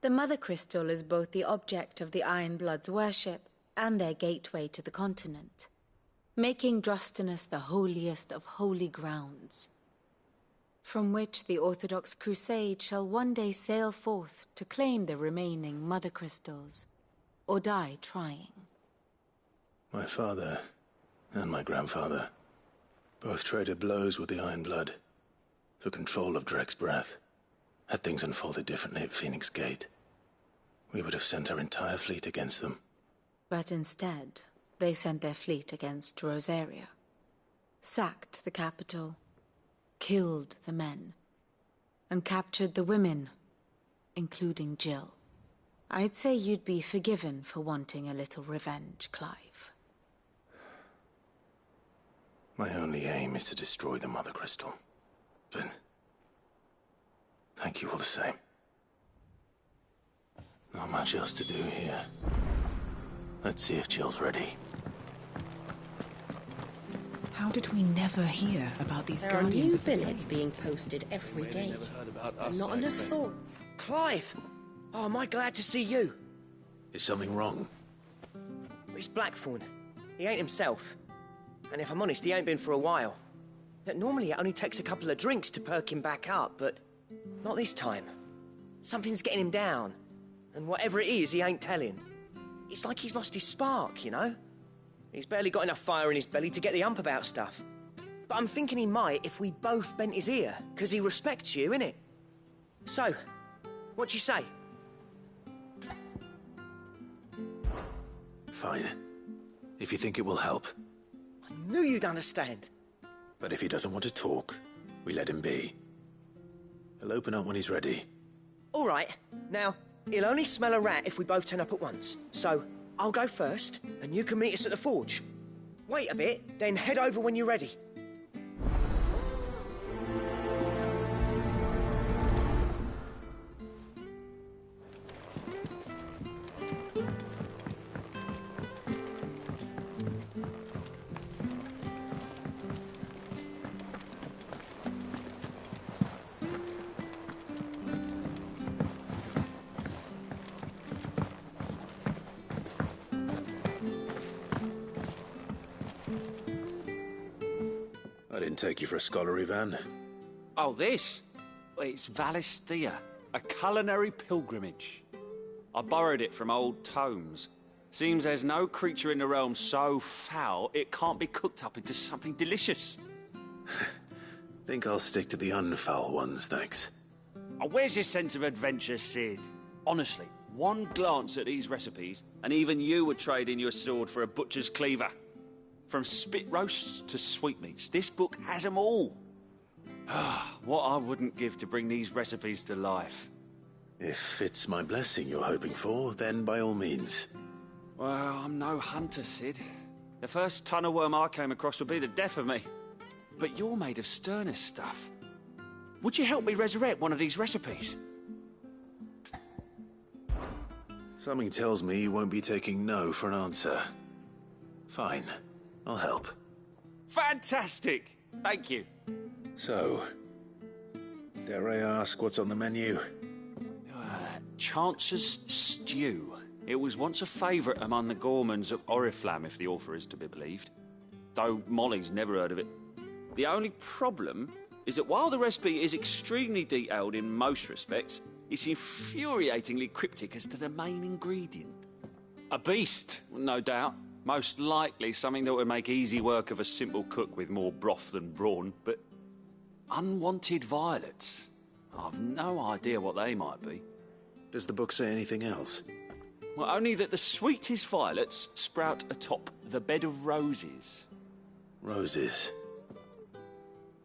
The Mother Crystal is both the object of the Iron Blood's worship and their gateway to the continent, making Drostanus the holiest of holy grounds, from which the Orthodox Crusade shall one day sail forth to claim the remaining Mother Crystals, or die trying. My father and my grandfather both traded blows with the Iron Blood for control of Drake's Breath. Had things unfolded differently at Phoenix Gate, we would have sent our entire fleet against them. But instead, they sent their fleet against Rosaria, sacked the capital, killed the men, and captured the women, including Jill. I'd say you'd be forgiven for wanting a little revenge, Clive. My only aim is to destroy the Mother Crystal. But thank you all the same. Not much else to do here. Let's see if Jill's ready. How did we never hear about these There are Guardians new of the billets being posted every day. Not enough thought. Clive! Oh, am I glad to see you? Is something wrong? It's Blackthorn. He ain't himself. And if I'm honest, he ain't been for a while. Normally it only takes a couple of drinks to perk him back up, but not this time. Something's getting him down. And whatever it is, he ain't telling. It's like he's lost his spark, you know? He's barely got enough fire in his belly to get the ump about stuff. But I'm thinking he might if we both bent his ear, because he respects you, innit? So, what you say? Fine. If you think it will help. I knew you'd understand. But if he doesn't want to talk, we let him be. He'll open up when he's ready. All right. Now, he'll only smell a rat if we both turn up at once. So, I'll go first, and you can meet us at the forge. Wait a bit, then head over when you're ready. I didn't take you for a scholar, Ivan. Oh, this? It's Valisthea, a culinary pilgrimage. I borrowed it from old tomes. Seems there's no creature in the realm so foul it can't be cooked up into something delicious. Think I'll stick to the unfoul ones, thanks. Oh, where's your sense of adventure, Sid? Honestly, one glance at these recipes, and even you would trade in your sword for a butcher's cleaver. From spit roasts to sweetmeats, this book has them all. What I wouldn't give to bring these recipes to life. If it's my blessing you're hoping for, then by all means. Well, I'm no hunter, Sid. The first tunnel worm I came across would be the death of me. But you're made of sterner stuff. Would you help me resurrect one of these recipes? Something tells me you won't be taking no for an answer. Fine. I'll help. Fantastic! Thank you. So, dare I ask what's on the menu? Chance's Stew. It was once a favourite among the Gormans of Oriflamme, if the author is to be believed. Though Molly's never heard of it. The only problem is that while the recipe is extremely detailed in most respects, it's infuriatingly cryptic as to the main ingredient. A beast, no doubt. Most likely something that would make easy work of a simple cook with more broth than brawn, but unwanted violets. I've no idea what they might be. Does the book say anything else? Well, only that the sweetest violets sprout atop the bed of roses. Roses.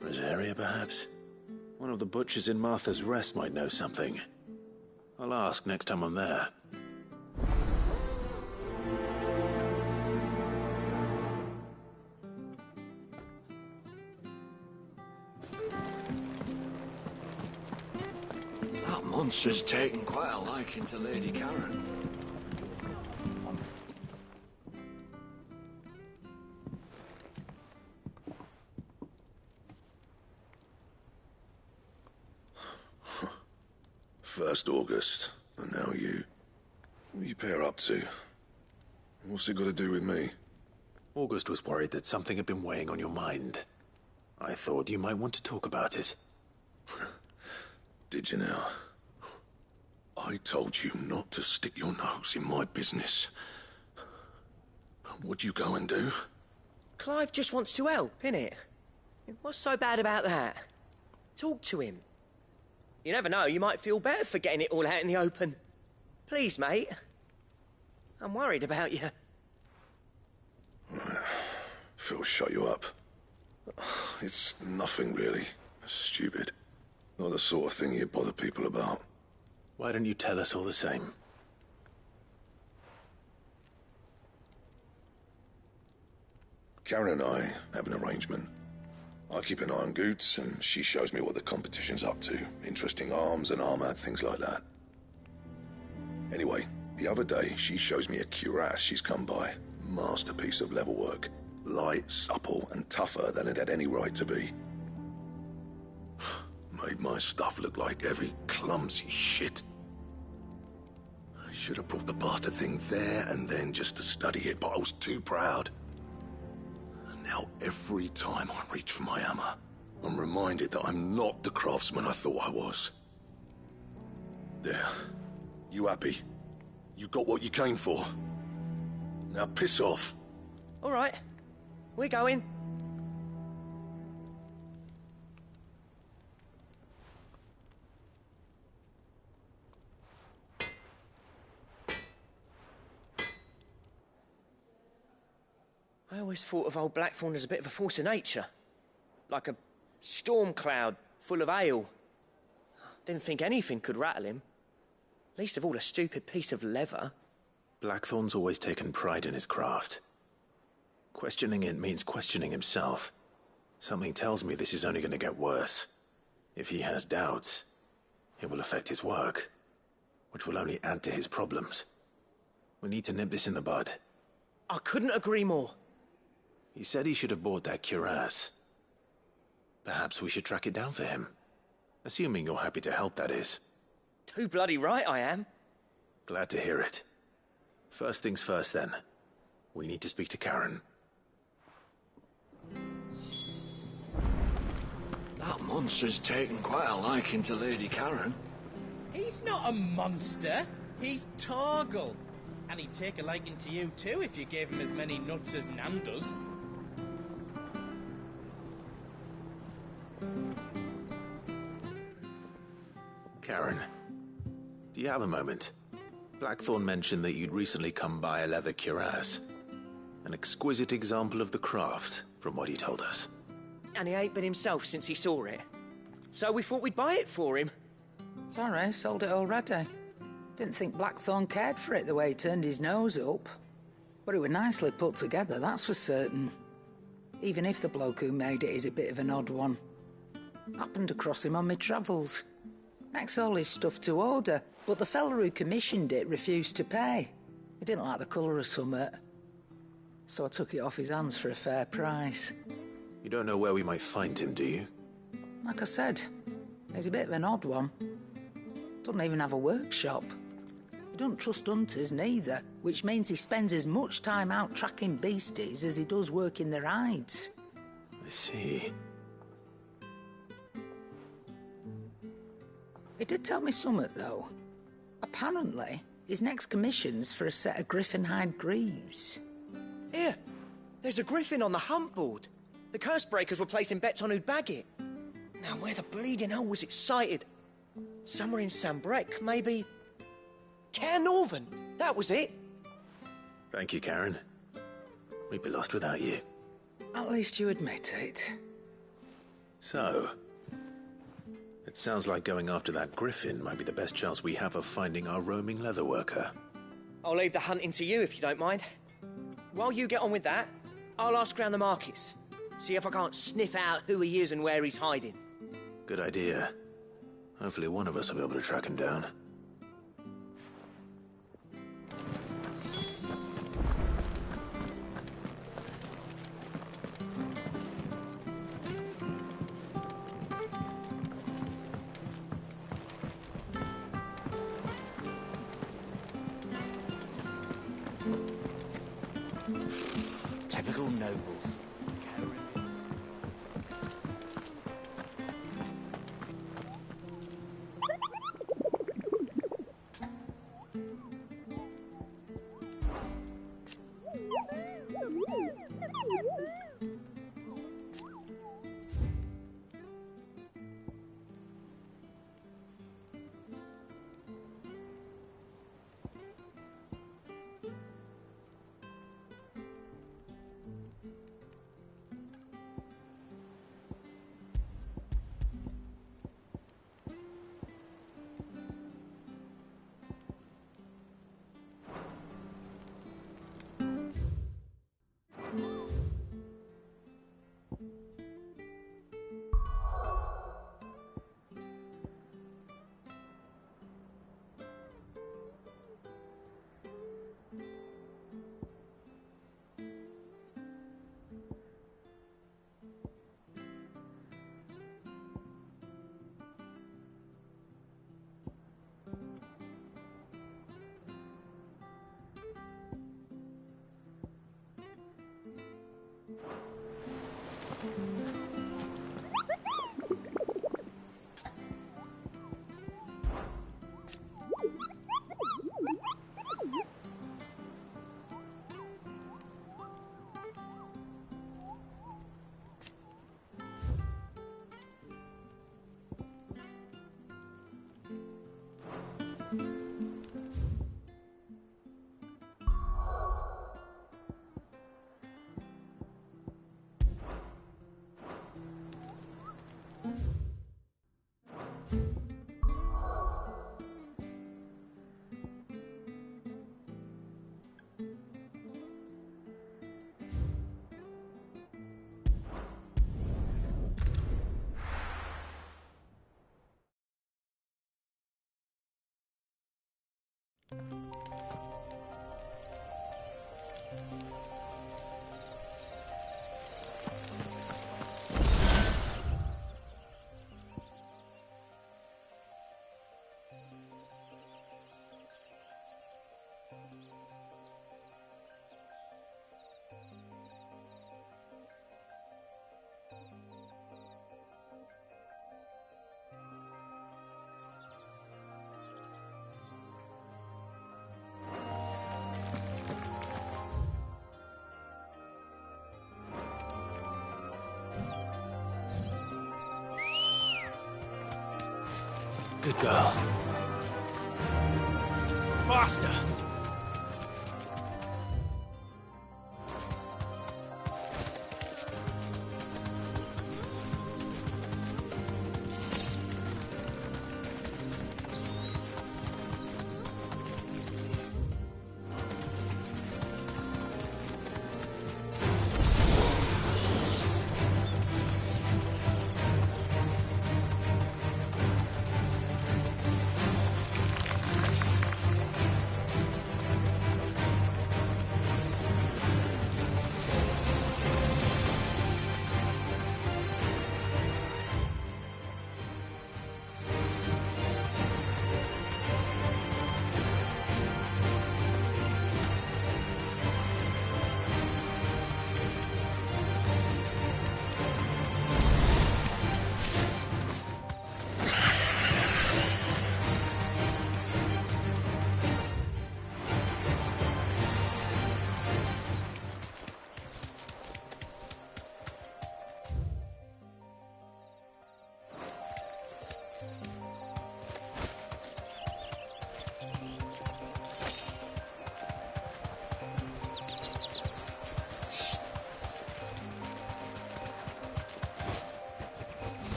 Rosaria, perhaps? One of the butchers in Martha's Rest might know something. I'll ask next time I'm there. That monster's taken quite a liking to Lady Karen. First August, and now you. What are you pair up to? What's it got to do with me? August was worried that something had been weighing on your mind. I thought you might want to talk about it. Did you now? I told you not to stick your nose in my business. What'd you go and do? Clive just wants to help, innit? What's so bad about that? Talk to him. You never know, you might feel better for getting it all out in the open. Please, mate. I'm worried about you. Phil shut you up. It's nothing, really. Stupid. Not the sort of thing you bother people about. Why don't you tell us all the same? Karen and I have an arrangement. I keep an eye on Goots, and she shows me what the competition's up to. Interesting arms and armor, things like that. Anyway, the other day, she shows me a cuirass she's come by. Masterpiece of level work. Light, supple, and tougher than it had any right to be. Made my stuff look like every clumsy shit. I should have brought the bastard thing there and then just to study it, but I was too proud. Now, every time I reach for my hammer, I'm reminded that I'm not the craftsman I thought I was. There. You happy? You got what you came for? Now piss off. All right. We're going. I always thought of old Blackthorn as a bit of a force of nature. Like a storm cloud full of ale. Didn't think anything could rattle him. Least of all a stupid piece of leather. Blackthorn's always taken pride in his craft. Questioning it means questioning himself. Something tells me this is only going to get worse. If he has doubts, it will affect his work, which will only add to his problems. We need to nip this in the bud. I couldn't agree more. He said he should have bought that cuirass. Perhaps we should track it down for him. Assuming you're happy to help, that is. Too bloody right I am. Glad to hear it. First things first, then. We need to speak to Karen. That monster's taken quite a liking to Lady Karen. He's not a monster. He's Torgal. And he'd take a liking to you too if you gave him as many nuts as Nan does. Karen, do you have a moment? Blackthorn mentioned that you'd recently come by a leather cuirass. An exquisite example of the craft, from what he told us. And he ain't been himself since he saw it. So we thought we'd buy it for him. Sorry, sold it already. Didn't think Blackthorn cared for it the way he turned his nose up. But it was nicely put together, that's for certain. Even if the bloke who made it is a bit of an odd one. Happened across him on my travels. Makes all his stuff to order, but the fella who commissioned it refused to pay. He didn't like the colour of summit. So I took it off his hands for a fair price. You don't know where we might find him, do you? Like I said, he's a bit of an odd one. Doesn't even have a workshop. He don't trust hunters neither, which means he spends as much time out tracking beasties as he does working their hides. I see. He did tell me something, though. Apparently, his next commission's for a set of griffin hide greaves. Here, there's a griffin on the hunt board. The curse breakers were placing bets on who'd bag it. Now, where the bleeding hell was it sighted? Somewhere in Sambrec, maybe... Caernarvon, that was it. Thank you, Karen. We'd be lost without you. At least you admit it. So, it sounds like going after that griffin might be the best chance we have of finding our roaming leatherworker. I'll leave the hunting to you if you don't mind. While you get on with that, I'll ask around the markets. See if I can't sniff out who he is and where he's hiding. Good idea. Hopefully one of us will be able to track him down. Typical nobles. Good girl. Faster!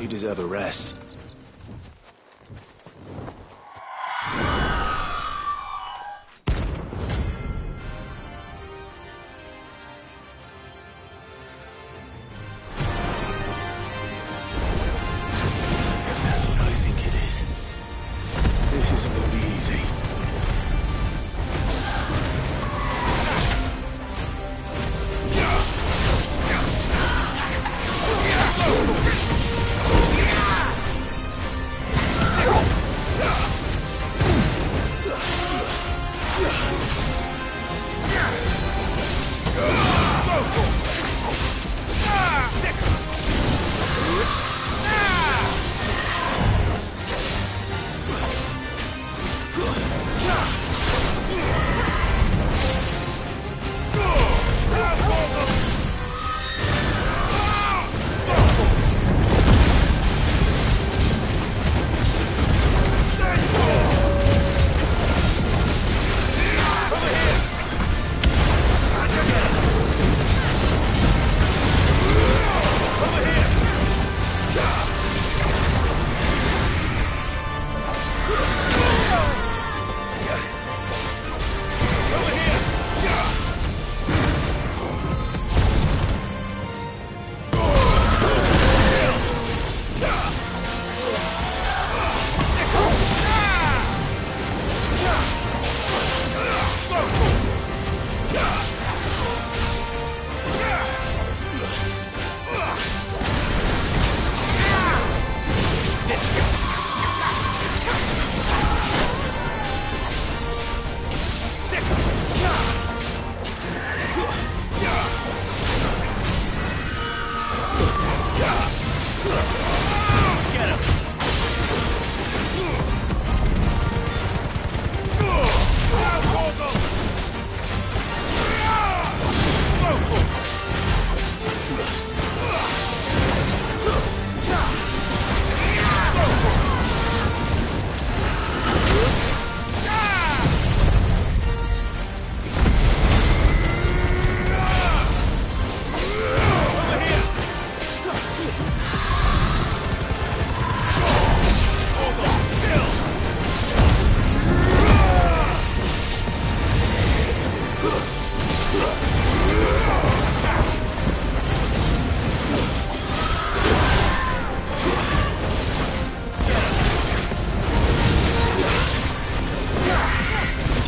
You deserve a rest. That's what I think it is. This isn't gonna be easy.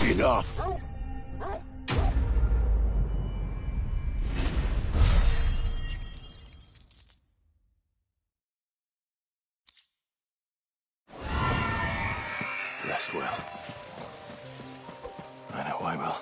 Enough! Rest well. I know I will.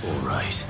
All right.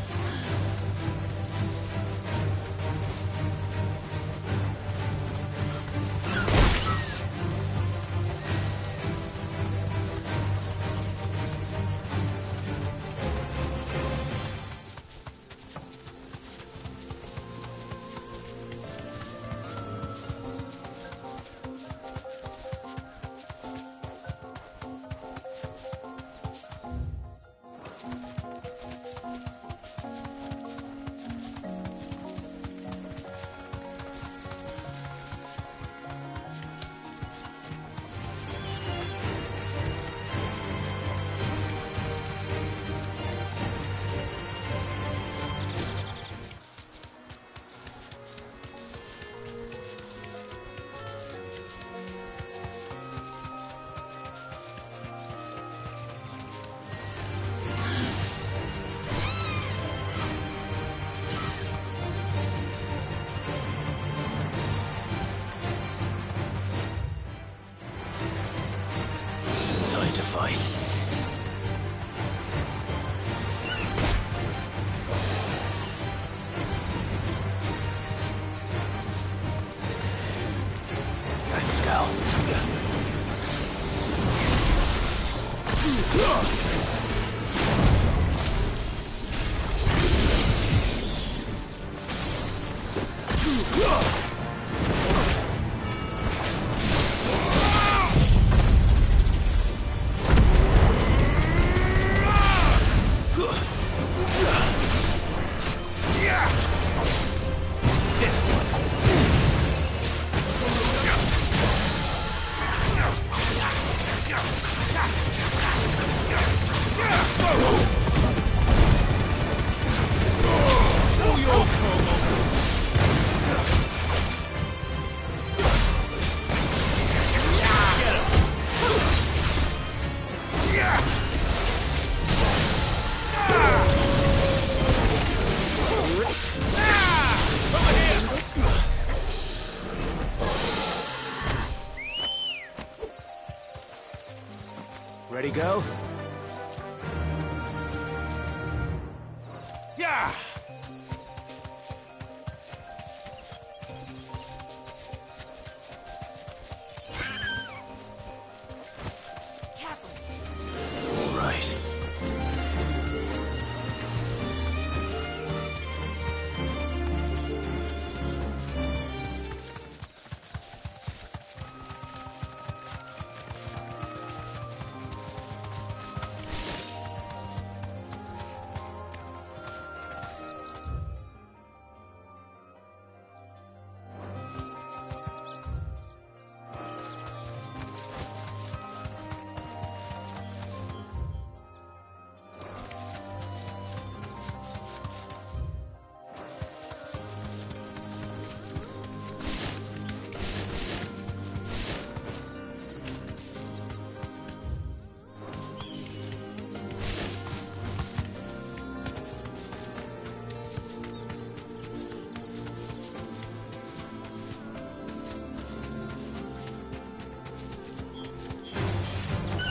Ready, girl? Yeah! All right.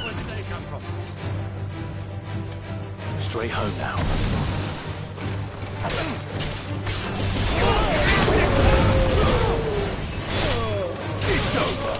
Where did they come from? Straight home now. It's over.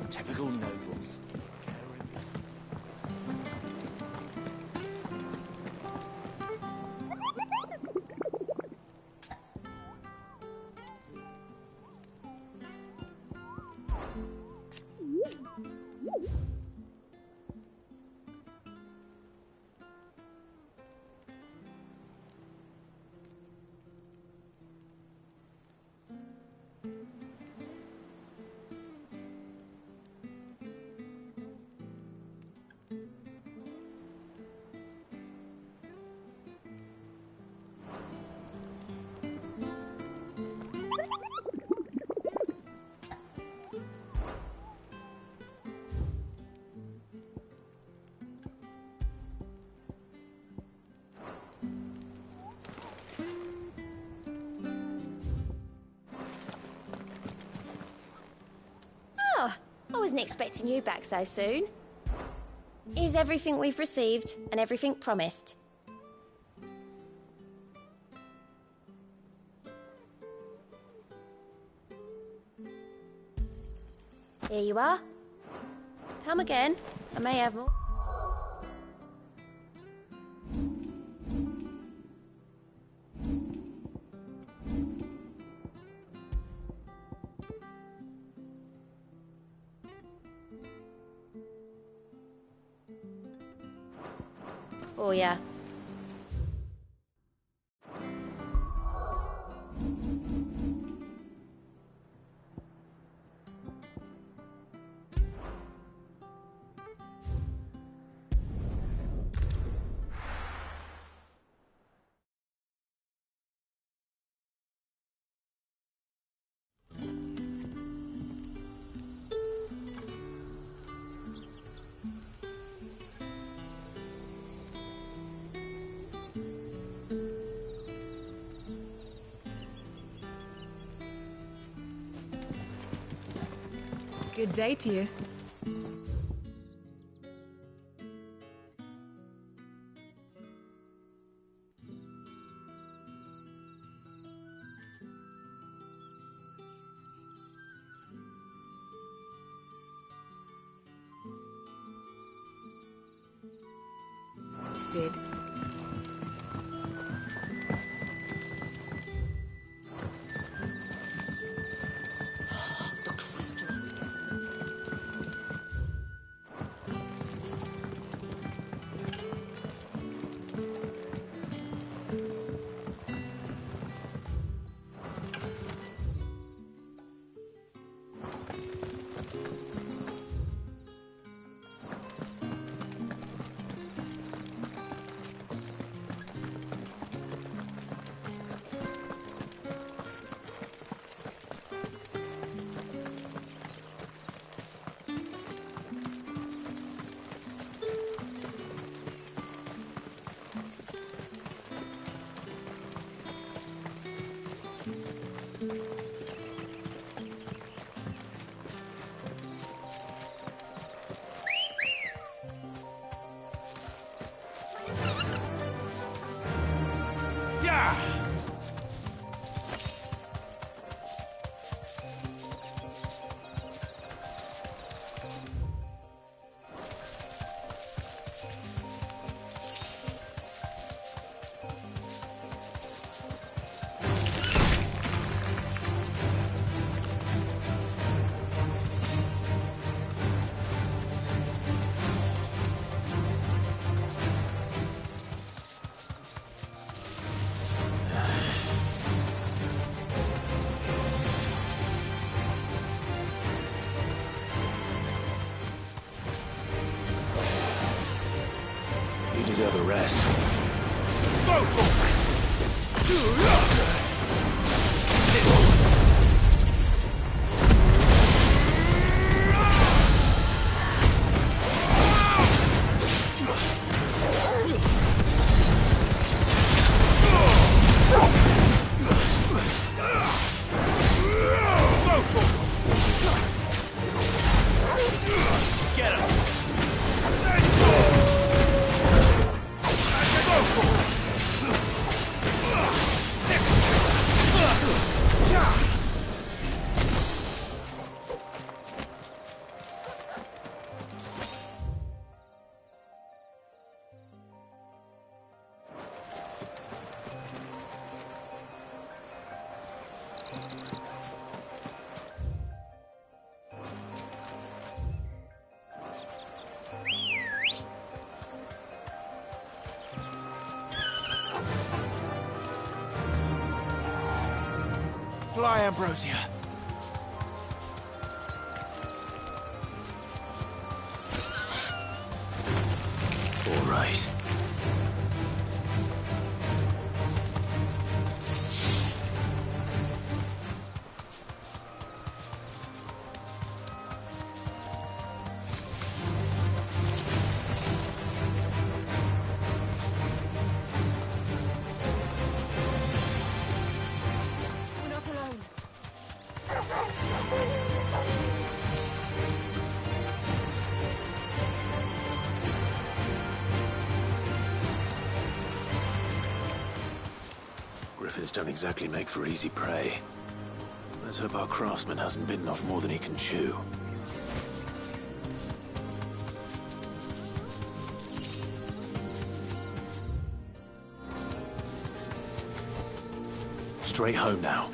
Typical nobles. wasn't expecting you back so soon. Is everything we've received and everything promised? Here you are. Come again. I may have more. For ya. Good day to you. Sid. You deserve a rest. Get him! Fly, Ambrosia. All right. Griffins don't exactly make for easy prey. Let's hope our craftsman hasn't bitten off more than he can chew. Straight home now.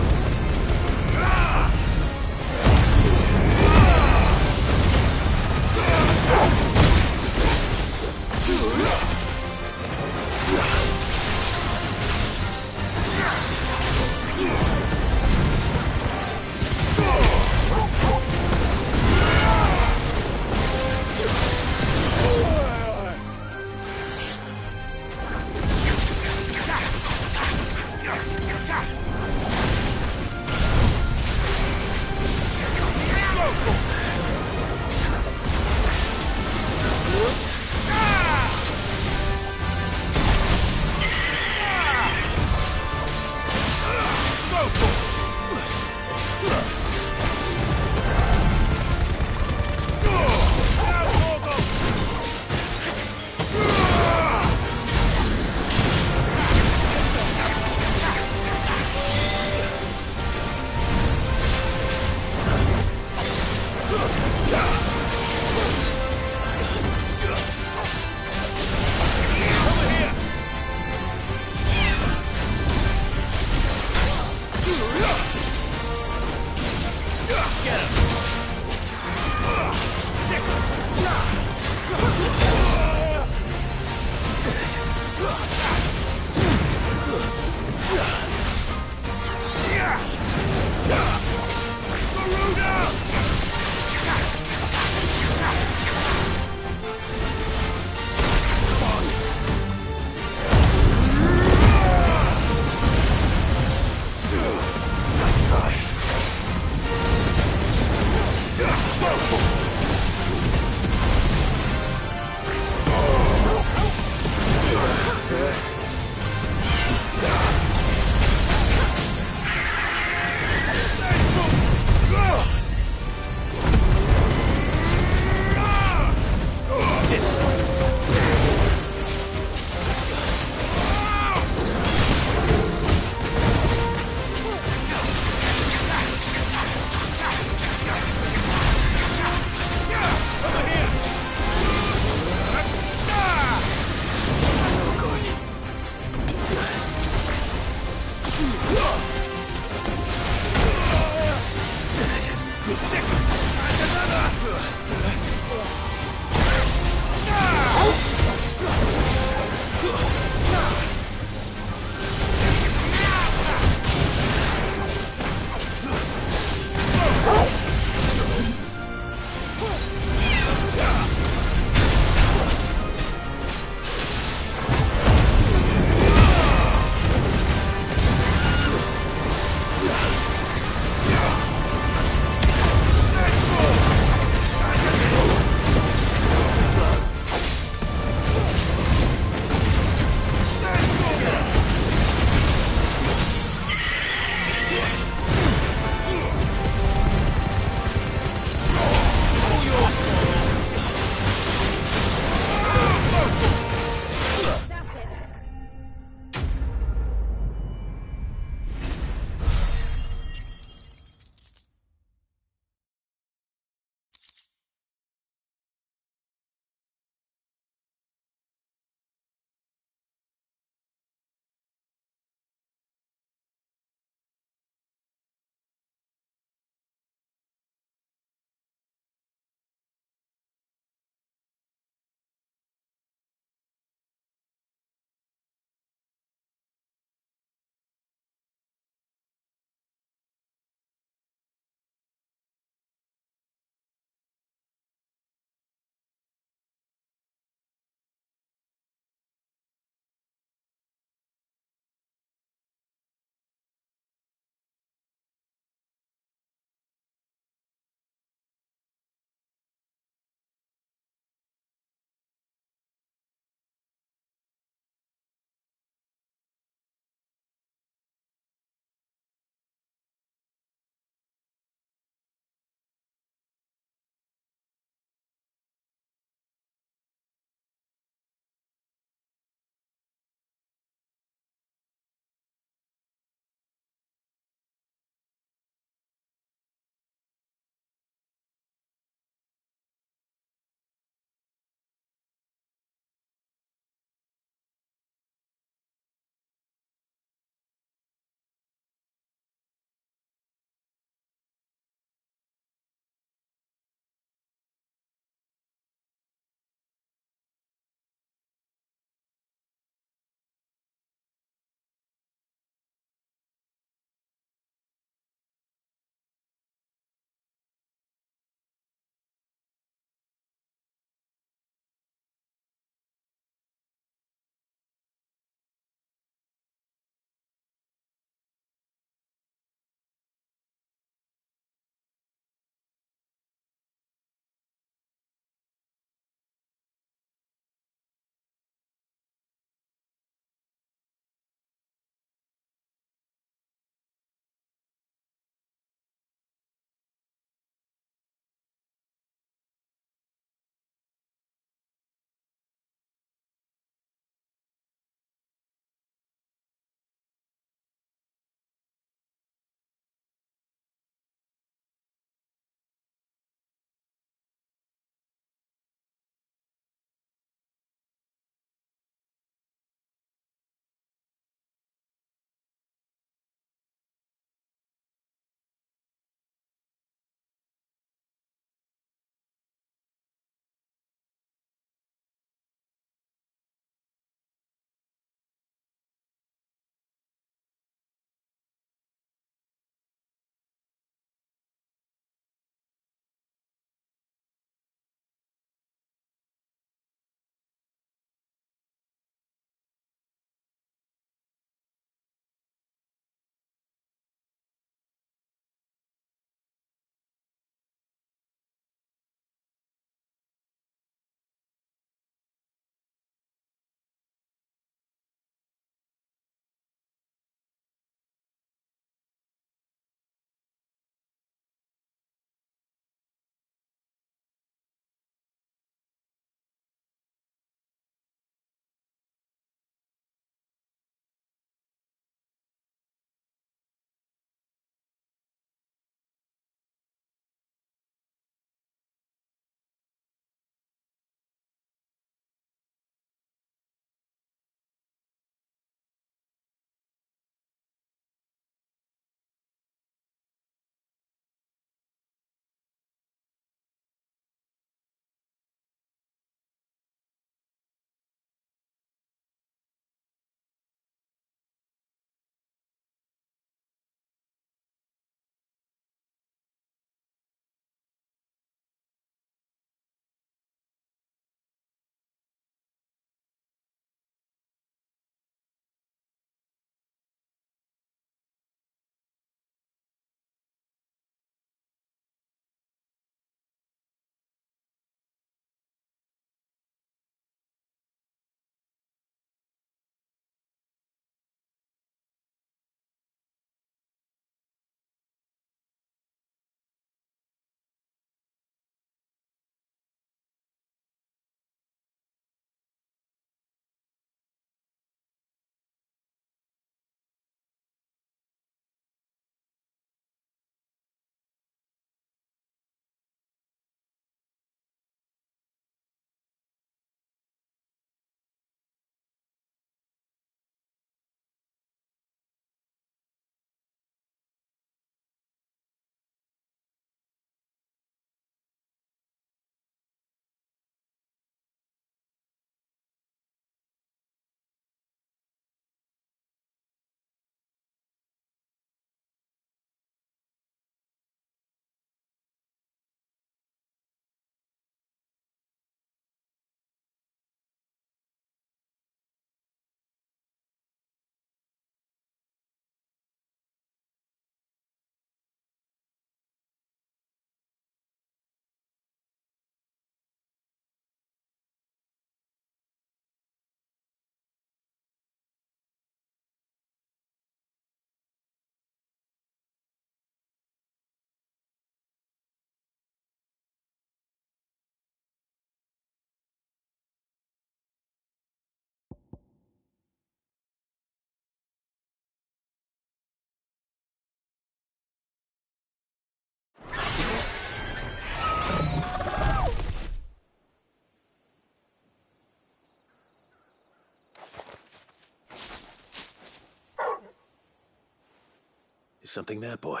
Is something there, boy?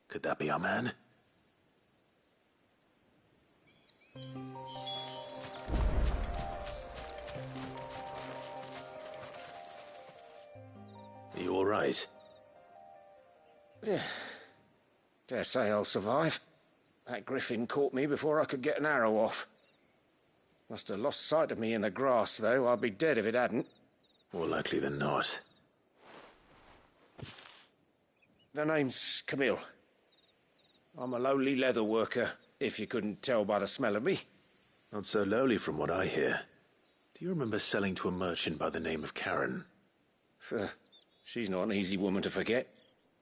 Could that be our man? Are you all right? Dare say I'll survive. That griffin caught me before I could get an arrow off. Must have lost sight of me in the grass, though. I'd be dead if it hadn't. More likely than not. The name's Camille. I'm a lowly leather worker, if you couldn't tell by the smell of me. Not so lowly from what I hear. Do you remember selling to a merchant by the name of Karen? She's not an easy woman to forget.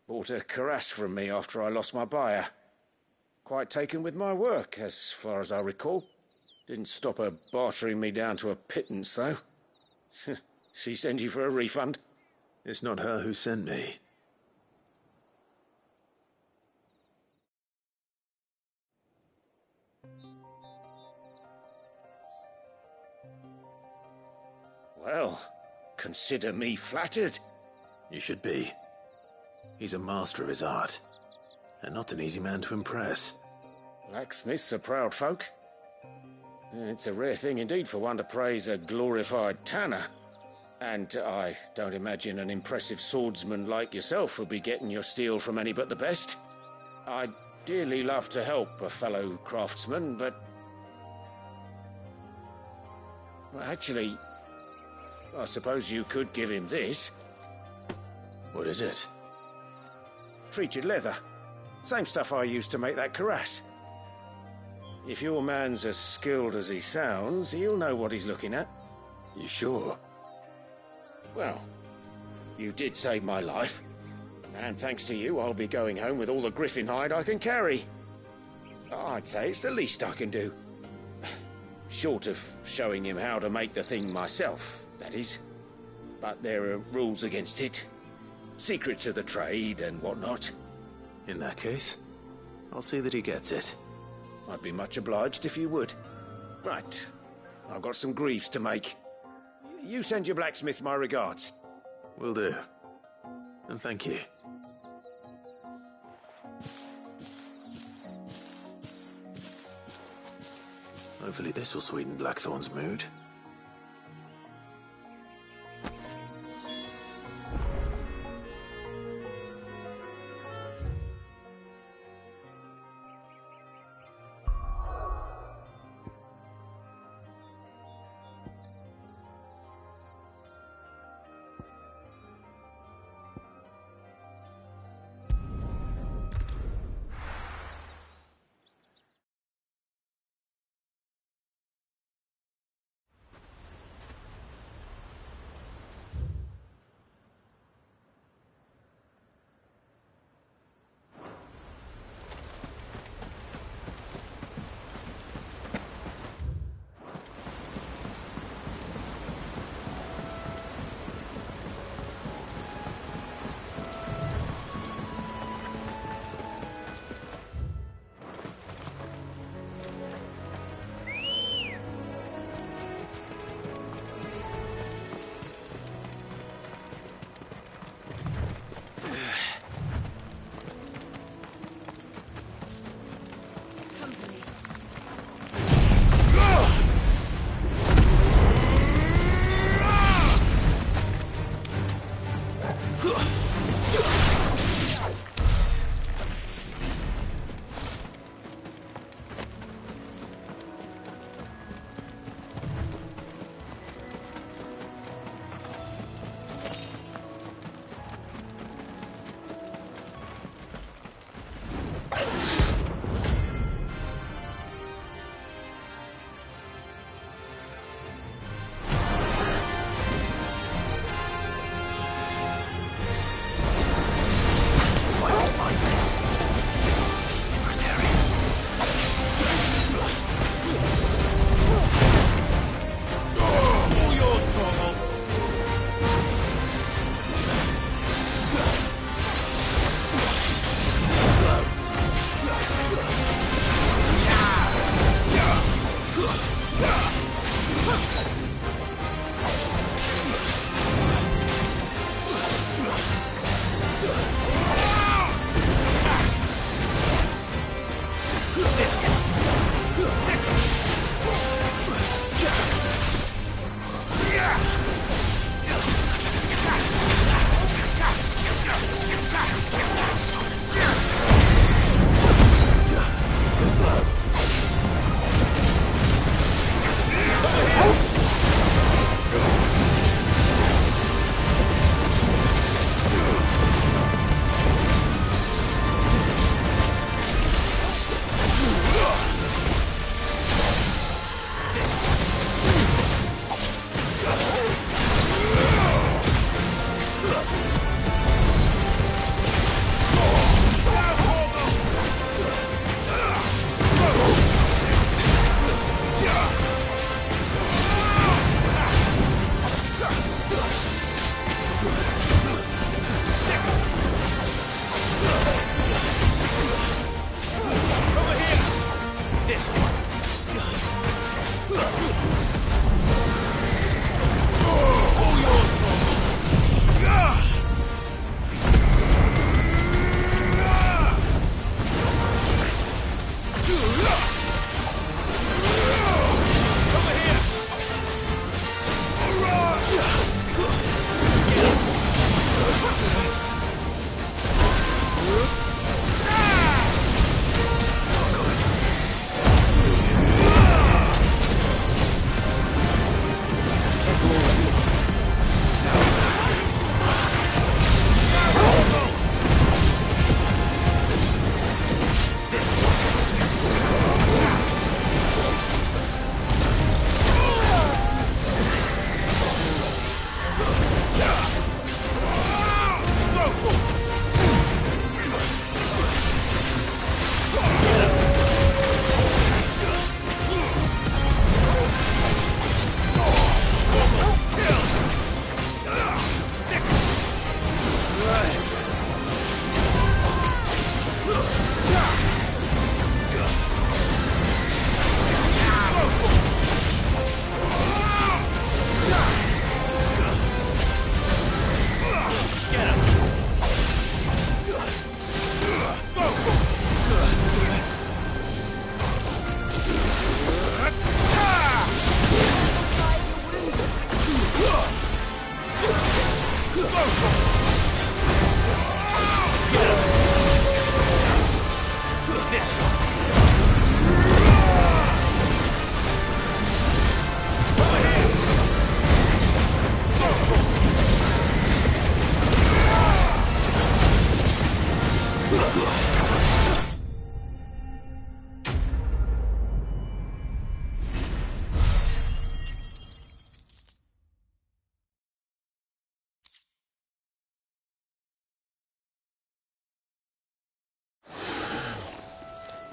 Bought a cuirass from me after I lost my buyer. Quite taken with my work, as far as I recall. Didn't stop her bartering me down to a pittance, though. She sent you for a refund? It's not her who sent me. Well, consider me flattered. You should be. He's a master of his art, and not an easy man to impress. Blacksmiths are proud folk. It's a rare thing indeed for one to praise a glorified tanner. And I don't imagine an impressive swordsman like yourself would be getting your steel from any but the best. I'd dearly love to help a fellow craftsman, but... well, actually, I suppose you could give him this. What is it? Treated leather. Same stuff I used to make that cuirass. If your man's as skilled as he sounds, he'll know what he's looking at. You sure? Well, you did save my life. And thanks to you, I'll be going home with all the griffin hide I can carry. I'd say it's the least I can do. Short of showing him how to make the thing myself, that is. But there are rules against it. Secrets of the trade and whatnot. In that case, I'll see that he gets it. I'd be much obliged if you would. Right. I've got some greaves to make. You send your blacksmith my regards. Will do. And thank you. Hopefully this will sweeten Blackthorn's mood.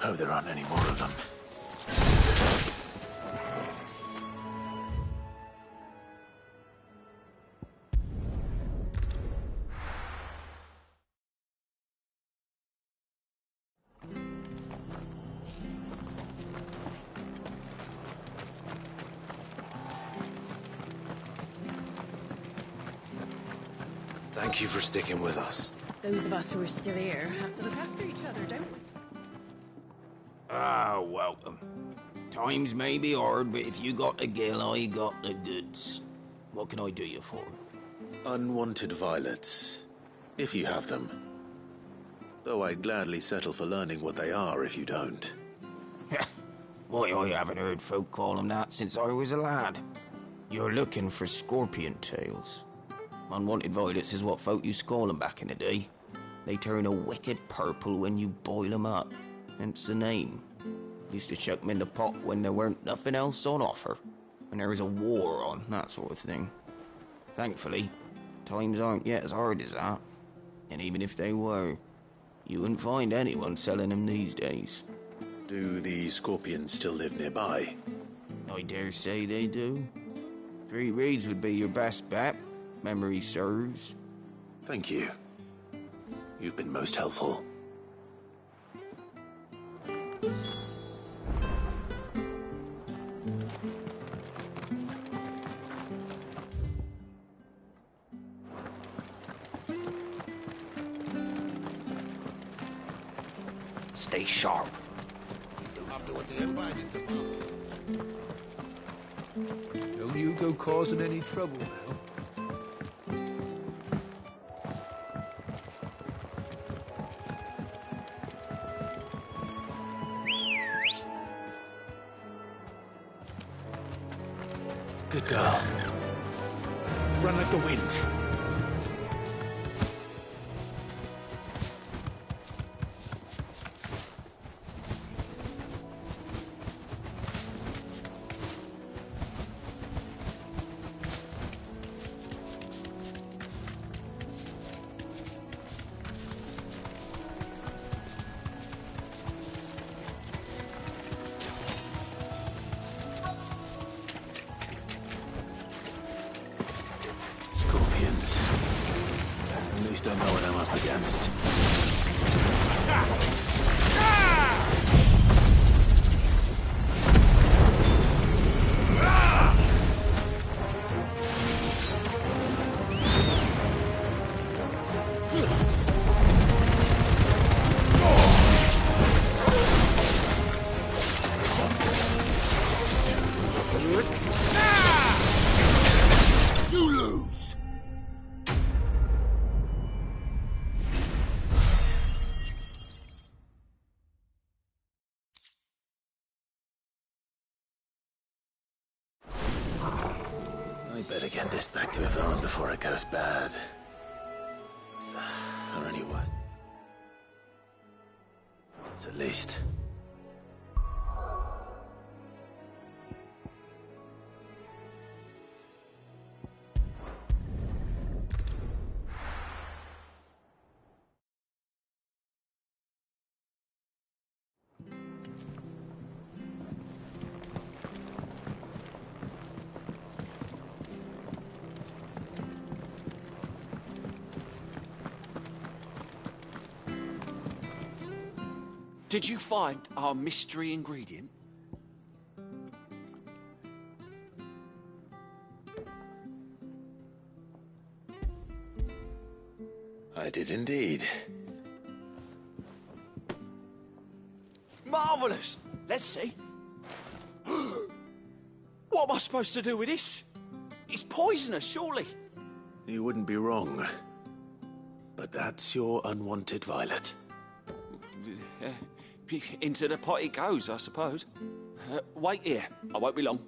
Hope there aren't any more of them. Thank you for sticking with us. Those of us who are still here have to look after each other, don't we? Ah, welcome. Times may be hard, but if you got the gill, I got the goods. What can I do you for? Unwanted violets, if you have them. Though I'd gladly settle for learning what they are if you don't. Why, I haven't heard folk call them that since I was a lad. You're looking for scorpion tails. Unwanted violets is what folk used to call them back in the day. They turn a wicked purple when you boil them up. Hence the name. Used to chuck them in the pot when there weren't nothing else on offer. When there was a war on, that sort of thing. Thankfully, times aren't yet as hard as that. And even if they were, you wouldn't find anyone selling them these days. Do the scorpions still live nearby? I dare say they do. 3 Reeds would be your best bet. Memory serves. Thank you. You've been most helpful. Stay sharp. After what the Empire did to Martha. Don't you go causing any trouble now. Good girl. Run like the wind. Scorpions. At least I know what I'm up against. You lose! I better get this back to Yvonne before it goes bad. Or anyone. At least. Did you find our mystery ingredient? I did indeed. Marvellous! Let's see. What am I supposed to do with this? It's poisonous, surely. You wouldn't be wrong. But that's your unwanted violet. Into the pot it goes, I suppose. Wait here. I won't be long.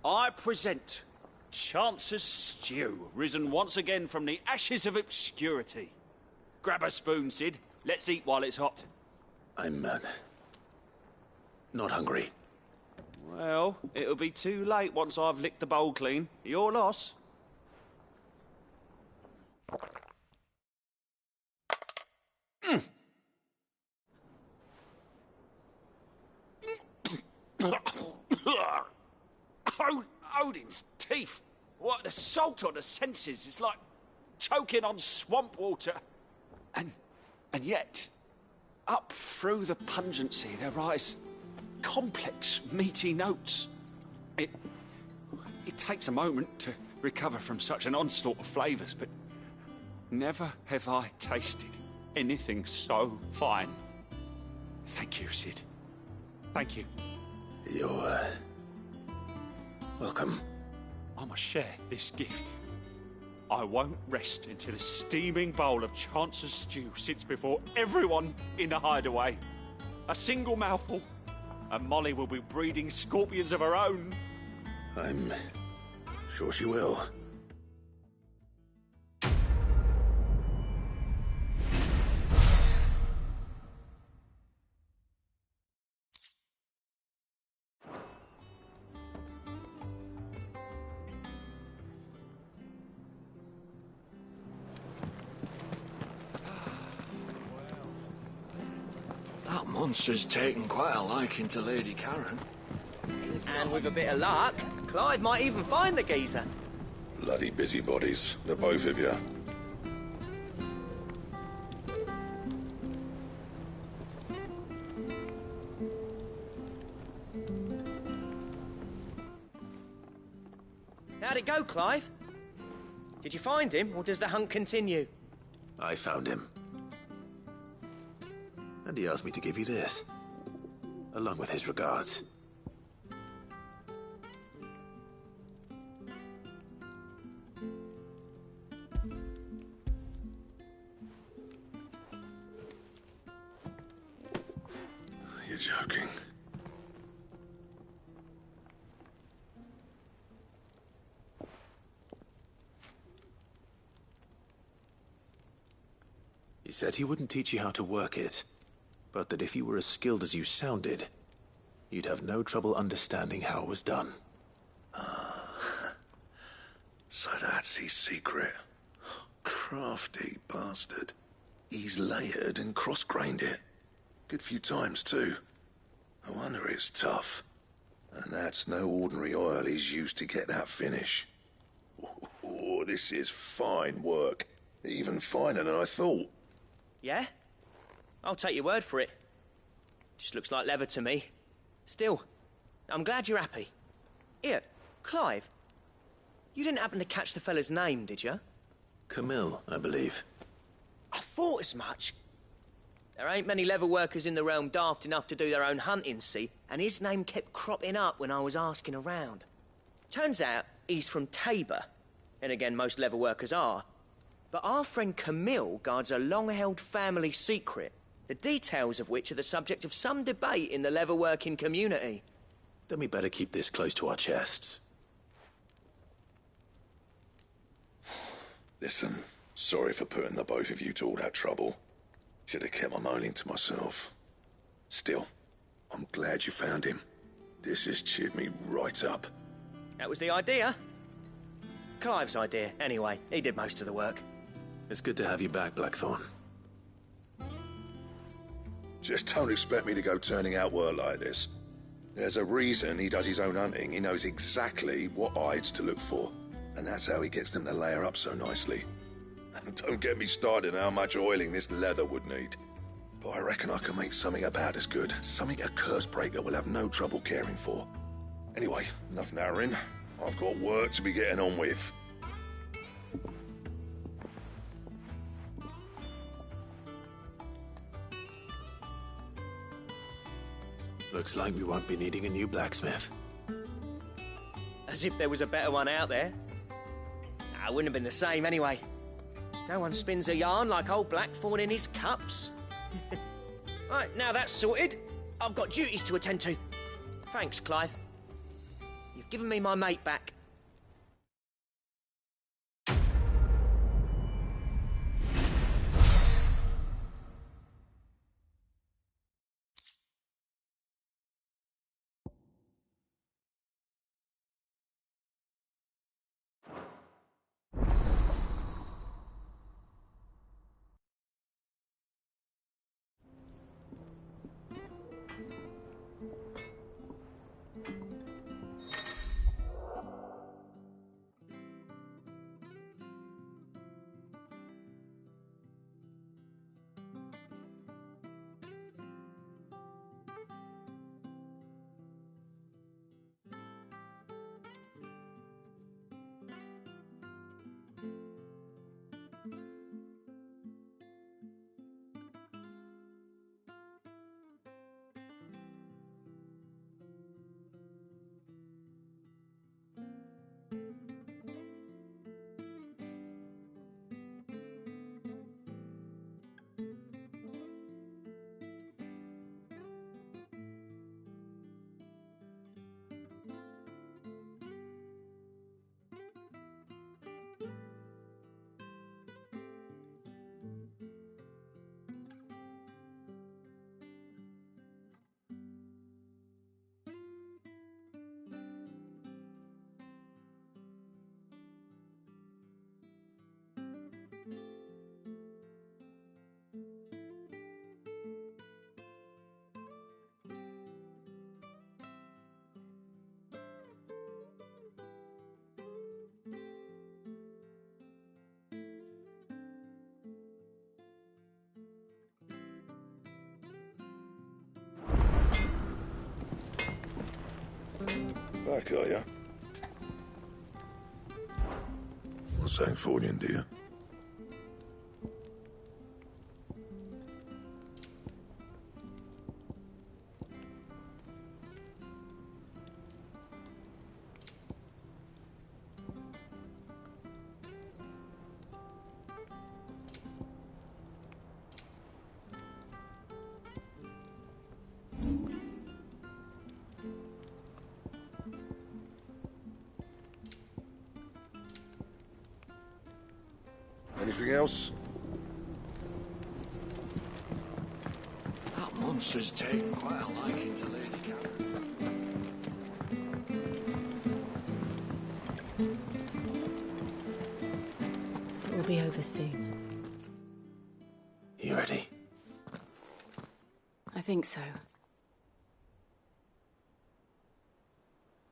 I present Chance's Stew, risen once again from the ashes of obscurity. Grab a spoon, Sid. Let's eat while it's hot. I'm, not hungry. Well, it'll be too late once I've licked the bowl clean. Your loss. Odin's teeth. What an assault on the senses. It's like choking on swamp water. And yet, up through the pungency, there rise complex, meaty notes. It takes a moment to recover from such an onslaught of flavours, but never have I tasted anything so fine. Thank you, Sid. Thank you. You're, welcome. I must share this gift. I won't rest until a steaming bowl of Chance's Stew sits before everyone in the hideaway. A single mouthful, and Molly will be breeding scorpions of her own. I'm sure she will. That monster's taken quite a liking to Lady Karen. And with a bit of luck, Clive might even find the geezer. Bloody busybodies, the both of you. How'd it go, Clive? Did you find him, or does the hunt continue? I found him. And he asked me to give you this, along with his regards. You're joking. He said he wouldn't teach you how to work it, but that if you were as skilled as you sounded, you'd have no trouble understanding how it was done. So that's his secret. Crafty bastard. He's layered and cross-grained it. Good few times, too. No wonder it's tough. And that's no ordinary oil he's used to get that finish. Oh, this is fine work. Even finer than I thought. Yeah? I'll take your word for it. Just looks like leather to me. Still, I'm glad you're happy. Here, Clive, you didn't happen to catch the fella's name, did you? Camille, I believe. I thought as much. There ain't many leather workers in the realm daft enough to do their own hunting, see, and his name kept cropping up when I was asking around. Turns out he's from Tabor, and again, most leather workers are. But our friend Camille guards a long-held family secret, the details of which are the subject of some debate in the leather-working community. Then we better keep this close to our chests. Listen, sorry for putting the both of you to all that trouble. Should have kept my moaning to myself. Still, I'm glad you found him. This has cheered me right up. That was the idea. Clive's idea, anyway. He did most of the work. It's good to have you back, Blackthorn. Just don't expect me to go turning out work like this. There's a reason he does his own hunting. He knows exactly what hides to look for. And that's how he gets them to layer up so nicely. And don't get me started on how much oiling this leather would need. But I reckon I can make something about as good. Something a Cursebreaker will have no trouble caring for. Anyway, enough narrowing. I've got work to be getting on with. Looks like we won't be needing a new blacksmith. As if there was a better one out there. It wouldn't have been the same anyway. No one spins a yarn like old Blackthorn in his cups. Right, now that's sorted, I've got duties to attend to. Thanks, Clive. You've You've given me my mate back. Back, are ya? For Sanctfordian, do you? Anything else? That monster's taken quite a liking to Lady Catherine. It will be over soon. You ready? I think so.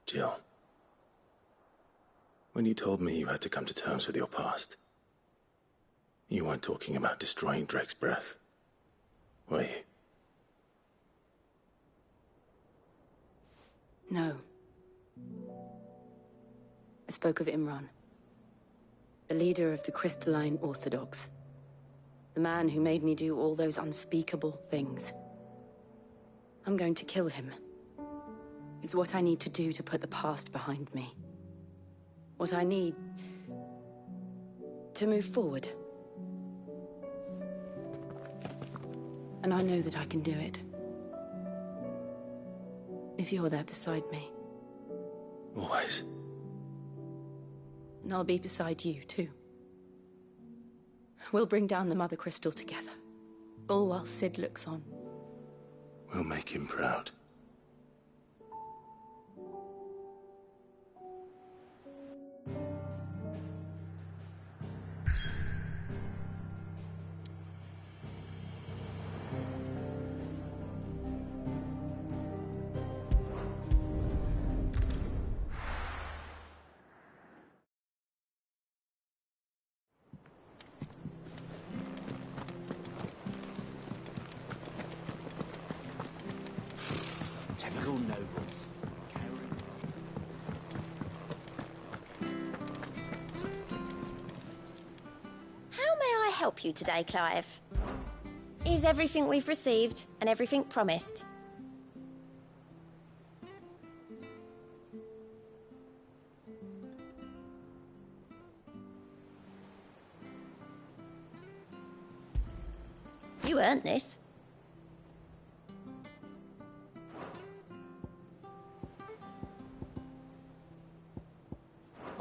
Jill. When you told me you had to come to terms with your past, you weren't talking about destroying Drake's breath, were you? No. I spoke of Imran, the leader of the Crystalline Orthodox. The man who made me do all those unspeakable things. I'm going to kill him. It's what I need to do to put the past behind me. What I need to move forward. And I know that I can do it. If you're there beside me. Always. And I'll be beside you, too. We'll bring down the Mother Crystal together. All while Sid looks on. We'll make him proud. Typical nobles. How may I help you today, Clive? Is everything we've received and everything promised? You earned this.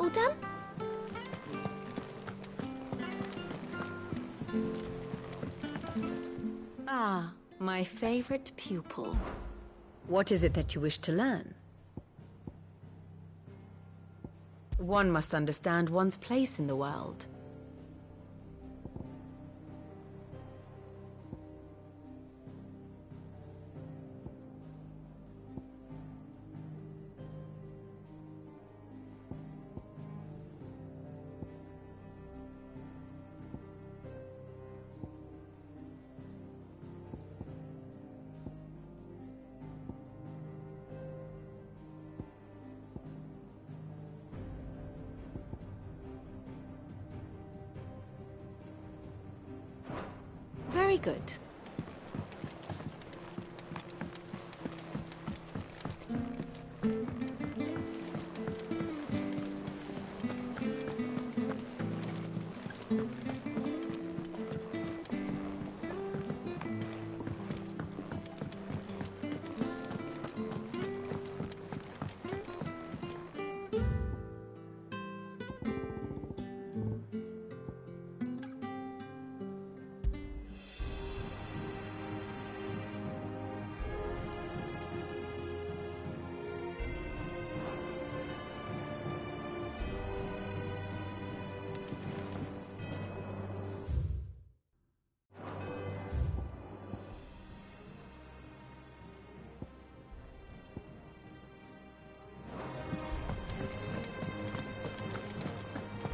All done? Ah, my favorite pupil. What is it that you wish to learn? One must understand one's place in the world. Very good.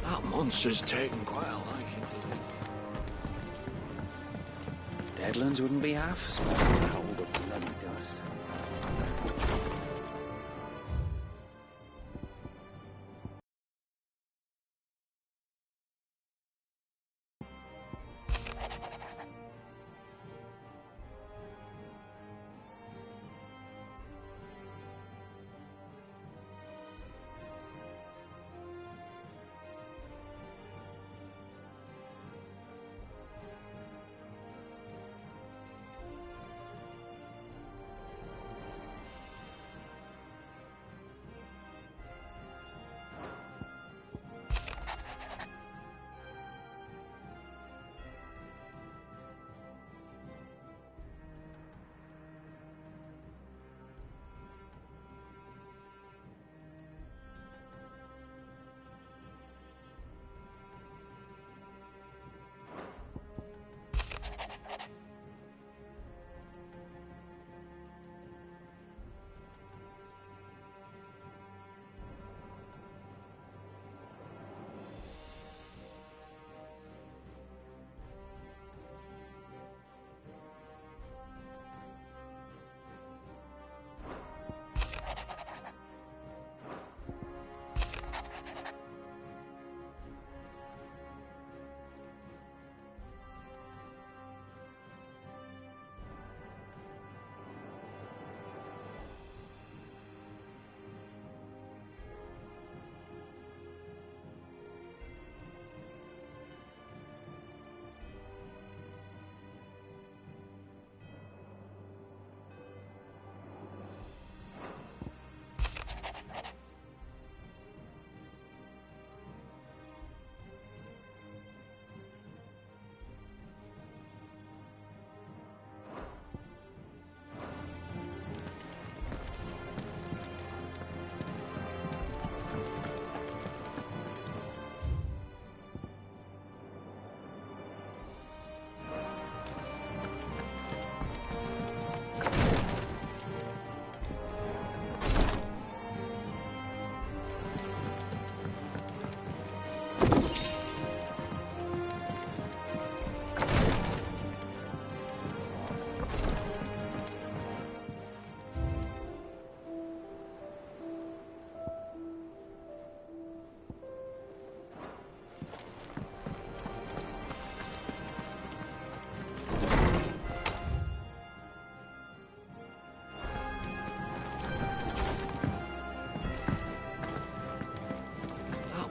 That monster's taken quite a liking to me. Deadlands wouldn't be half as bad to hold the bloody dust.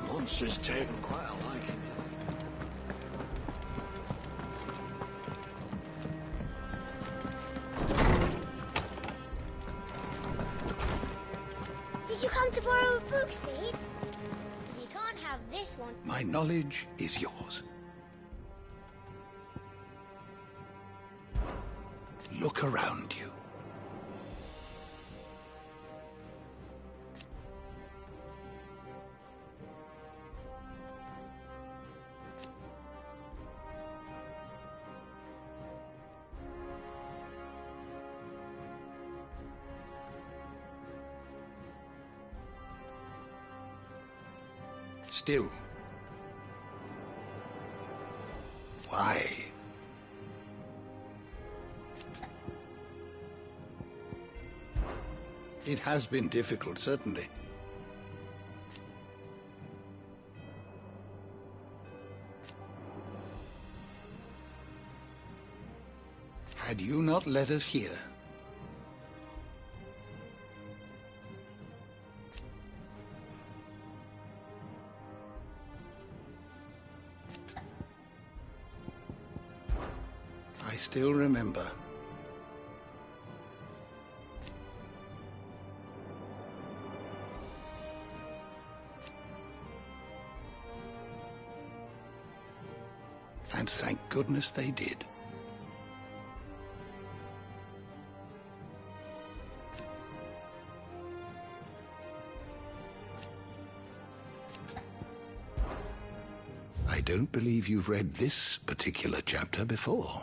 Monster's taken quite a liking to me. Did you come to borrow a book, Sid? Has he this one. My knowledge is yours. Look around you. Still. Why? It has been difficult, certainly. Had you not led us here, I still remember. And thank goodness they did. I don't believe you've read this particular chapter before.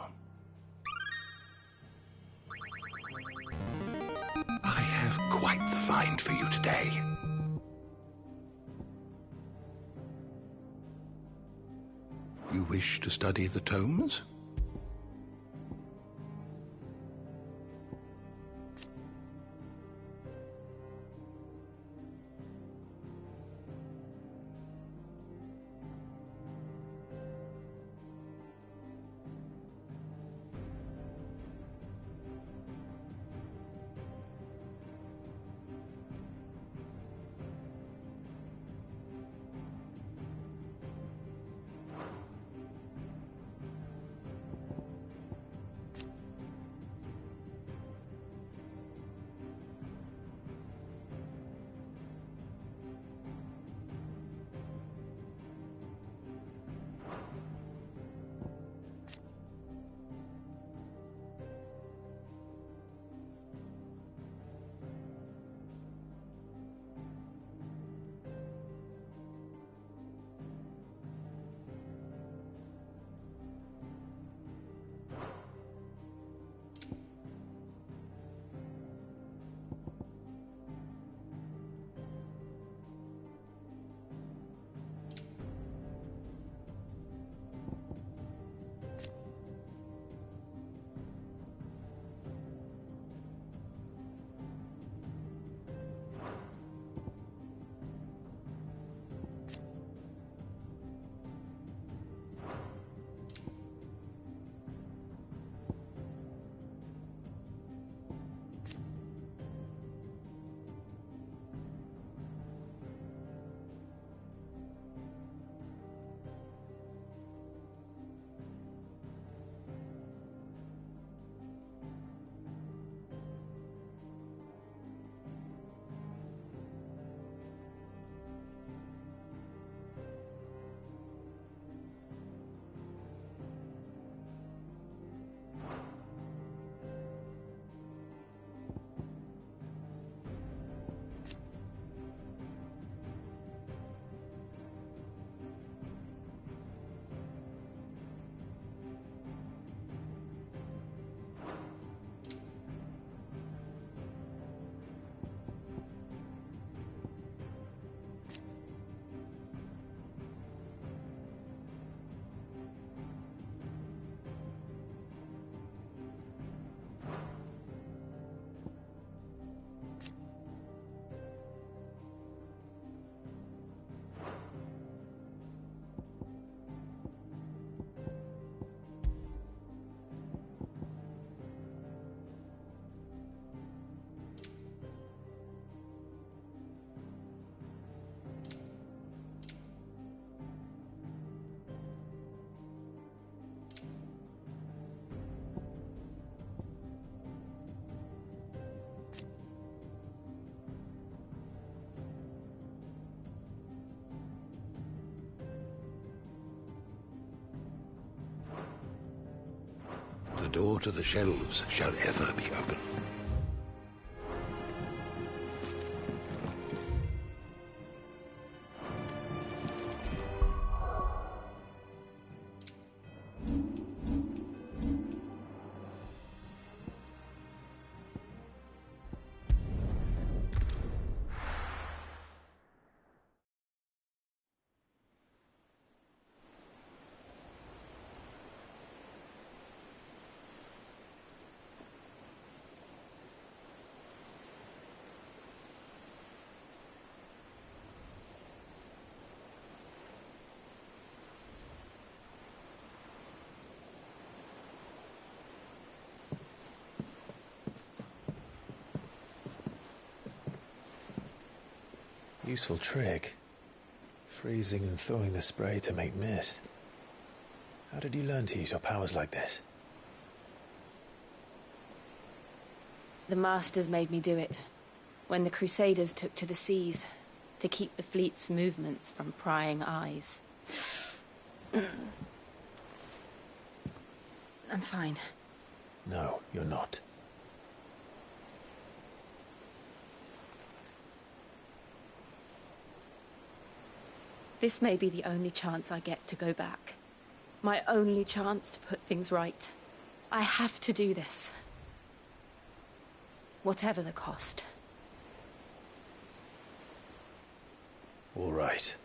I have quite the find for you today. You wish to study the tomes? door to the shelves shall ever be open. Useful trick. Freezing and thawing the spray to make mist. How did you learn to use your powers like this? The Masters made me do it. When the Crusaders took to the seas, to keep the fleet's movements from prying eyes. I'm fine. No, you're not. This may be the only chance I get to go back. My only chance to put things right. I have to do this. Whatever the cost. All right.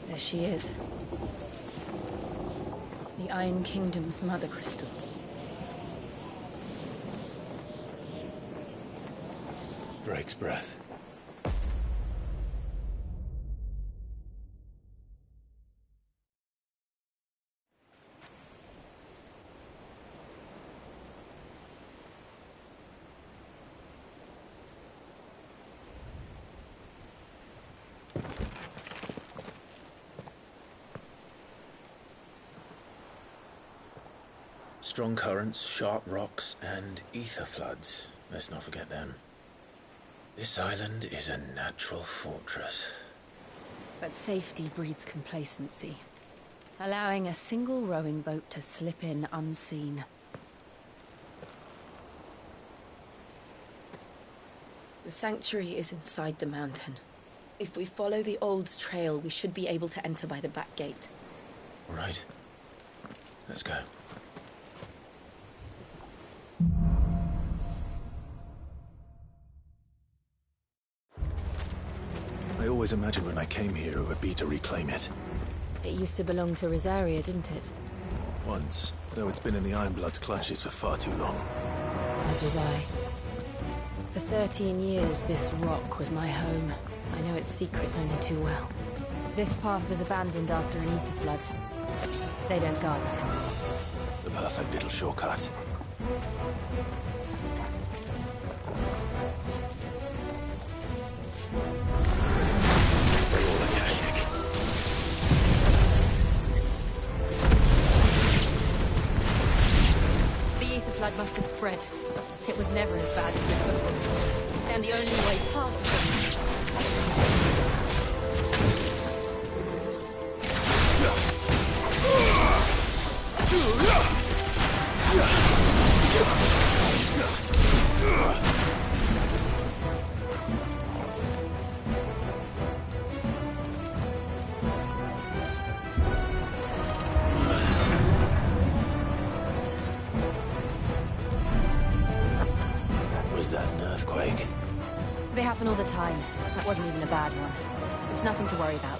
There she is. The Iron Kingdom's Mother Crystal. Drake's breath. Strong currents, sharp rocks, and ether floods. Let's not forget them. This island is a natural fortress. But safety breeds complacency. Allowing a single rowing boat to slip in unseen. The sanctuary is inside the mountain. If we follow the old trail, we should be able to enter by the back gate. All right. Let's go. I always imagined when I came here it would be to reclaim it. It used to belong to Rosaria, didn't it? Once, though it's been in the Ironblood's clutches for far too long. As was I. For 13 years, this rock was my home. I know its secrets only too well. This path was abandoned after an ether flood. They don't guard it anymore. The perfect little shortcut. Flood must have spread. It was never as bad as this before. And the only way past them... They happen all the time. That wasn't even a bad one. It's nothing to worry about.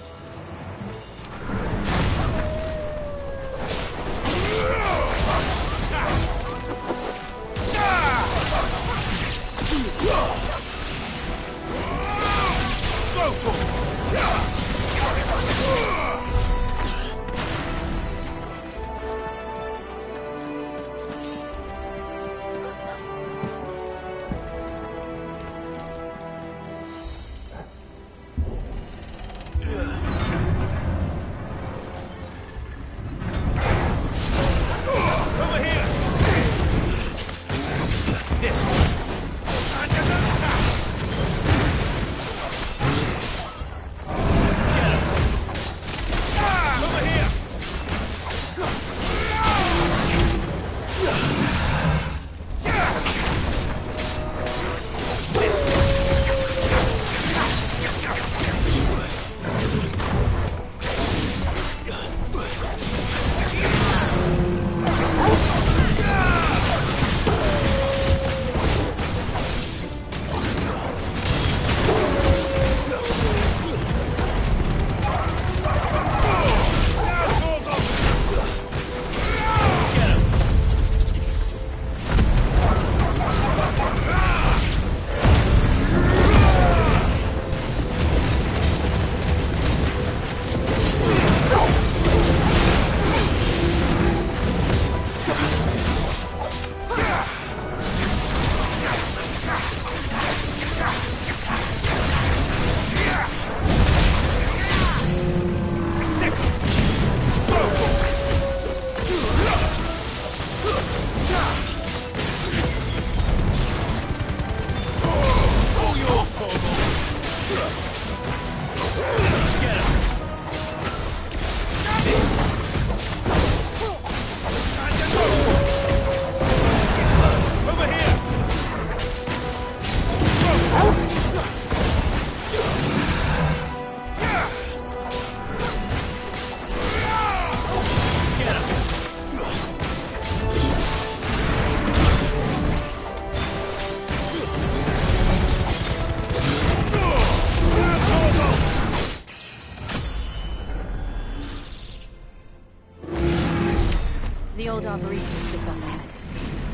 The old arboretum is just up ahead.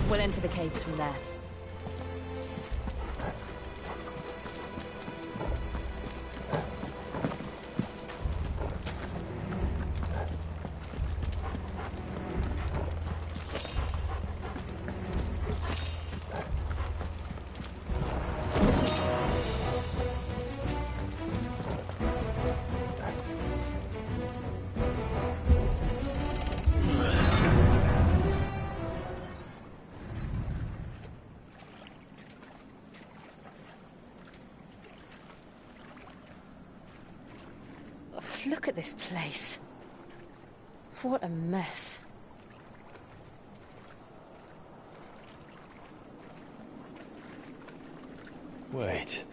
We'll enter the caves from there. Look at this place. What a mess. Wait.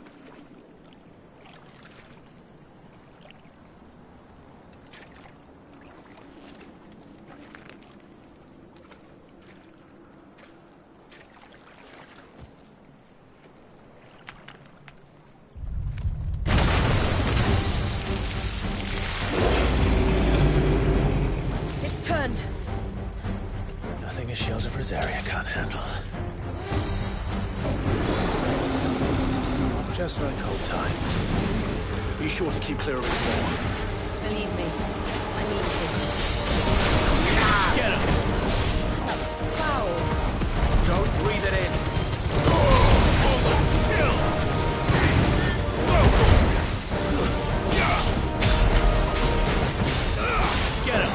It's turned. Nothing a shelter for Zarya can't handle. Just like old times. Be sure to keep clear of its wall. Believe me, I mean to. Get him! That's foul. Don't breathe it in. Get him!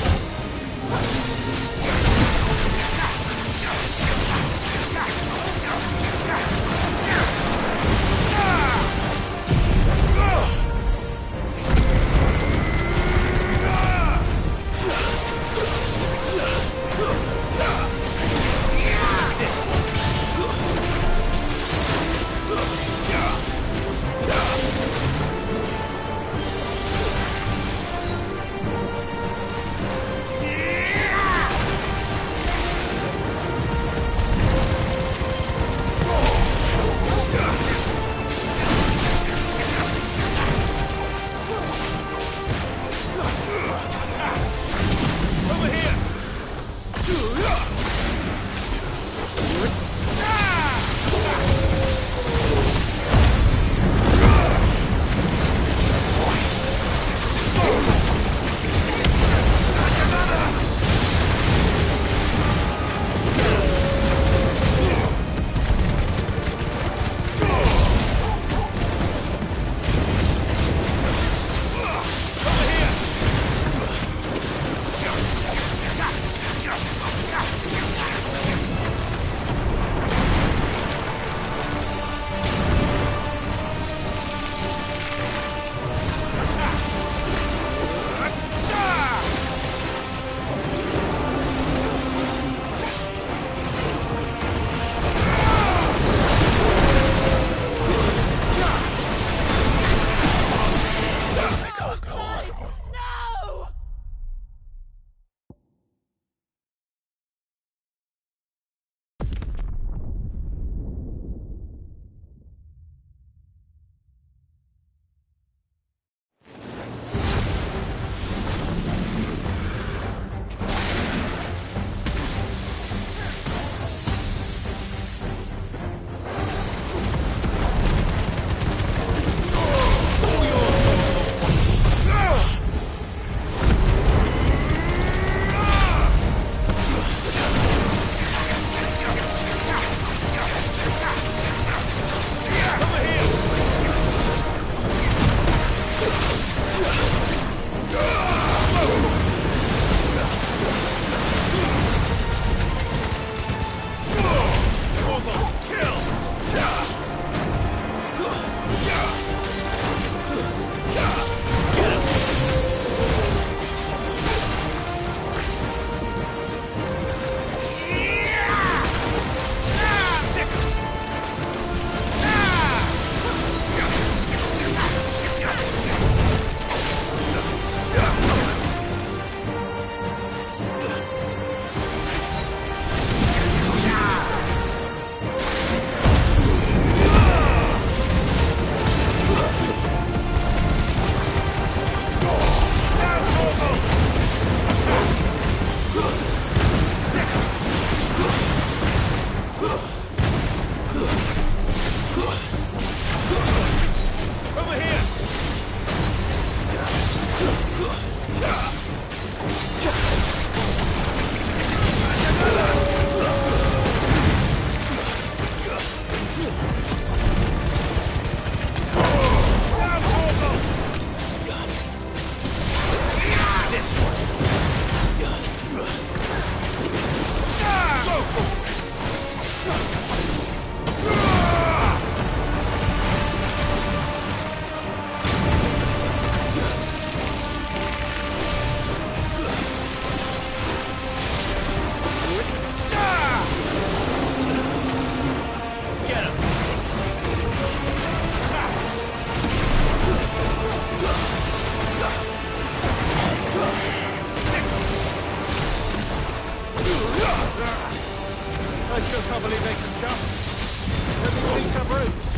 I still can't believe they can jump. Let these things have roots.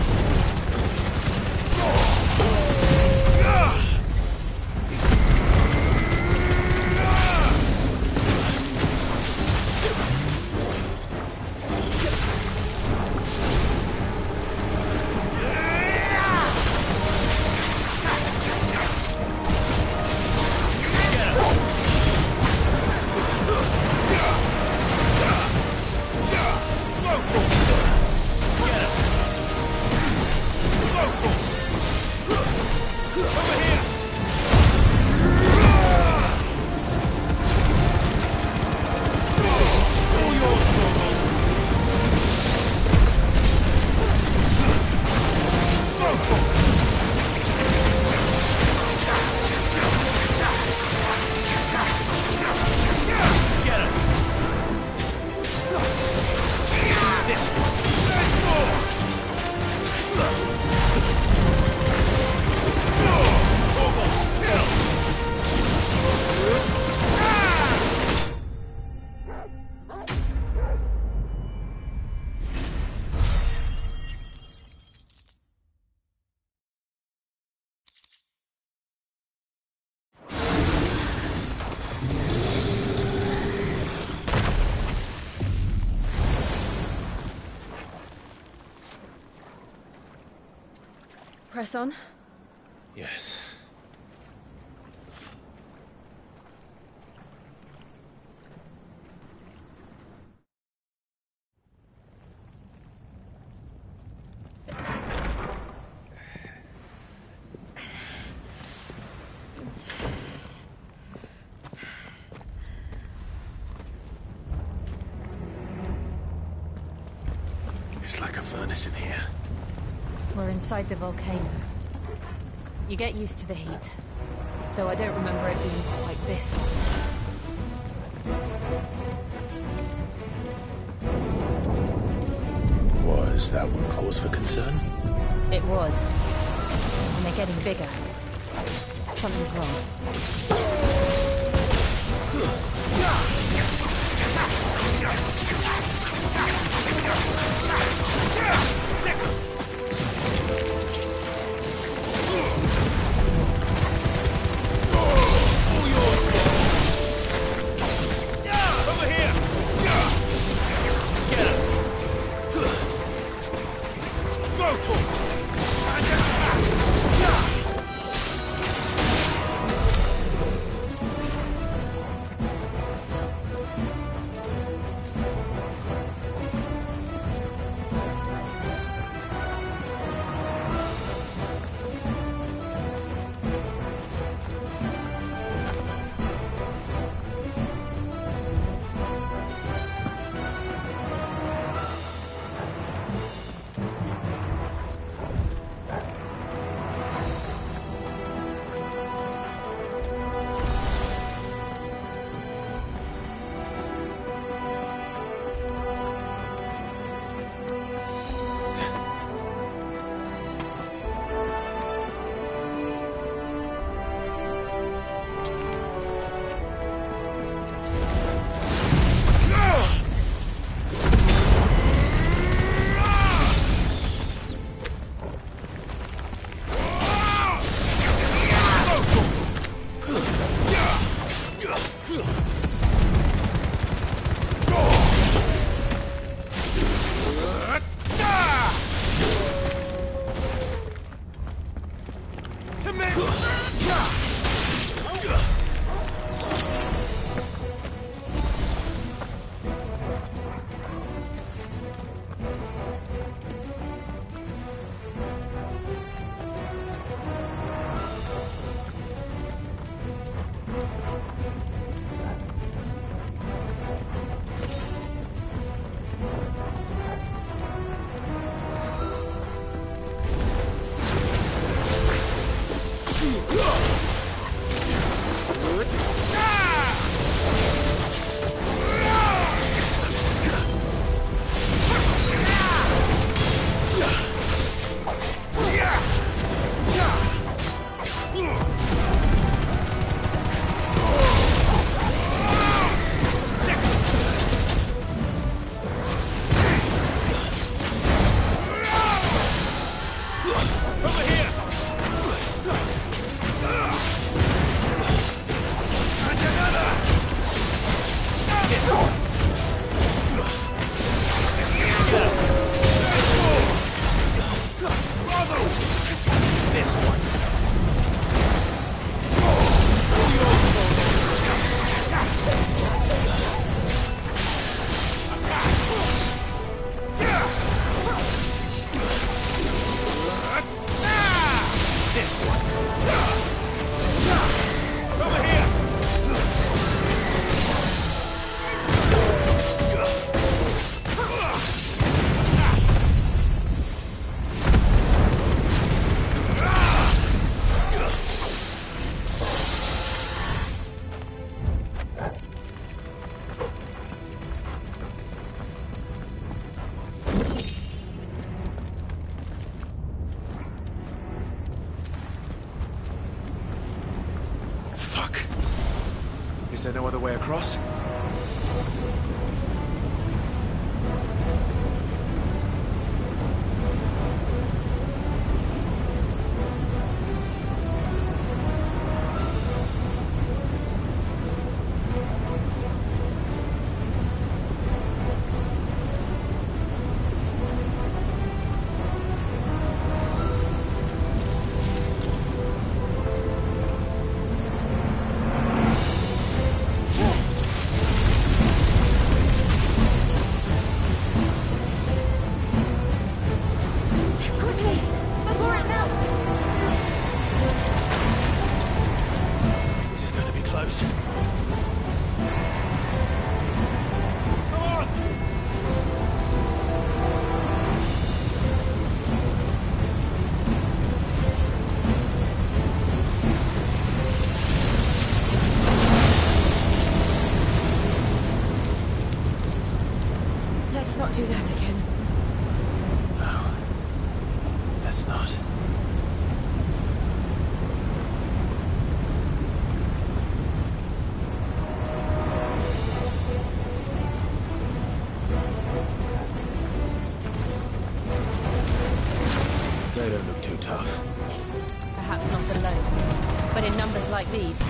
Press on? Yes. It's like a furnace in here. We're inside the volcano. You get used to the heat. Though I don't remember it being quite this hot. Was that one cause for concern? It was. And they're getting bigger. Something's wrong. Is there no other way across? Let's not do that again. No. Let's not. They don't look too tough. Perhaps not alone, but in numbers like these.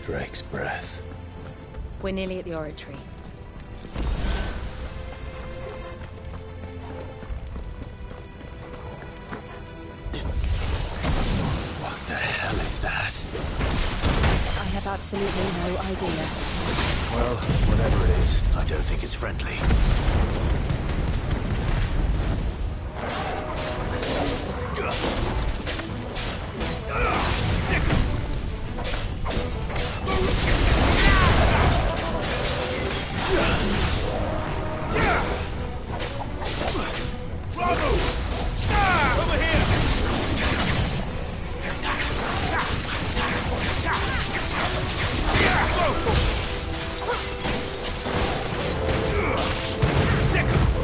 Drake's breath. We're nearly at the oratory. What the hell is that? I have absolutely no idea. Well, whatever it is, I don't think it's friendly. Sick!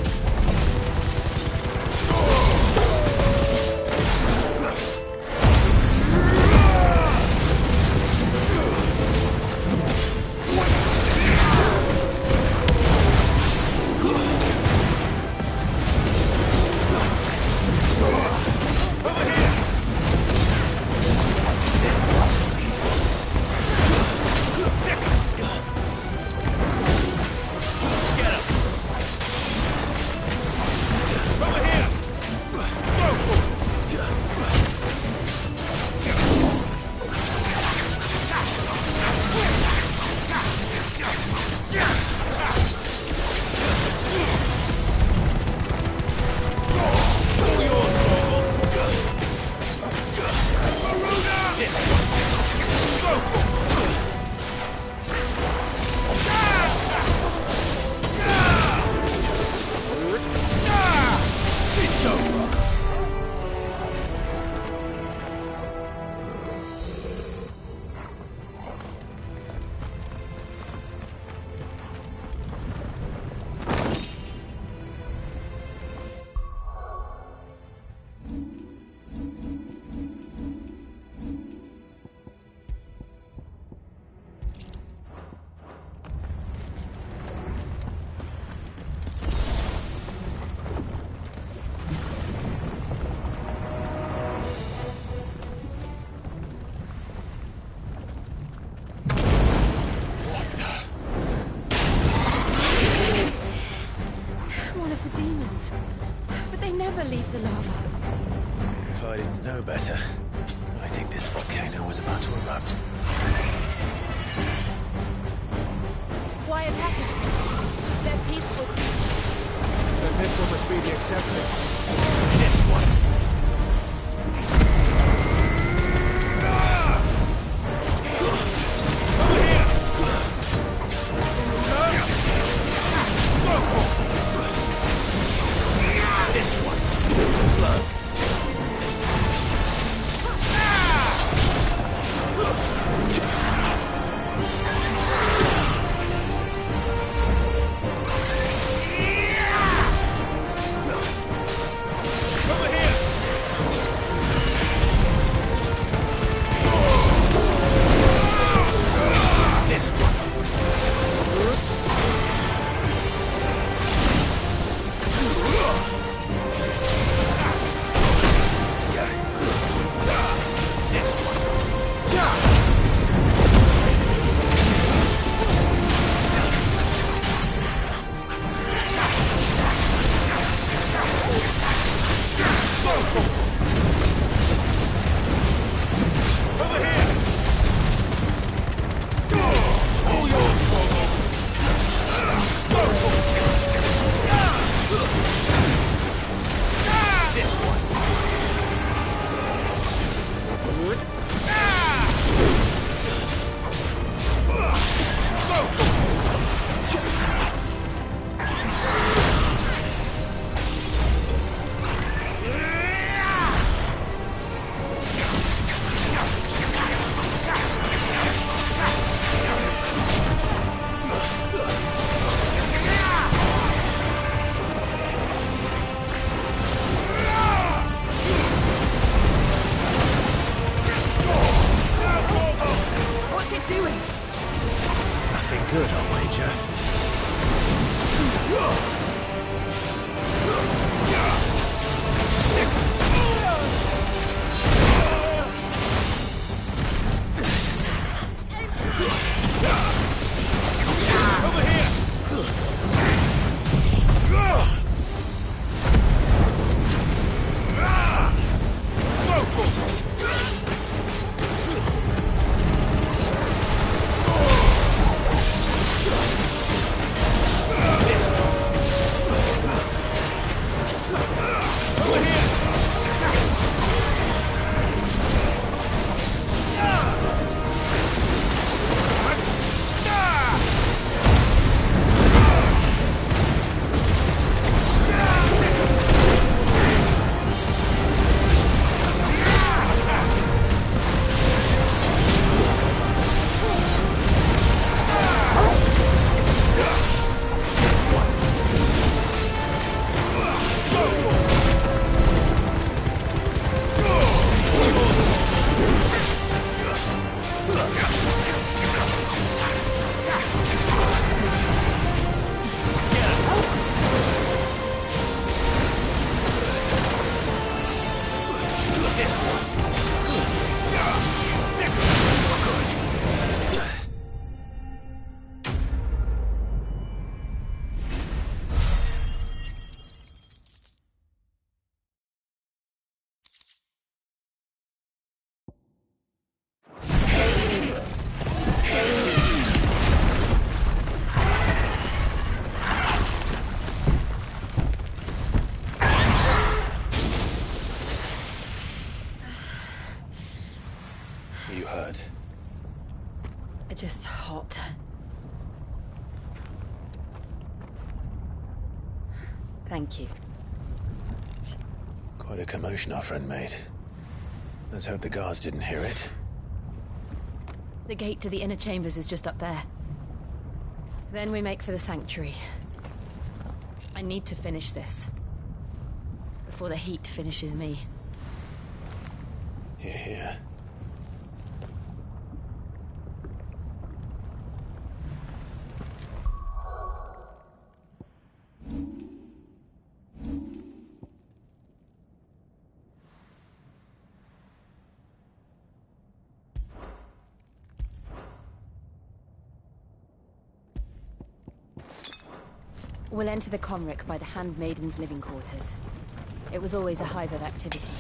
one of the demons. But they never leave the lava. If I didn't know better, I think this volcano was about to erupt. Why attack us? They're peaceful creatures. Then this one must be the exception. This one. This one. Slow. Good, I'll wager. Over here! You hurt? Just hot. Thank you. Quite a commotion our friend made. Let's hope the guards didn't hear it. The gate to the inner chambers is just up there. Then we make for the sanctuary. I need to finish this. Before the heat finishes me. Hear, hear. We'll enter the Comric by the Handmaiden's living quarters. It was always a hive of activity.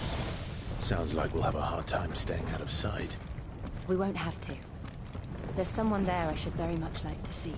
Sounds like we'll have a hard time staying out of sight. We won't have to. There's someone there I should very much like to see.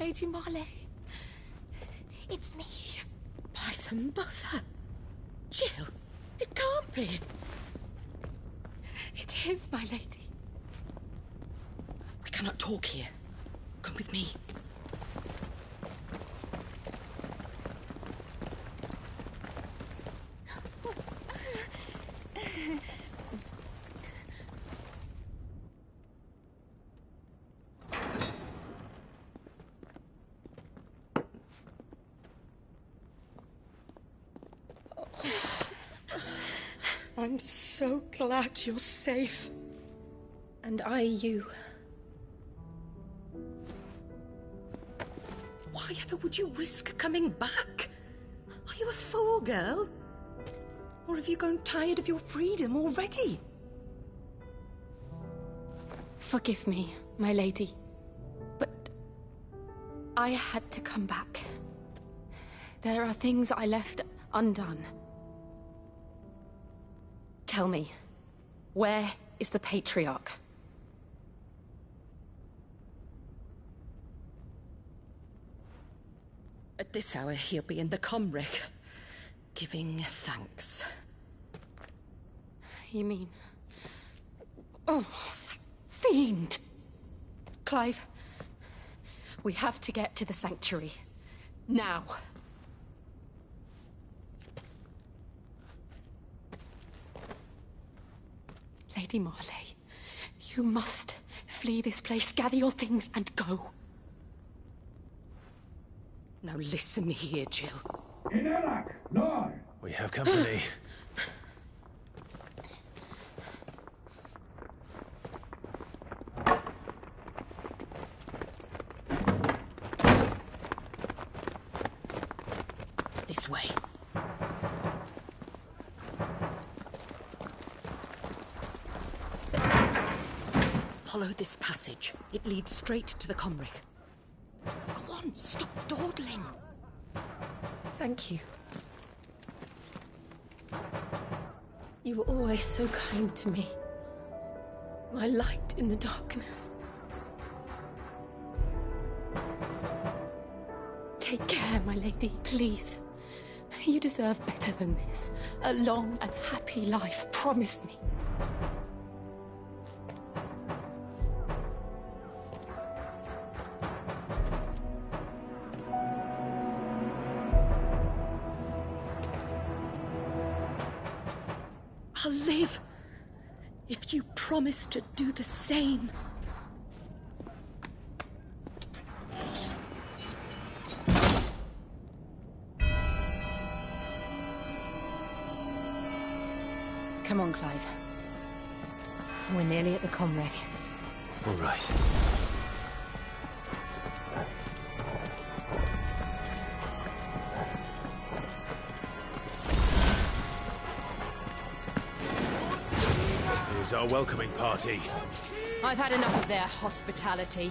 Lady Marley. It's me. By the mother. Jill, it can't be. It is, my lady. We cannot talk here. Come with me. I'm so glad you're safe. And you. Why ever would you risk coming back? Are you a fool, girl? Or have you grown tired of your freedom already? Forgive me, my lady. But I had to come back. There are things I left undone. Tell me, where is the Patriarch? At this hour, he'll be in the Comric, giving thanks. You mean... Oh, that fiend! Clive, we have to get to the Sanctuary. Now. Lady Marley, you must flee this place, gather your things, and go. Now listen here, Jill. We have company. This way. Follow this passage. It leads straight to the Comric. Go on, stop dawdling. Thank you. You were always so kind to me. My light in the darkness. Take care, my lady, please. You deserve better than this. A long and happy life, promise me. I'll live if you promise to do the same. We're nearly at the Comrec. All right. Here's our welcoming party. I've had enough of their hospitality.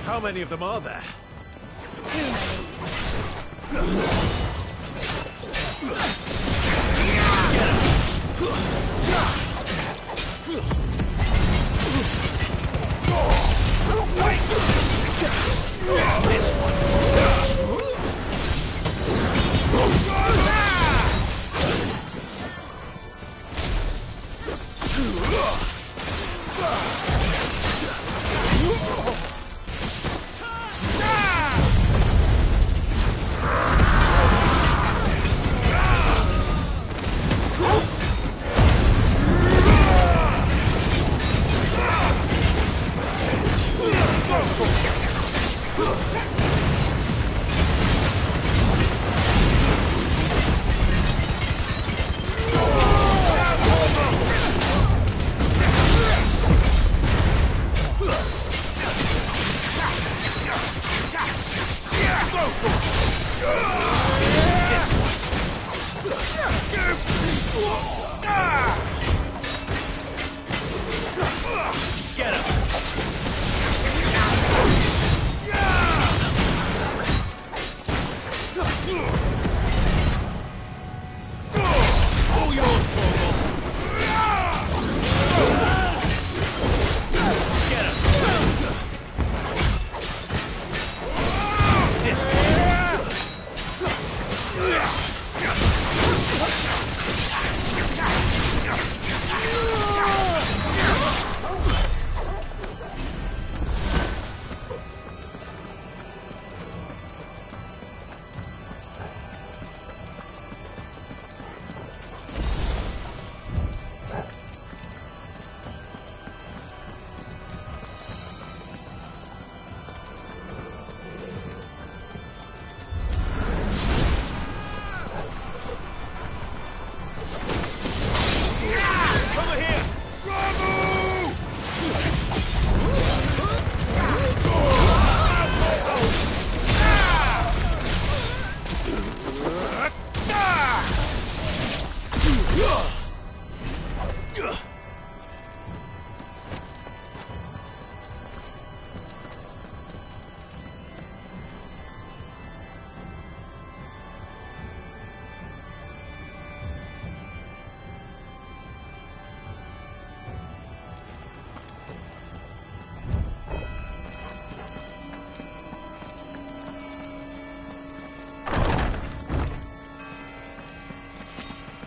How many of them are there? Too many. This one.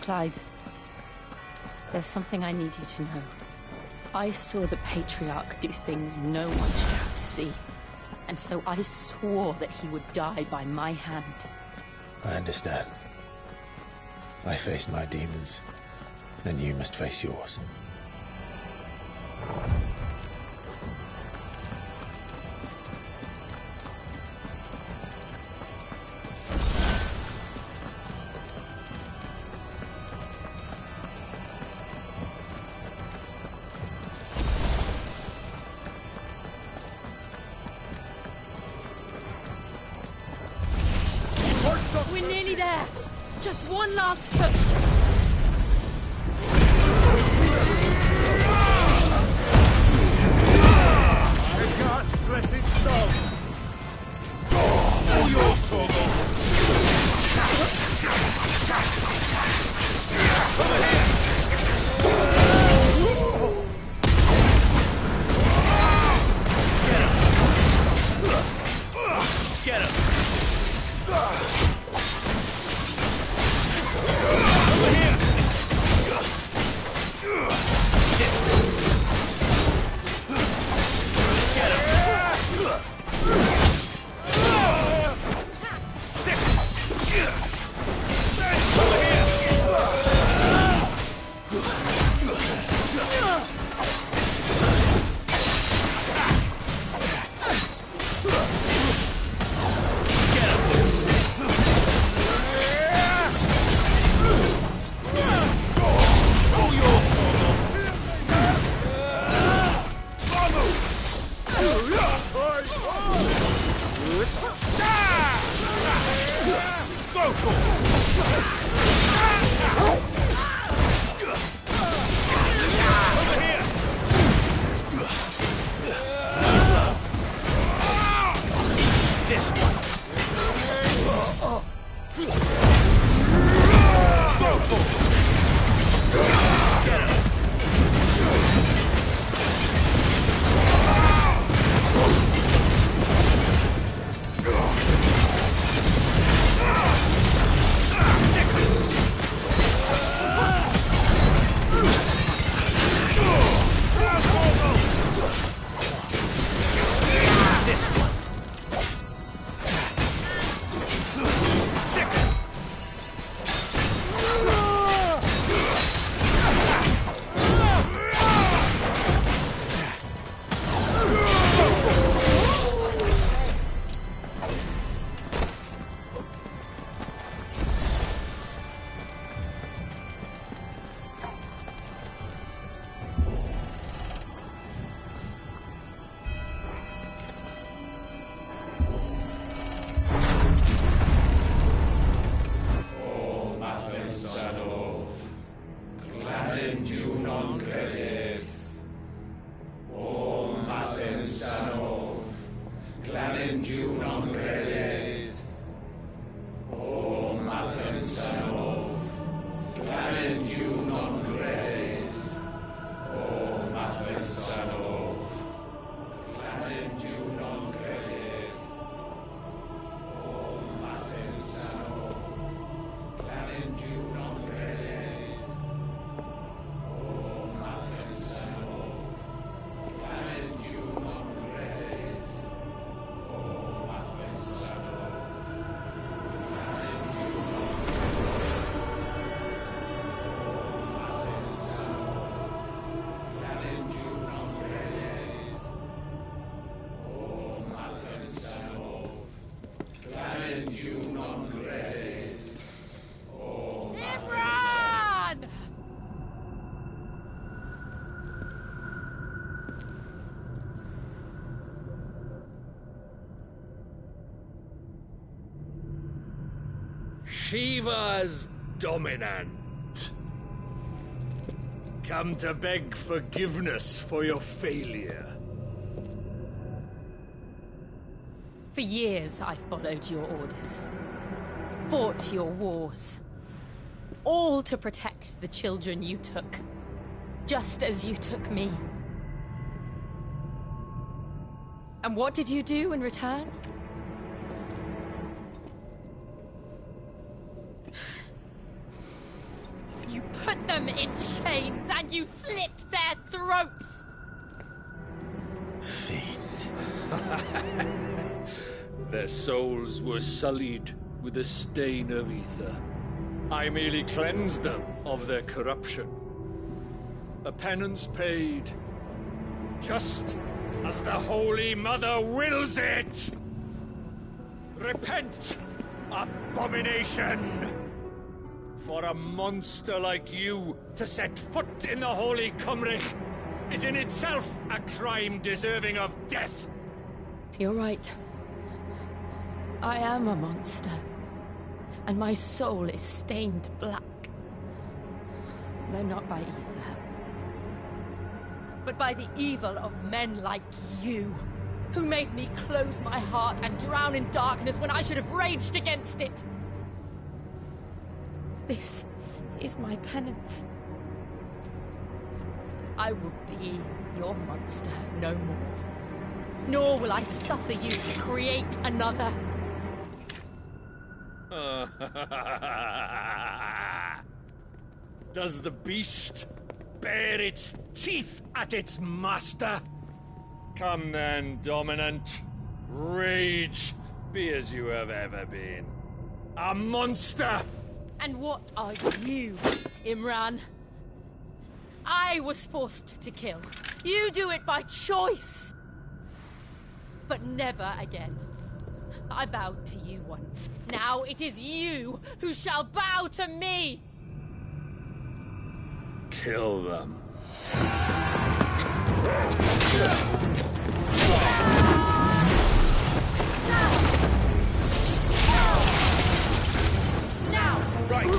Clive, there's something I need you to know. I saw the Patriarch do things no one should have to see. And so I swore that he would die by my hand. I understand. I faced my demons, and you must face yours. We're nearly there. Just one last push. The God's blessed soul. All yours, Torgal. Over here. Get him! Over here! This way! Get him! Over here! This one! Get him! This one! Shiva's dominant. Come to beg forgiveness for your failure. For years, I followed your orders. Fought your wars. All to protect the children you took. Just as you took me. And what did you do in return? You put them in chains and you slit their throats! Fiend. Their souls were sullied with the stain of ether. I merely cleansed them of their corruption. A penance paid, just as the Holy Mother wills it! Repent, abomination! For a monster like you to set foot in the Holy Cymric is in itself a crime deserving of death! You're right. I am a monster. And my soul is stained black. Though not by ether. But by the evil of men like you, who made me close my heart and drown in darkness when I should have raged against it. This is my penance. I will be your monster no more. Nor will I suffer you to create another. Does the beast bare its teeth at its master? Come then, Dominant. Rage, be as you have ever been. A monster! And what are you, Imran? I was forced to kill. You do it by choice. But never again. I bowed to you once. Now it is you who shall bow to me! Kill them. Now! Right!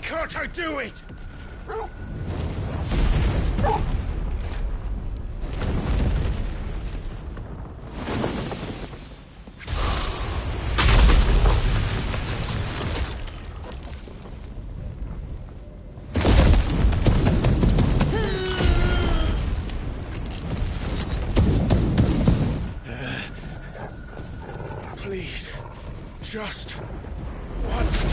Can't I do it? Please, just once.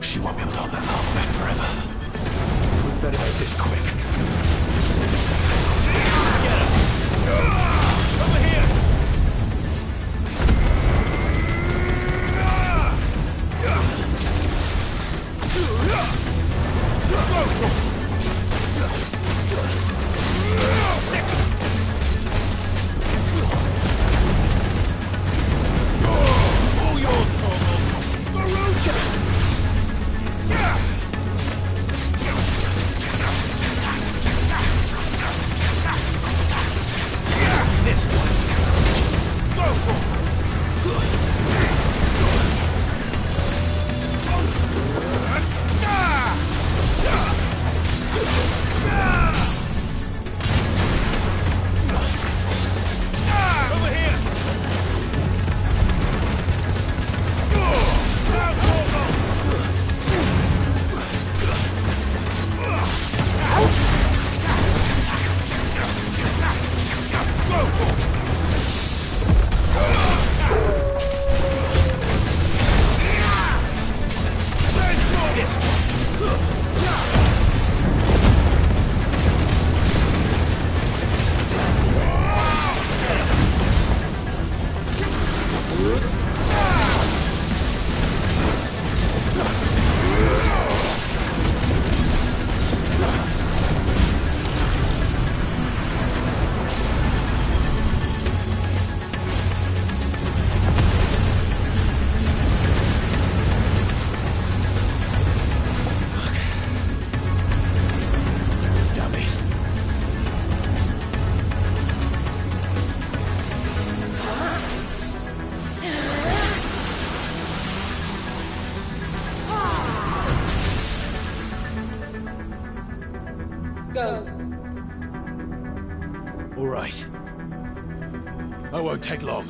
She won't be able to hold that path back forever. We'd better make this quick. Get her! Over here! All right. I won't take long.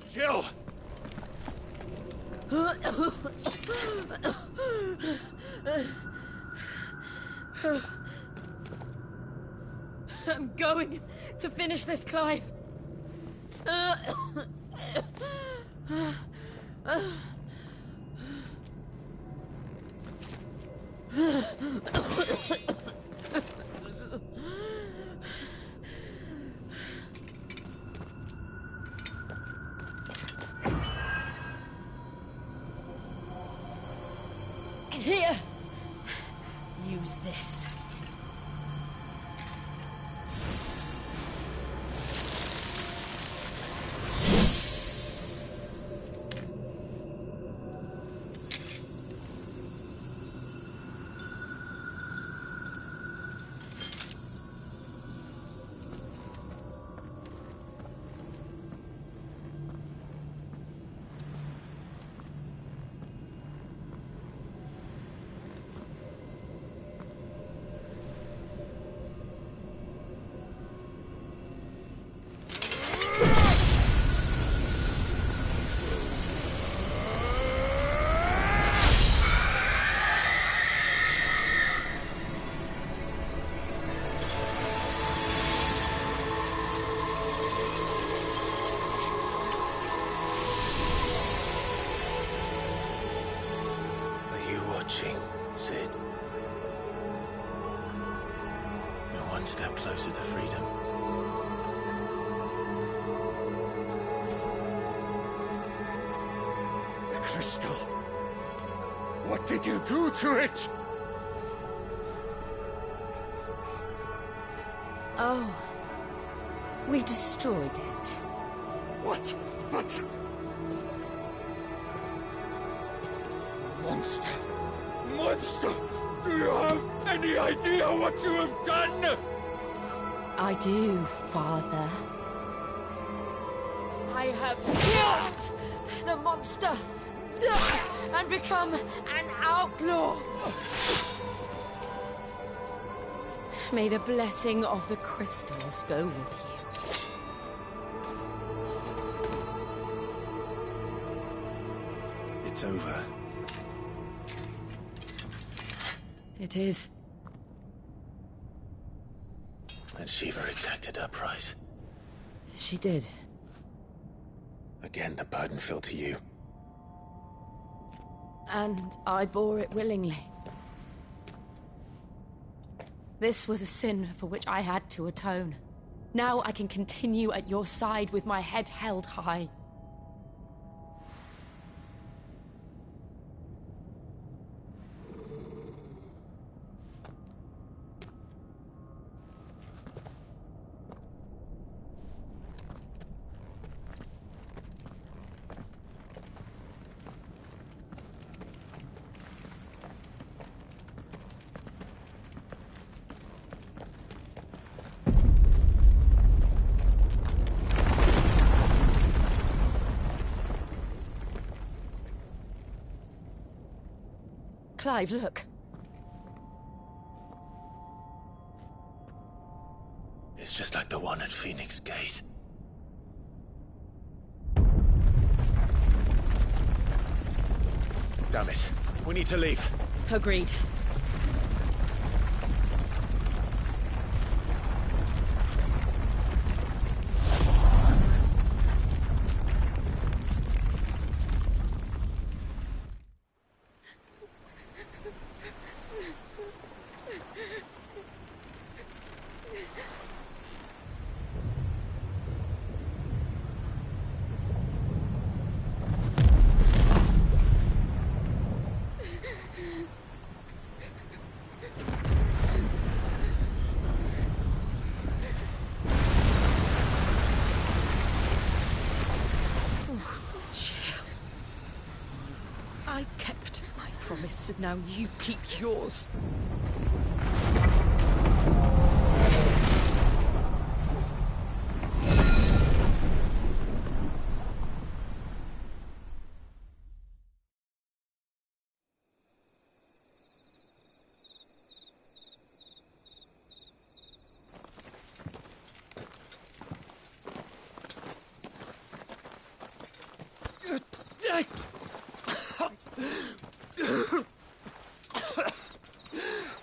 Jill! I'm going to finish this, Clive. Here. Use this. Cid. We're one step closer to freedom. The crystal. What did you do to it? Oh. We destroyed it. What? But... Monster! Monster! Do you have any idea what you have done? I do, Father. I have killed the monster and become an outlaw. May the blessing of the crystals go with you. It's over. It is. And Shiva exacted her price. She did. Again, the burden fell to you. And I bore it willingly. This was a sin for which I had to atone. Now I can continue at your side with my head held high. Clive, look. It's just like the one at Phoenix Gate. Damn it. We need to leave. Agreed. I kept my promise, and now you keep yours.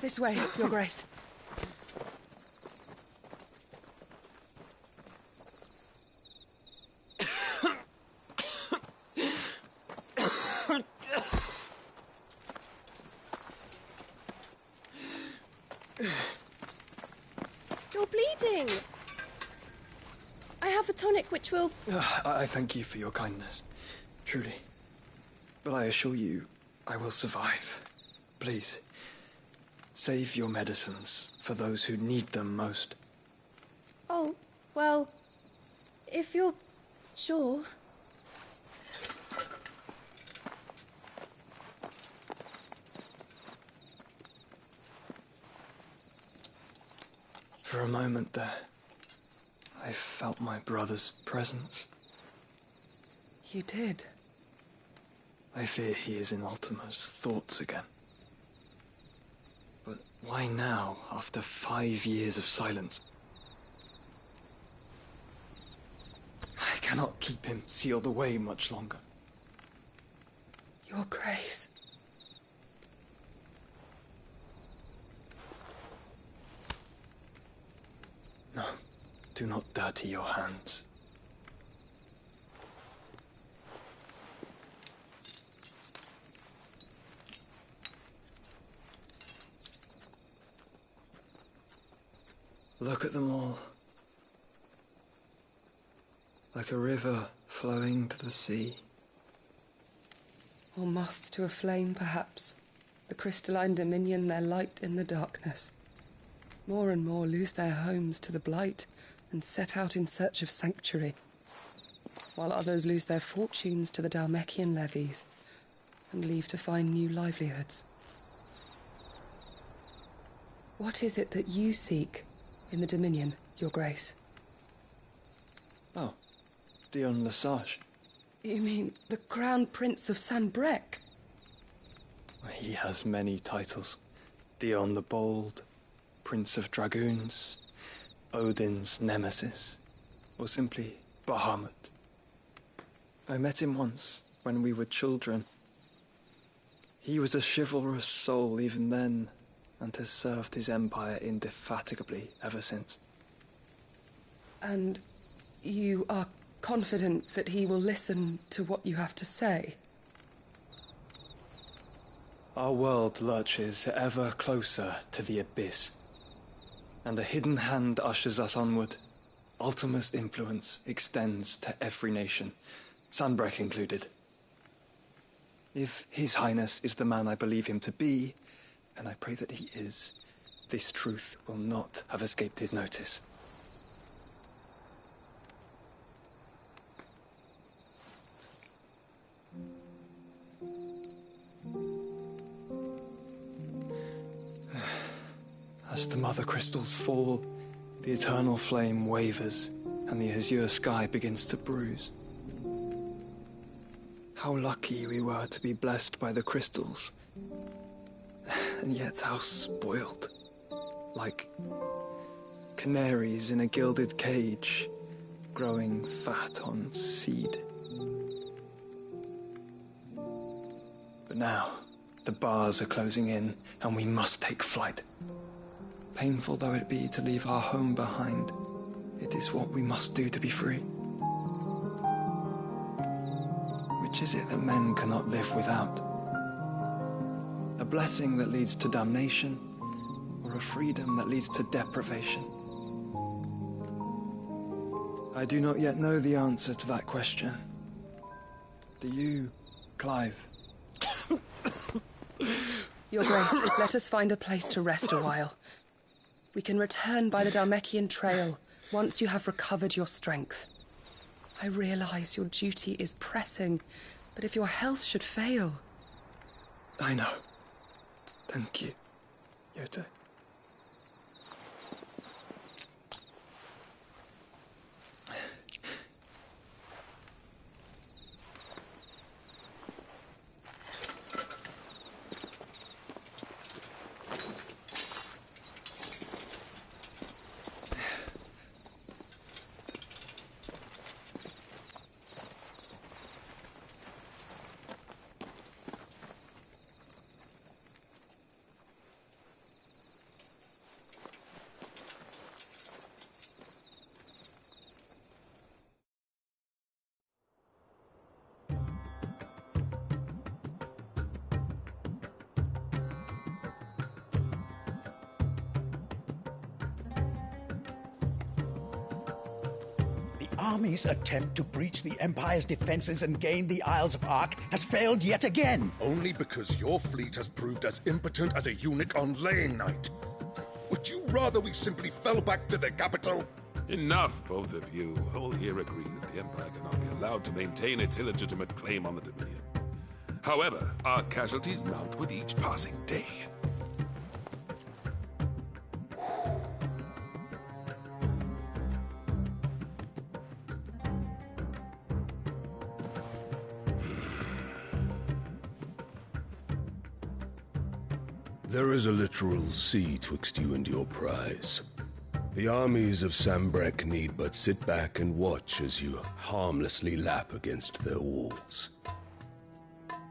This way, Your Grace. You're bleeding. I have a tonic which will... I thank you for your kindness, truly. But I assure you, I will survive. Please, save your medicines for those who need them most. Oh, well, if you're sure... For a moment there, I felt my brother's presence. You did? I fear he is in Ultima's thoughts again. But why now, after 5 years of silence? I cannot keep him sealed away much longer. Your Grace. No, do not dirty your hands. Look at them all. Like a river flowing to the sea. Or moths to a flame, perhaps. The crystalline dominion, their light in the darkness. More and more lose their homes to the blight and set out in search of sanctuary, while others lose their fortunes to the Dhalmekian levies and leave to find new livelihoods. What is it that you seek in the Dominion, Your Grace? Oh, Dion Lesage. You mean the Crown Prince of Sanbreque? He has many titles. Dion the Bold, Prince of Dragoons, Odin's Nemesis, or simply Bahamut. I met him once, when we were children. He was a chivalrous soul even then, and has served his empire indefatigably ever since. And you are confident that he will listen to what you have to say? Our world lurches ever closer to the abyss, and a hidden hand ushers us onward. Ultima's influence extends to every nation, Sanbreque included. If His Highness is the man I believe him to be, and I pray that he is, this truth will not have escaped his notice. As the mother crystals fall, the eternal flame wavers, and the azure sky begins to bruise. How lucky we were to be blessed by the crystals, and yet how spoiled. Like canaries in a gilded cage, growing fat on seed. But now, the bars are closing in, and we must take flight. Painful though it be to leave our home behind, it is what we must do to be free. Which is it that men cannot live without? A blessing that leads to damnation, or a freedom that leads to deprivation? I do not yet know the answer to that question. Do you, Clive? Your Grace, let us find a place to rest a while. We can return by the Dhalmekian trail once you have recovered your strength. I realize your duty is pressing, but if your health should fail... I know. Thank you, Yote. army's attempt to breach the Empire's defenses and gain the Isles of Ark has failed yet again. Only because your fleet has proved as impotent as a eunuch on laying night. Would you rather we simply fell back to the capital? Enough, both of you. All here agree that the Empire cannot be allowed to maintain its illegitimate claim on the Dominion. However, our casualties mount with each passing day. There is a literal sea twixt you and your prize. The armies of Sanbreque need but sit back and watch as you harmlessly lap against their walls.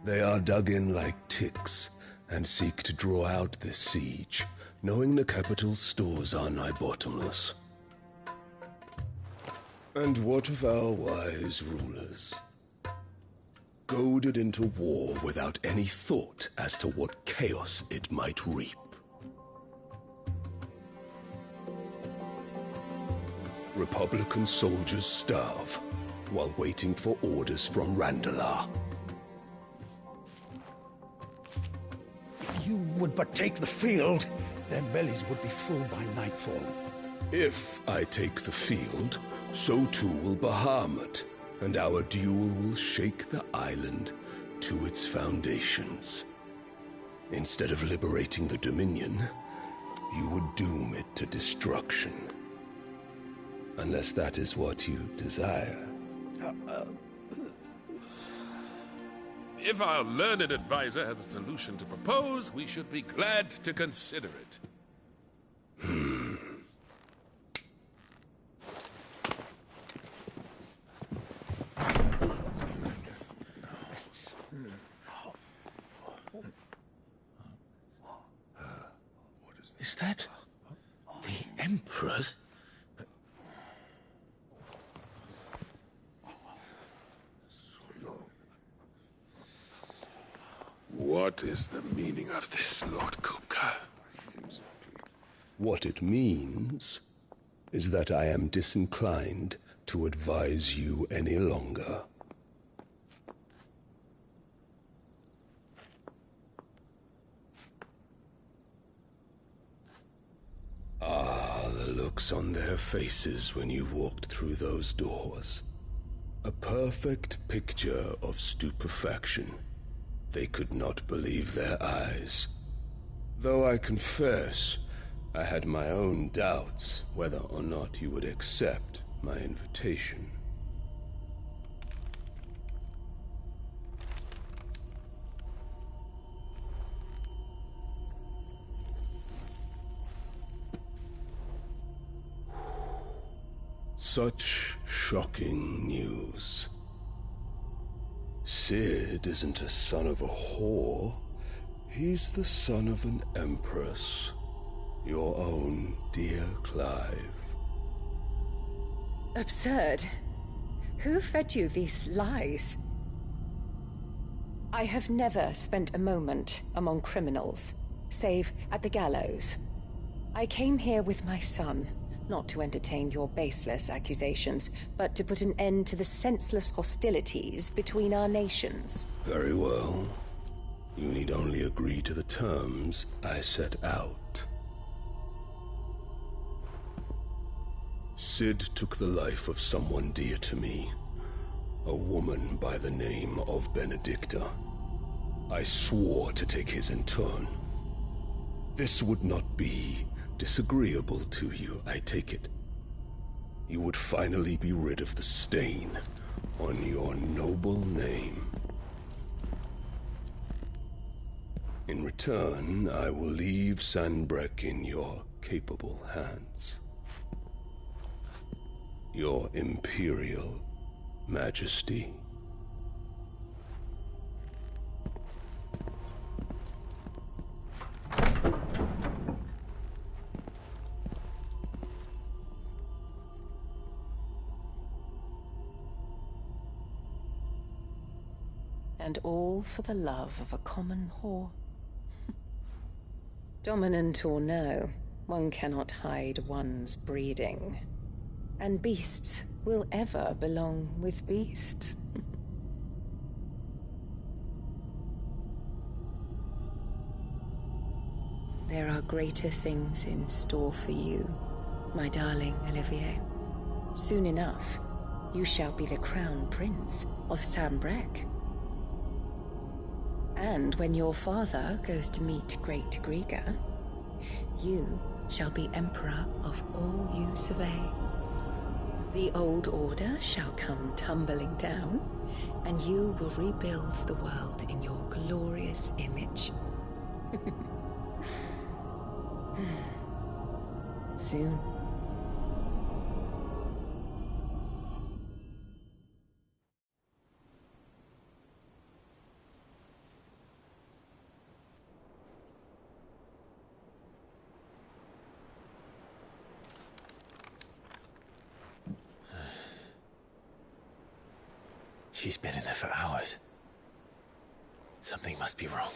They are dug in like ticks and seek to draw out this siege, knowing the capital's stores are nigh bottomless. And what of our wise rulers? Goaded into war without any thought as to what chaos it might reap. Republican soldiers starve while waiting for orders from Randalar. If you would but take the field, their bellies would be full by nightfall. If I take the field, so too will Bahamut, and our duel will shake the island to its foundations. Instead of liberating the Dominion, you would doom it to destruction. Unless that is what you desire. If our learned advisor has a solution to propose, we should be glad to consider it. Is that the Emperor's? What is the meaning of this, Lord Kupka? What it means is that I am disinclined to advise you any longer. Ah, the looks on their faces when you walked through those doors. A perfect picture of stupefaction. They could not believe their eyes. Though I confess, I had my own doubts whether or not you would accept my invitation. Such shocking news. Cid isn't a son of a whore. He's the son of an empress. Your own dear Clive. Absurd. Who fed you these lies? I have never spent a moment among criminals, save at the gallows. I came here with my son, not to entertain your baseless accusations, but to put an end to the senseless hostilities between our nations. Very well. You need only agree to the terms I set out. Cid took the life of someone dear to me, a woman by the name of Benedicta. I swore to take his in turn. This would not be disagreeable to you, I take it. You would finally be rid of the stain on your noble name. In return, I will leave Sanbreque in your capable hands. Your Imperial Majesty. And all for the love of a common whore. Dominant or no, one cannot hide one's breeding. And beasts will ever belong with beasts. There are greater things in store for you, my darling Olivier. Soon enough, you shall be the crown prince of Sanbreque. And when your father goes to meet Great Griga, you shall be emperor of all you survey. The old order shall come tumbling down, and you will rebuild the world in your glorious image. Soon. She's been in there for hours. Something must be wrong.